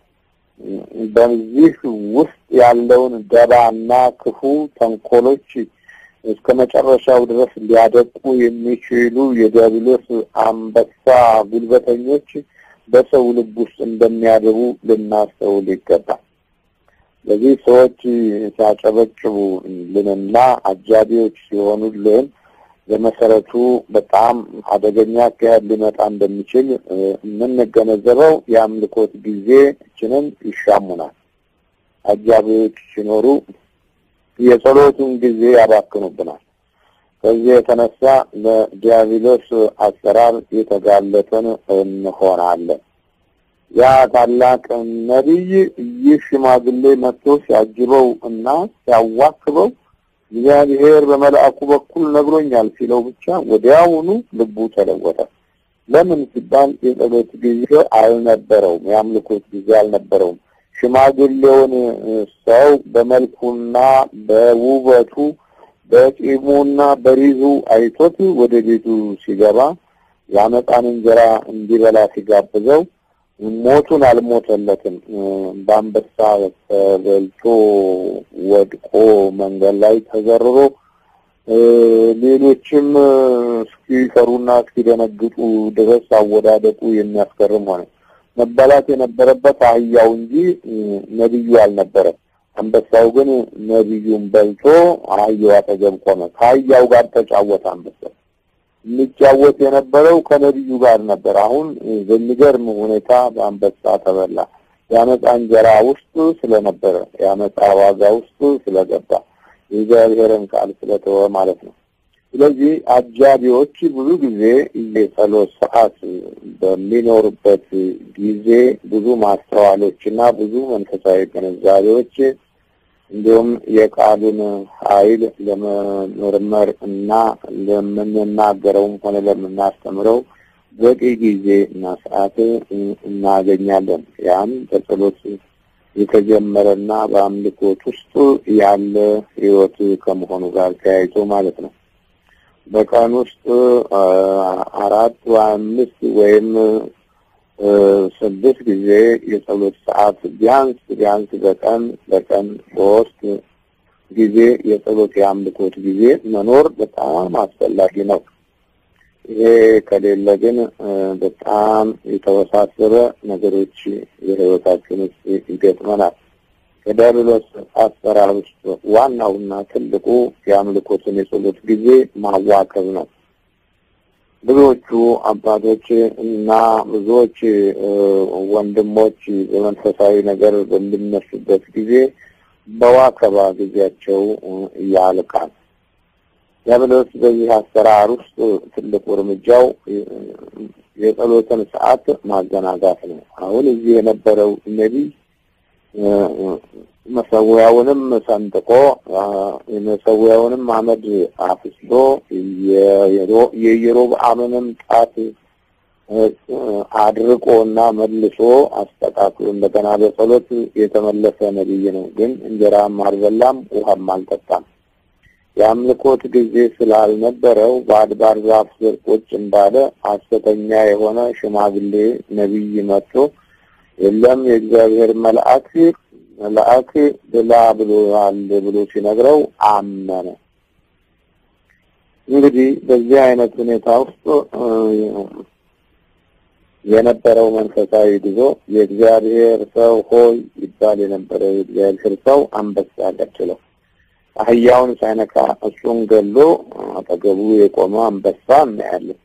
[SPEAKER 2] በዚህ ውስጥ ያለውን ደባና ክፉ ተንኮሎች እስከ መጨረሻው ድረስ ሊያደቁ የሚችሉ የዲያብሎስ አንበሳ ጉልበተኞች በሰው ልብ ውስጥ እንደሚያደቡ ልናስተውል ይገባል። ለዚህ ሰዎች ሲያጨበጭቡልንና አጃቢዎች ሲሆኑልን በመሰረቱ በጣም አደገኛ አካሄድ ሊመጣ እንደሚችል የምንገነዘበው የአምልኮት ጊዜያችንን ይሻሙናል። አጃቢዎች ሲኖሩ የጸሎቱን ጊዜ ያባክኑብናል። ከዚህ የተነሳ ለዲያብሎስ አሰራር የተጋለጠን እንሆናለን። ያ ታላቅ ነቢይ ይህ ሽማግሌ መጥቶ ሲያጅበው እና ሲያዋክበው እግዚአብሔር በመልአኩ በኩል ነግሮኛል ሲለው ብቻ ወዲያውኑ ልቡ ተለወጠ። ለምን ሲባል የጸሎት ጊዜ አልነበረውም፣ የአምልኮት ጊዜ አልነበረውም። ሽማግሌውን ሰው በመልኩና በውበቱ በጢሙና በሪዙ አይቶት ወደ ቤቱ ሲገባ ያመጣን እንጀራ እንዲበላ ሲጋብዘው ሞቱን አልሞተለትም። በአንበሳ ተበልቶ ወድቆ መንገድ ላይ ተዘርሮ ሌሎችም እስኪፈሩና እስኪደነግጡ ድረስ አወዳደቁ የሚያስገርም ሆነ። መበላት የነበረበት አህያው እንጂ ነብዩ አልነበረም። አንበሳው ግን ነብዩን በልቶ አህያው አጠገብ ቆመ። ከአህያው ጋር ተጫወተ። አንበሳው የሚጫወት የነበረው ከነብዩ ጋር ነበር። አሁን በሚገርም ሁኔታ በአንበሳ ተበላ። ያመጣ እንጀራ ውስጥ ስለነበረ ያመጣ ዋጋ ውስጥ ስለገባ የእግዚአብሔርን ቃል ስለተወ ማለት ነው። ስለዚህ አጃቢዎች ብዙ ጊዜ የጸሎት ሰዓት በሚኖርበት ጊዜ ብዙ ማስተዋሎችና ብዙ መንፈሳዊ ግንዛቤዎች እንዲሁም የቃሉን ኃይል ለመመርመር እና ለምንናገረውም ሆነ ለምናስተምረው በቂ ጊዜ እና ሰዓት እናገኛለን። ያም በጸሎት የተጀመረና በአምልኮት ውስጥ ያለ ህይወት ከመሆኑ ጋር ተያይዞ ማለት ነው። በቀን ውስጥ 4 ወይ 5 ወይም 6 ጊዜ የጸሎት ሰዓት ቢያንስ በቀን 3 ጊዜ የጸሎት የአምልኮት ጊዜ መኖር በጣም አስፈላጊ ነው። ይሄ ከሌለ ግን በጣም የተወሳሰበ ነገሮች የህይወታችን ውስጥ ይገጥመናል። ከዲያብሎስ አሰራር ውስጥ ዋናውና ትልቁ የአምልኮትን የጸሎት ጊዜ ማዋከብ ነው። ብዙዎቹ አባቶች እና ብዙዎች ወንድሞች በመንፈሳዊ ነገር በሚነሱበት ጊዜ በዋከባ ጊዜያቸው ያልቃል። ዲያብሎስ በዚህ አሰራር ውስጥ ትልቁ እርምጃው የጸሎትን ሰዓት ማዘናጋት ነው። አሁን እዚህ የነበረው ነቢይ መሰዊያውንም ሰንጥቆ የመሰዊያውንም አመድ አፍስሶ የኢዮርብዓምንም ጣት አድርቆና መልሶ አስተካክሎ እንደገና በጸሎት የተመለሰ ነቢይ ነው። ግን እንጀራም አልበላም ውሃም አልጠጣም። የአምልኮት ጊዜ ስላልነበረው በአድባር ዛፍ ስር ቁጭ እንዳለ ሐሰተኛ የሆነ ሽማግሌ ነቢይ መጥቶ የለም የእግዚአብሔር መልአክ ብላ ብሎሃል ብሎ ሲነግረው አመነ። እንግዲህ በዚህ አይነት ሁኔታ ውስጥ የነበረው መንፈሳዊ ጉዞ የእግዚአብሔር ሰው ሆይ ይባል የነበረው የእግዚአብሔር ሰው አንበሳ ገደለው። አህያውን ሳይነካ እሱን ገሎ አጠገቡ የቆመ አንበሳ እናያለን።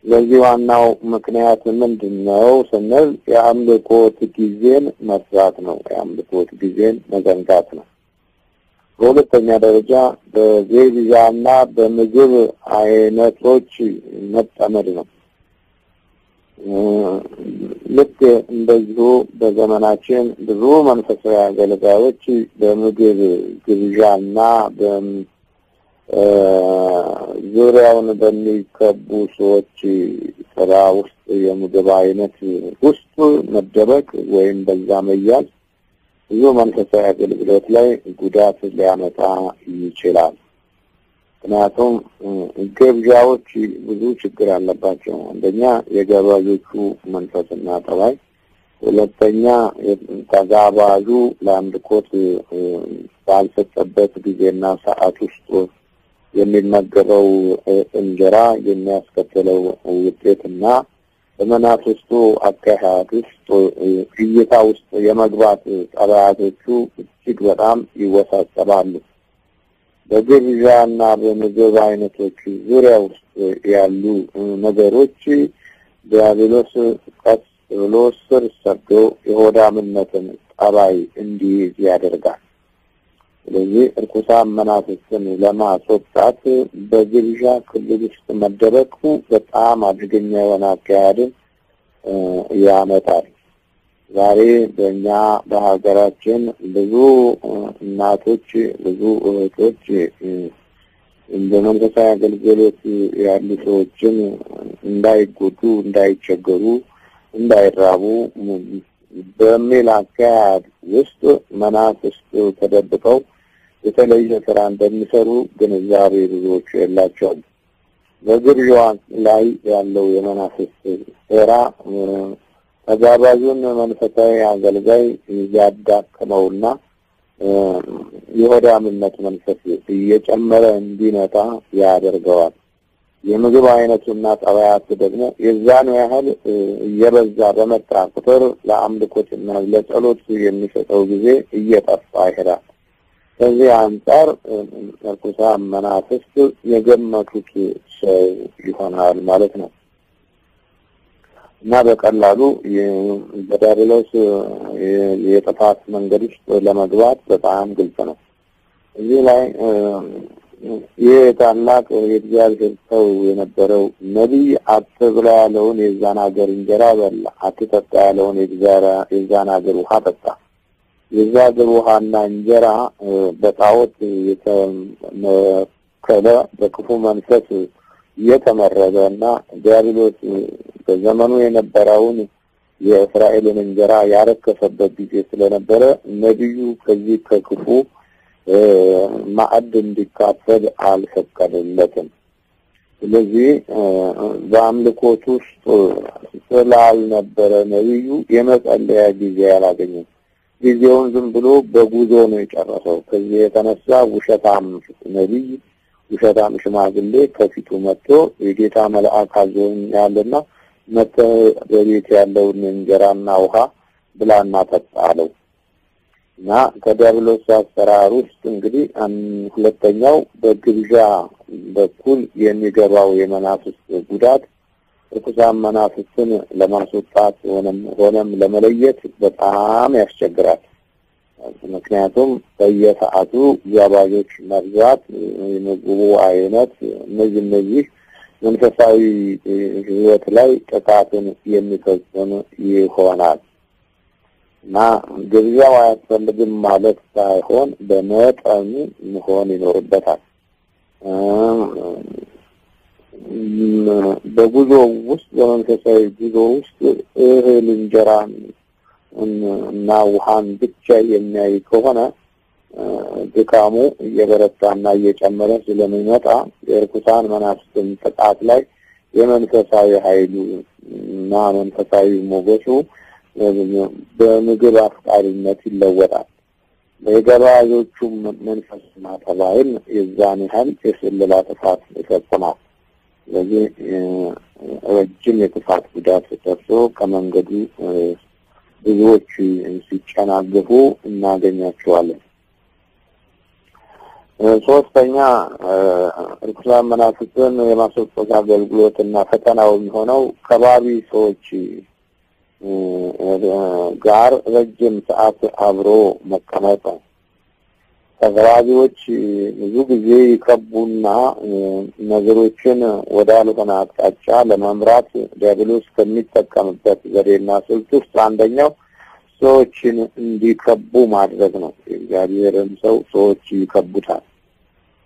[SPEAKER 2] ለዚህ ዋናው ምክንያት ምንድነው ስንል የአምልኮት ጊዜን መስራት ነው። የአምልኮት ጊዜን መዘንጋት ነው። በሁለተኛ ደረጃ በግብዣና በምግብ አይነቶች መጠመድ ነው። ልክ እንደዚሁ በዘመናችን ብዙ መንፈሳዊ አገልጋዮች በምግብ ግብዣና ዙሪያውን በሚከቡ ሰዎች ስራ ውስጥ የምግብ አይነት ውስጥ መደበቅ ወይም በዛ መያዝ ብዙ መንፈሳዊ አገልግሎት ላይ ጉዳት ሊያመጣ ይችላል። ምክንያቱም ግብዣዎች ብዙ ችግር አለባቸው። አንደኛ የጋባዦቹ መንፈስና ጠባይ፣ ሁለተኛ ተጋባዡ ለአምልኮት ባልሰጠበት ጊዜና ሰዓት ውስጥ የሚመገበው እንጀራ የሚያስከትለው ውጤትና በመናፍስቱ አካሄድ ውስጥ እይታ ውስጥ የመግባት ጠባያቶቹ እጅግ በጣም ይወሳሰባሉ። በግብዣና በምግብ አይነቶች ዙሪያ ውስጥ ያሉ ነገሮች ዲያብሎስ ቀስ ብሎ ስር ሰዶ የሆዳምነትን ጠባይ እንዲይዝ ያደርጋል። ስለዚህ እርኩሳን መናፍስትን ለማስወጣት በግብዣ ክልል ውስጥ መደበቁ በጣም አደገኛ የሆነ አካሄድን ያመጣል። ዛሬ በእኛ በሀገራችን ብዙ እናቶች ብዙ እህቶች በመንፈሳዊ አገልግሎት ያሉ ሰዎችን እንዳይጎዱ፣ እንዳይቸገሩ፣ እንዳይራቡ በሚል አካሄድ ውስጥ መናፍስት ተደብቀው የተለየ ስራ እንደሚሰሩ ግንዛቤ ብዙዎቹ የላቸውም። በግብዣ ላይ ያለው የመናፍስት ስራ ተጋባዡን መንፈሳዊ አገልጋይ እያዳከመውና የሆዳምነት መንፈስ እየጨመረ እንዲመጣ ያደርገዋል። የምግብ አይነቱና ጠባያቱ ደግሞ የዛኑ ያህል እየበዛ በመጣ ቁጥር ለአምልኮትና ለጸሎት የሚሰጠው ጊዜ እየጠፋ ይሄዳል። ከዚህ አንጻር ርኩሳን መናፍስት የገመቱት ሰው ይሆናል ማለት ነው እና በቀላሉ በዲያብሎስ የጥፋት መንገድ ውስጥ ለመግባት በጣም ግልጽ ነው። እዚህ ላይ ይህ ታላቅ የእግዚአብሔር ሰው የነበረው ነቢይ አትብላ ያለውን የዛን ሀገር እንጀራ በላ፣ አትጠጣ ያለውን የዛን ሀገር ውሃ ጠጣ። የዛ ሀገር ውሃና እንጀራ በጣዖት የተመከለ በክፉ መንፈስ የተመረዘና ዲያብሎስ በዘመኑ የነበረውን የእስራኤልን እንጀራ ያረከሰበት ጊዜ ስለነበረ ነቢዩ ከዚህ ከክፉ ማዕድ እንዲካፈል አልፈቀደለትም። ስለዚህ በአምልኮት ውስጥ ስላልነበረ ነቢዩ የመጸለያ ጊዜ አላገኘም። ጊዜውን ዝም ብሎ በጉዞ ነው የጨረሰው። ከዚህ የተነሳ ውሸታም ነቢይ፣ ውሸታም ሽማግሌ ከፊቱ መጥቶ የጌታ መልአክ አዞኛልና መጥተህ በቤት ያለውን እንጀራና ውሃ ብላና ጠጣ አለው እና ከዲያብሎስ አሰራር ውስጥ እንግዲህ ሁለተኛው በግብዣ በኩል የሚገባው የመናፍስት ጉዳት ርኩሳን መናፍስትን ለማስወጣት ሆነም ለመለየት በጣም ያስቸግራል። ምክንያቱም በየሰዓቱ ጋባዦች መብዛት፣ የምግቡ አይነት እነዚህ መንፈሳዊ ሕይወት ላይ ጥቃትን የሚፈጽም ይሆናል እና ግብዣው አያስፈልግም ማለት ሳይሆን በመጠኑ መሆን ይኖርበታል። በጉዞ ውስጥ በመንፈሳዊ ጉዞ ውስጥ እህል እንጀራን እና ውሃን ብቻ የሚያይ ከሆነ ድካሙ እየበረታና እየጨመረ ስለሚመጣ የርኩሳን መናፍስትን ጥቃት ላይ የመንፈሳዊ ኃይሉ እና መንፈሳዊ ሞገሱ በምግብ አፍቃሪነት ይለወጣል። የገባዦቹም መንፈስና ተባይን የዛን ያህል የስለላ ጥፋት ይፈጽማል። ስለዚህ ረጅም የጥፋት ጉዳት ደርሶ ከመንገዱ ብዙዎች ሲጨናገፉ እናገኛቸዋለን። ሶስተኛ ርኩሳን መናፍስትን የማስወጣት አገልግሎትና ፈተናው የሚሆነው ከባቢ ሰዎች ጋር ረጅም ሰዓት አብሮ መቀመጥ ነው። ተግባቢዎች ብዙ ጊዜ ይከቡና ነገሮችን ወዳልሆነ አቅጣጫ ለመምራት ዲያብሎስ ከሚጠቀምበት ዘዴና ስልት ውስጥ አንደኛው ሰዎችን እንዲከቡ ማድረግ ነው። እግዚአብሔርን ሰው ሰዎች ይከቡታል።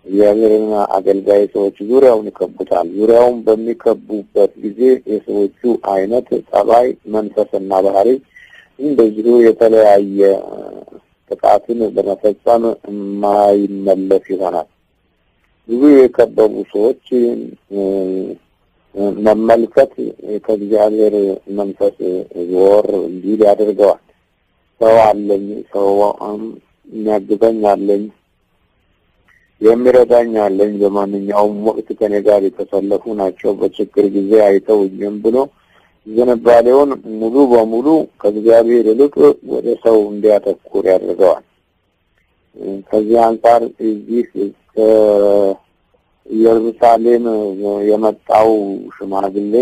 [SPEAKER 2] እግዚአብሔርን አገልጋይ ሰዎች ዙሪያውን ይከቡታል። ዙሪያውን በሚከቡበት ጊዜ የሰዎቹ አይነት፣ ጠባይ፣ መንፈስና ባህሪ እንደዚሁ የተለያየ ጥቃትን በመፈጸም የማይመለስ ይሆናል። ብዙ የከበቡ ሰዎች መመልከት ከእግዚአብሔር መንፈስ ዞር እንዲል ያደርገዋል። ሰው አለኝ፣ ሰው የሚያግዘኝ አለኝ፣ የሚረዳኝ አለኝ፣ በማንኛውም ወቅት ከኔ ጋር የተሰለፉ ናቸው፣ በችግር ጊዜ አይተውኝም ብሎ ዝንባሌውን ሙሉ በሙሉ ከእግዚአብሔር ይልቅ ወደ ሰው እንዲያተኩር ያደርገዋል። ከዚህ አንጻር እዚህ ከኢየሩሳሌም የመጣው ሽማግሌ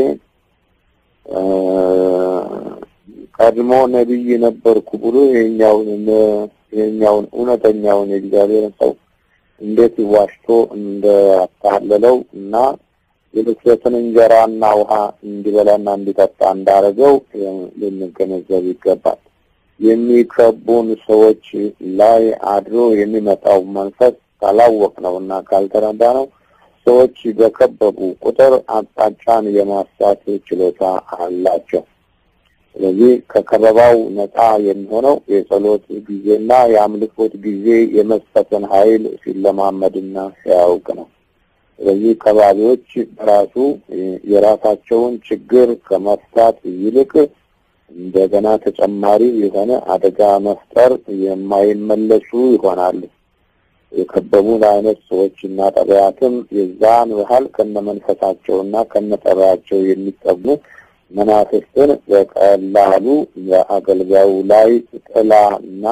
[SPEAKER 2] ቀድሞ ነቢይ ነበርኩ ብሎ ይሄኛውን እውነተኛውን የእግዚአብሔርን ሰው እንዴት ዋሽቶ እንዳታለለው እና የልክሰትን እንጀራና ውሃ እንዲበላና እንዲጠጣ እንዳረገው ልንገነዘብ ይገባል። የሚከቡን ሰዎች ላይ አድሮ የሚመጣው መንፈስ ካላወቅነውና ካልተረዳነው ሰዎች በከበቡ ቁጥር አቅጣጫን የማሳት ችሎታ አላቸው። ስለዚህ ከከበባው ነፃ የሚሆነው የጸሎት ጊዜና የአምልኮት ጊዜ የመስጠትን ኃይል ሲለማመድና ሲያውቅ ነው። ስለዚህ ከባቢዎች በራሱ የራሳቸውን ችግር ከመፍታት ይልቅ እንደገና ተጨማሪ የሆነ አደጋ መፍጠር የማይመለሱ ይሆናሉ። የከበቡን አይነት ሰዎችና ጠባያትም የዛን ያህል ከነመንፈሳቸውና ከነጠባያቸው የሚጠጉ መናፍስትን በቀላሉ በአገልጋዩ ላይ ጥላና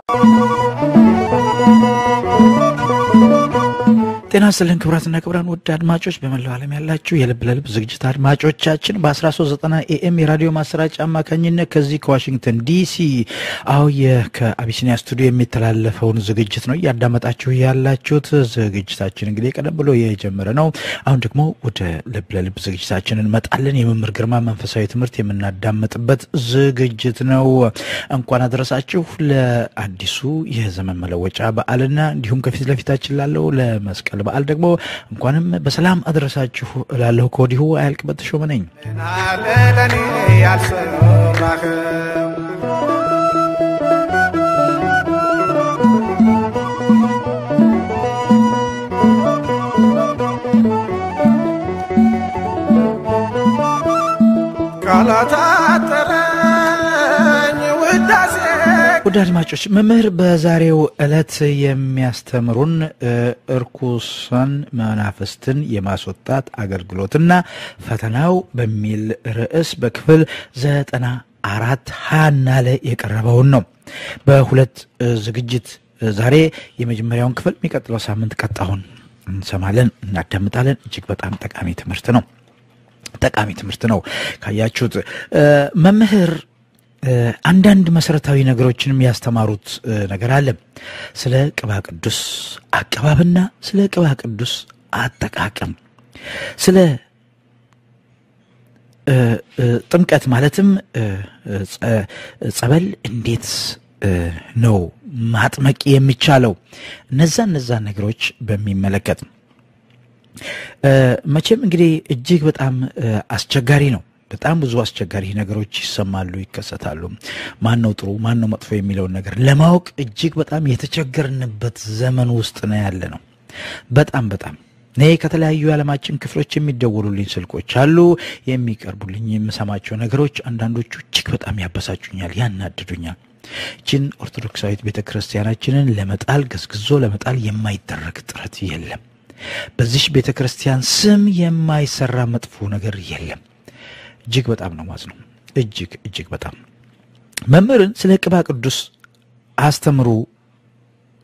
[SPEAKER 1] ጤና ይስጥልን ክቡራትና ክቡራን ውድ አድማጮች በመላው ዓለም ያላችሁ የልብ ለልብ ዝግጅት አድማጮቻችን በ1390 AM የራዲዮ ማሰራጫ አማካኝነት ከዚህ ከዋሽንግተን ዲሲ ከአቢሲኒያ ስቱዲዮ የሚተላለፈውን ዝግጅት ነው ያዳመጣችሁ ያላችሁት። ዝግጅታችን እንግዲህ ቀደም ብሎ የጀመረ ነው። አሁን ደግሞ ወደ ልብ ለልብ ዝግጅታችን እንመጣለን። የመምህር ግርማ መንፈሳዊ ትምህርት የምናዳምጥበት ዝግጅት ነው። እንኳን አደረሳችሁ ለአዲሱ የዘመን መለወጫ በዓልና እንዲሁም ከፊት ለፊታችን ላለው ለመስቀል በዓል ደግሞ እንኳንም በሰላም አደረሳችሁ እላለሁ። ከወዲሁ አያልቅበት ተሾመ ነኝ።
[SPEAKER 3] ለኔ ያልሰራህ ካላታጠረኝ ውዳሴ
[SPEAKER 1] ወደ አድማጮች መምህር በዛሬው ዕለት የሚያስተምሩን እርኩሳን መናፍስትን የማስወጣት አገልግሎትና ፈተናው በሚል ርዕስ በክፍል 94 ሃና ላይ የቀረበውን ነው። በሁለት ዝግጅት ዛሬ የመጀመሪያውን ክፍል የሚቀጥለው ሳምንት ቀጣውን እንሰማለን እናዳምጣለን። እጅግ በጣም ጠቃሚ ትምህርት ነው ካያችሁት። መምህር አንዳንድ መሰረታዊ ነገሮችንም ያስተማሩት ነገር አለ። ስለ ቅባ ቅዱስ አቀባብና ስለ ቅባ ቅዱስ አጠቃቀም፣ ስለ ጥምቀት ማለትም ጸበል እንዴት ነው ማጥመቅ የሚቻለው፣ እነዛ ነገሮች በሚመለከት መቼም እንግዲህ እጅግ በጣም አስቸጋሪ ነው። በጣም ብዙ አስቸጋሪ ነገሮች ይሰማሉ፣ ይከሰታሉ። ማን ነው ጥሩ ማን ነው መጥፎ የሚለው ነገር ለማወቅ እጅግ በጣም የተቸገርንበት ዘመን ውስጥ ነው ያለነው። በጣም እኔ ከተለያዩ ዓለማችን ክፍሎች የሚደውሉልኝ ስልኮች አሉ፣ የሚቀርቡልኝ የምሰማቸው ነገሮች አንዳንዶቹ እጅግ በጣም ያበሳጩኛል፣ ያናድዱኛል። እቺን ኦርቶዶክሳዊት ቤተክርስቲያናችንን ለመጣል ገዝግዞ ለመጣል የማይደረግ ጥረት የለም። በዚህ ቤተክርስቲያን ስም የማይሰራ መጥፎ ነገር የለም። እጅግ በጣም ነው ማዝነው። እጅግ በጣም መምህርን ስለ ቅባ ቅዱስ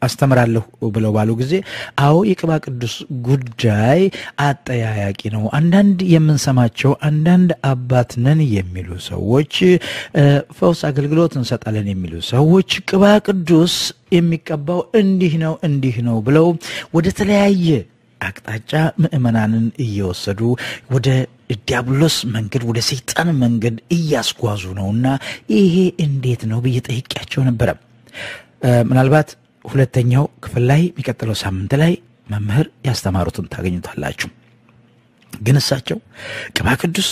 [SPEAKER 1] አስተምራለሁ ብለው ባሉ ጊዜ አዎ የቅባ ቅዱስ ጉዳይ አጠያያቂ ነው። አንዳንድ የምንሰማቸው አንዳንድ አባት ነን የሚሉ ሰዎች፣ ፈውስ አገልግሎት እንሰጣለን የሚሉ ሰዎች ቅባ ቅዱስ የሚቀባው እንዲህ ነው ብለው ወደ ተለያየ አቅጣጫ ምእመናንን እየወሰዱ ወደ ዲያብሎስ መንገድ ወደ ሰይጣን መንገድ እያስጓዙ ነውና ይሄ እንዴት ነው ብዬ ጠይቄያቸው ነበር። ምናልባት ሁለተኛው ክፍል ላይ የሚቀጥለው ሳምንት ላይ መምህር ያስተማሩትን ታገኙታላችሁ። ግን እሳቸው ቅባ ቅዱስ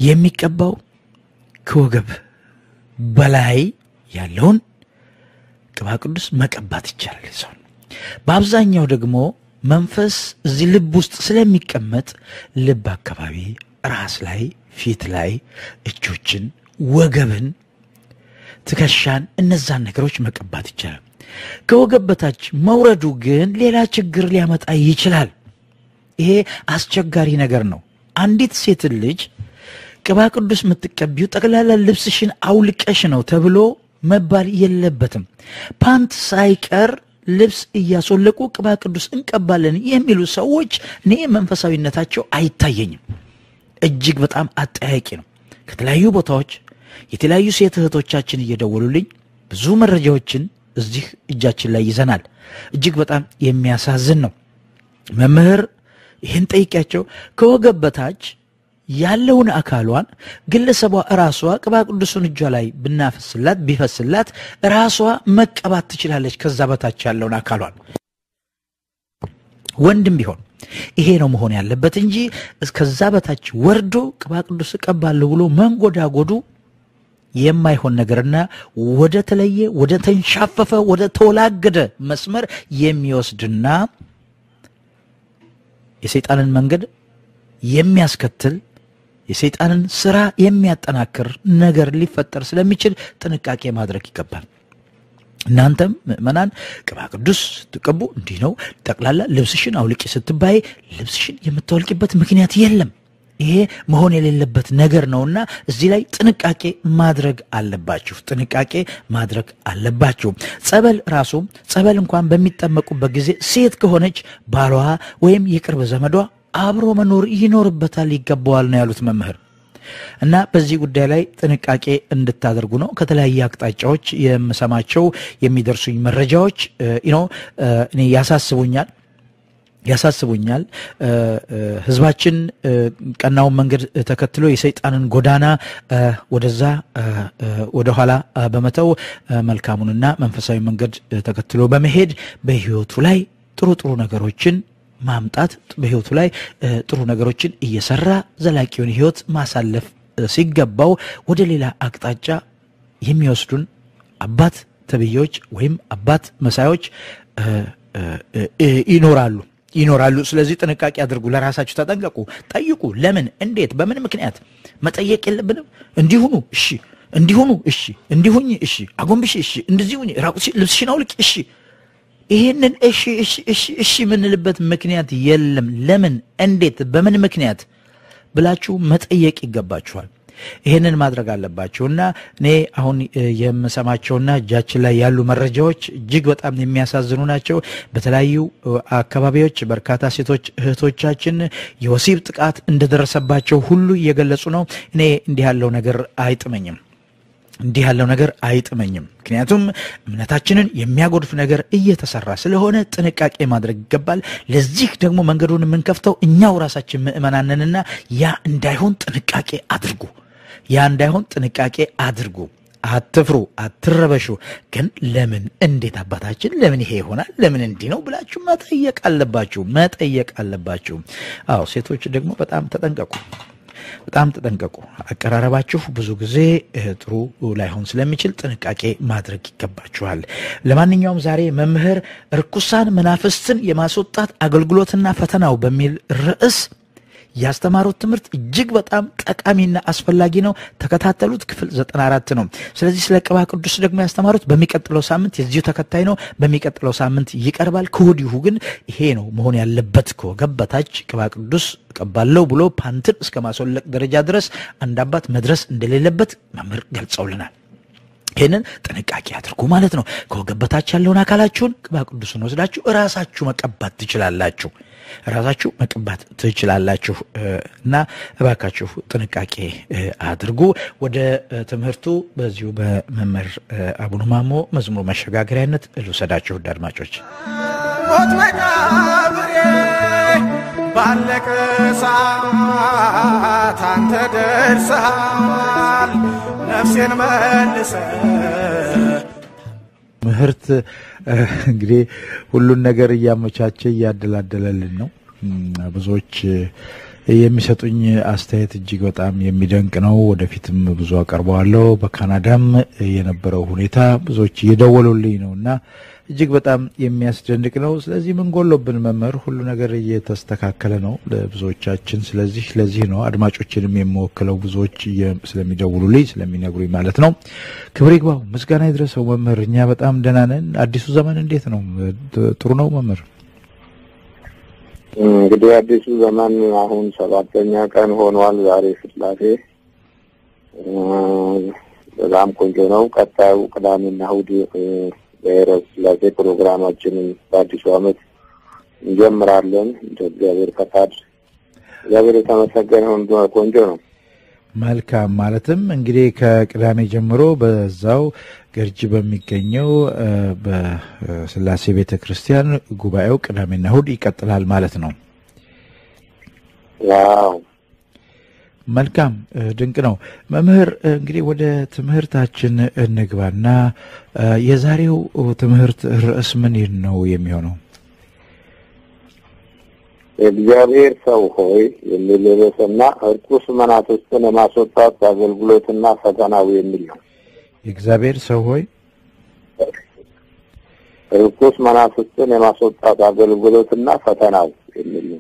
[SPEAKER 1] የሚቀባው ከወገብ በላይ ያለውን ቅባ ቅዱስ መቀባት ይቻላል ሰው። በአብዛኛው ደግሞ መንፈስ እዚህ ልብ ውስጥ ስለሚቀመጥ ልብ አካባቢ፣ ራስ ላይ፣ ፊት ላይ፣ እጆችን፣ ወገብን፣ ትከሻን እነዛን ነገሮች መቀባት ይቻላል። ከወገብ በታች መውረዱ ግን ሌላ ችግር ሊያመጣ ይችላል። ይሄ አስቸጋሪ ነገር ነው። አንዲት ሴት ልጅ ቅባ ቅዱስ የምትቀቢው ጠቅላላ ልብስሽን አውልቀሽ ነው ተብሎ መባል የለበትም። ፓንት ሳይቀር ልብስ እያስወለቁ ቅባ ቅዱስ እንቀባለን የሚሉ ሰዎች እኔ መንፈሳዊነታቸው አይታየኝም። እጅግ በጣም አጠያቂ ነው። ከተለያዩ ቦታዎች የተለያዩ ሴት እህቶቻችን እየደወሉልኝ ብዙ መረጃዎችን እዚህ እጃችን ላይ ይዘናል። እጅግ በጣም የሚያሳዝን ነው። መምህር ይህን ጠይቂያቸው ከወገብ በታች ያለውን አካሏን ግለሰቧ ራሷ ቅባ ቅዱስን እጇ ላይ ቢፈስላት ራሷ መቀባት ትችላለች። ከዛ በታች ያለውን አካሏን ወንድም ቢሆን ይሄ ነው መሆን ያለበት እንጂ እስከዛ በታች ወርዶ ቅባ ቅዱስ ቀባለው ብሎ መንጎዳጎዱ የማይሆን ነገርና ወደ ተለየ ወደ ተንሻፈፈ ወደ ተወላገደ መስመር የሚወስድና የሰይጣንን መንገድ የሚያስከትል የሰይጣንን ስራ የሚያጠናክር ነገር ሊፈጠር ስለሚችል ጥንቃቄ ማድረግ ይገባል። እናንተም ምእመናን ቅባ ቅዱስ ተቀቡ እንዲህ ነው ጠቅላላ ልብስሽን አውልቂ ስትባይ ልብስሽን የምትወልቂበት ምክንያት የለም ይሄ መሆን የሌለበት ነገር ነውና እዚህ ላይ ጥንቃቄ ማድረግ አለባችሁ ጸበል እንኳን በሚጠመቁበት ጊዜ ሴት ከሆነች ባሏ ወይም የቅርብ ዘመዷ አብሮ መኖር ይኖርበታል ይገባዋል ነው ያሉት መምህር እና በዚህ ጉዳይ ላይ ጥንቃቄ እንድታደርጉ ነው ከተለያየ አቅጣጫዎች የምሰማቸው የሚደርሱኝ መረጃዎች እኔ ያሳስቡኛል ህዝባችን ቀናውን መንገድ ተከትሎ የሰይጣንን ጎዳና ወደ ኋላ በመተው መልካሙንና መንፈሳዊ መንገድ ተከትሎ በመሄድ በህይወቱ ላይ ጥሩ ነገሮችን ማምጣት በህይወቱ ላይ ጥሩ ነገሮችን እየሰራ ዘላቂውን ህይወት ማሳለፍ ሲገባው ወደ ሌላ አቅጣጫ የሚወስዱን አባት ተብዮች ወይም አባት መሳዮች ይኖራሉ ስለዚህ ጥንቃቄ አድርጉ ለራሳችሁ ተጠንቀቁ ጠይቁ ለምን እንዴት በምን ምክንያት መጠየቅ የለብንም እንዲሁኑ እንዲሁኝ አጎንብሽ እንደዚሁኝ ራቁሽ ልብስሽን አውልቂ ይሄንን እሺ ምንልበት ምክንያት የለም ለምን እንዴት በምን ምክንያት ብላችሁ መጠየቅ ይገባችኋል ይሄንን ማድረግ አለባችሁና እኔ አሁን የምሰማቸውና እጃችን ላይ ያሉ መረጃዎች እጅግ በጣም የሚያሳዝኑ ናቸው በተለያዩ አካባቢዎች በርካታ ሴቶች እህቶቻችን የወሲብ ጥቃት እንደደረሰባቸው ሁሉ እየገለጹ ነው እኔ እንዲህ ያለው ነገር አይጥመኝም ምክንያቱም እምነታችንን የሚያጎድፍ ነገር እየተሰራ ስለሆነ ጥንቃቄ ማድረግ ይገባል ለዚህ ደግሞ መንገዱን የምንከፍተው እኛው ራሳችን ምእመናንንና ያ እንዳይሆን ጥንቃቄ አድርጉ አትፍሩ አትረበሹ ግን ለምን እንዴት አባታችን ለምን ይሄ ይሆናል ለምን እንዲህ ነው ብላችሁ መጠየቅ አለባችሁ አዎ ሴቶች ደግሞ በጣም ተጠንቀቁ አቀራረባችሁ ብዙ ጊዜ ጥሩ ላይሆን ስለሚችል ጥንቃቄ ማድረግ ይገባችኋል ለማንኛውም ዛሬ መምህር ርኩሳን መናፍስትን የማስወጣት አገልግሎትና ፈተናው በሚል ርዕስ ያስተማሩት ትምህርት እጅግ በጣም ጠቃሚና አስፈላጊ ነው ተከታተሉት ክፍል 94 ነው ስለዚህ ስለ ቅባ ቅዱስ ደግሞ ያስተማሩት በሚቀጥለው ሳምንት የዚሁ ተከታይ ነው በሚቀጥለው ሳምንት ይቀርባል ከወዲሁ ግን ይሄ ነው መሆን ያለበት ከገበታች ቅባ ቅዱስ ቀባለው ብሎ ፓንትን እስከ ማስወለቅ ደረጃ ድረስ አንድ አባት መድረስ እንደሌለበት መምህር ገልጸውልናል ይሄንን ጥንቃቄ አድርጉ ማለት ነው ከገበታች ያለውን አካላችሁን ቅባ ቅዱስን ወስዳችሁ ራሳችሁ መቀባት ትችላላችሁ እና እባካችሁ ጥንቃቄ አድርጉ ወደ ትምህርቱ በዚሁ በመምህር አቡነ ማሞ መዝሙር መሸጋገሪያነት ልውሰዳችሁ አድማጮች
[SPEAKER 3] ሞት መቃብሬ ባለቀ ሰዓት አንተ ደርሰሃል ነፍሴን መልሰ
[SPEAKER 1] ምህርት እንግዲህ ሁሉን ነገር ያመቻቸ ያደላደለልን ነው ብዙዎች የሚሰጡኝ አስተያየት እጅግ በጣም የሚደንቅ ነው ወደፊትም ብዙ አቀርባለሁ በካናዳም የነበረው ሁኔታ ብዙዎች እየደወሉልኝ ነውና እጅግ በጣም የሚያስደንቅ ነው ስለዚህ ምን ጎሎብን መምህር ሁሉ ነገር እየተስተካከለ ነው ለብዙዎቻችን ስለዚህ ለዚህ ነው አድማጮችንም የሚወክለው ብዙዎች ስለሚደውሉልኝ ስለሚነግሩኝ ማለት ነው ክብር ይግባው ምስጋና ይድረሰው መምህር እኛ በጣም ደህና ነን አዲሱ ዘመን እንዴት ነው ጥሩ ነው መምህር
[SPEAKER 2] እንግዲህ አዲሱ ዘመን አሁን 7ኛ ቀን ሆኗል ዛሬ ስላሴ በጣም ቆንጆ ነው ቀጣዩ ቅዳሜና እሁድ በኤረስ ስላሴ ፕሮግራማችንን በአዲሱ ዓመት እንጀምራለን እግዚአብሔር ፈቃድ እግዚአብሔር የተመሰገነ ይሁን ቆንጆ ነው
[SPEAKER 1] መልካም ማለትም እንግዲህ ከቅዳሜ ጀምሮ በዛው ገርጂ በሚገኘው በስላሴ ቤተክርስቲያን ጉባኤው ቅዳሜና እሁድ ይቀጥላል ማለት ነው
[SPEAKER 2] ዋው
[SPEAKER 1] መልካም ድንቅ ነው መምህር እንግዲህ ወደ ትምህርታችን እንግባና የዛሬው ትምህርት ርዕስ ምን ነው የሚሆነው
[SPEAKER 2] እግዚአብሔር ሰው ሆይ የሚለበሰና እርኩስ መናፍስትን የማስወጣት አገልግሎትና ፈተናው የሚል ነው
[SPEAKER 1] እግዚአብሔር ሰው ሆይ
[SPEAKER 2] እርኩስ መናፍስትን የማስወጣት አገልግሎትና ፈተናው የሚል ነው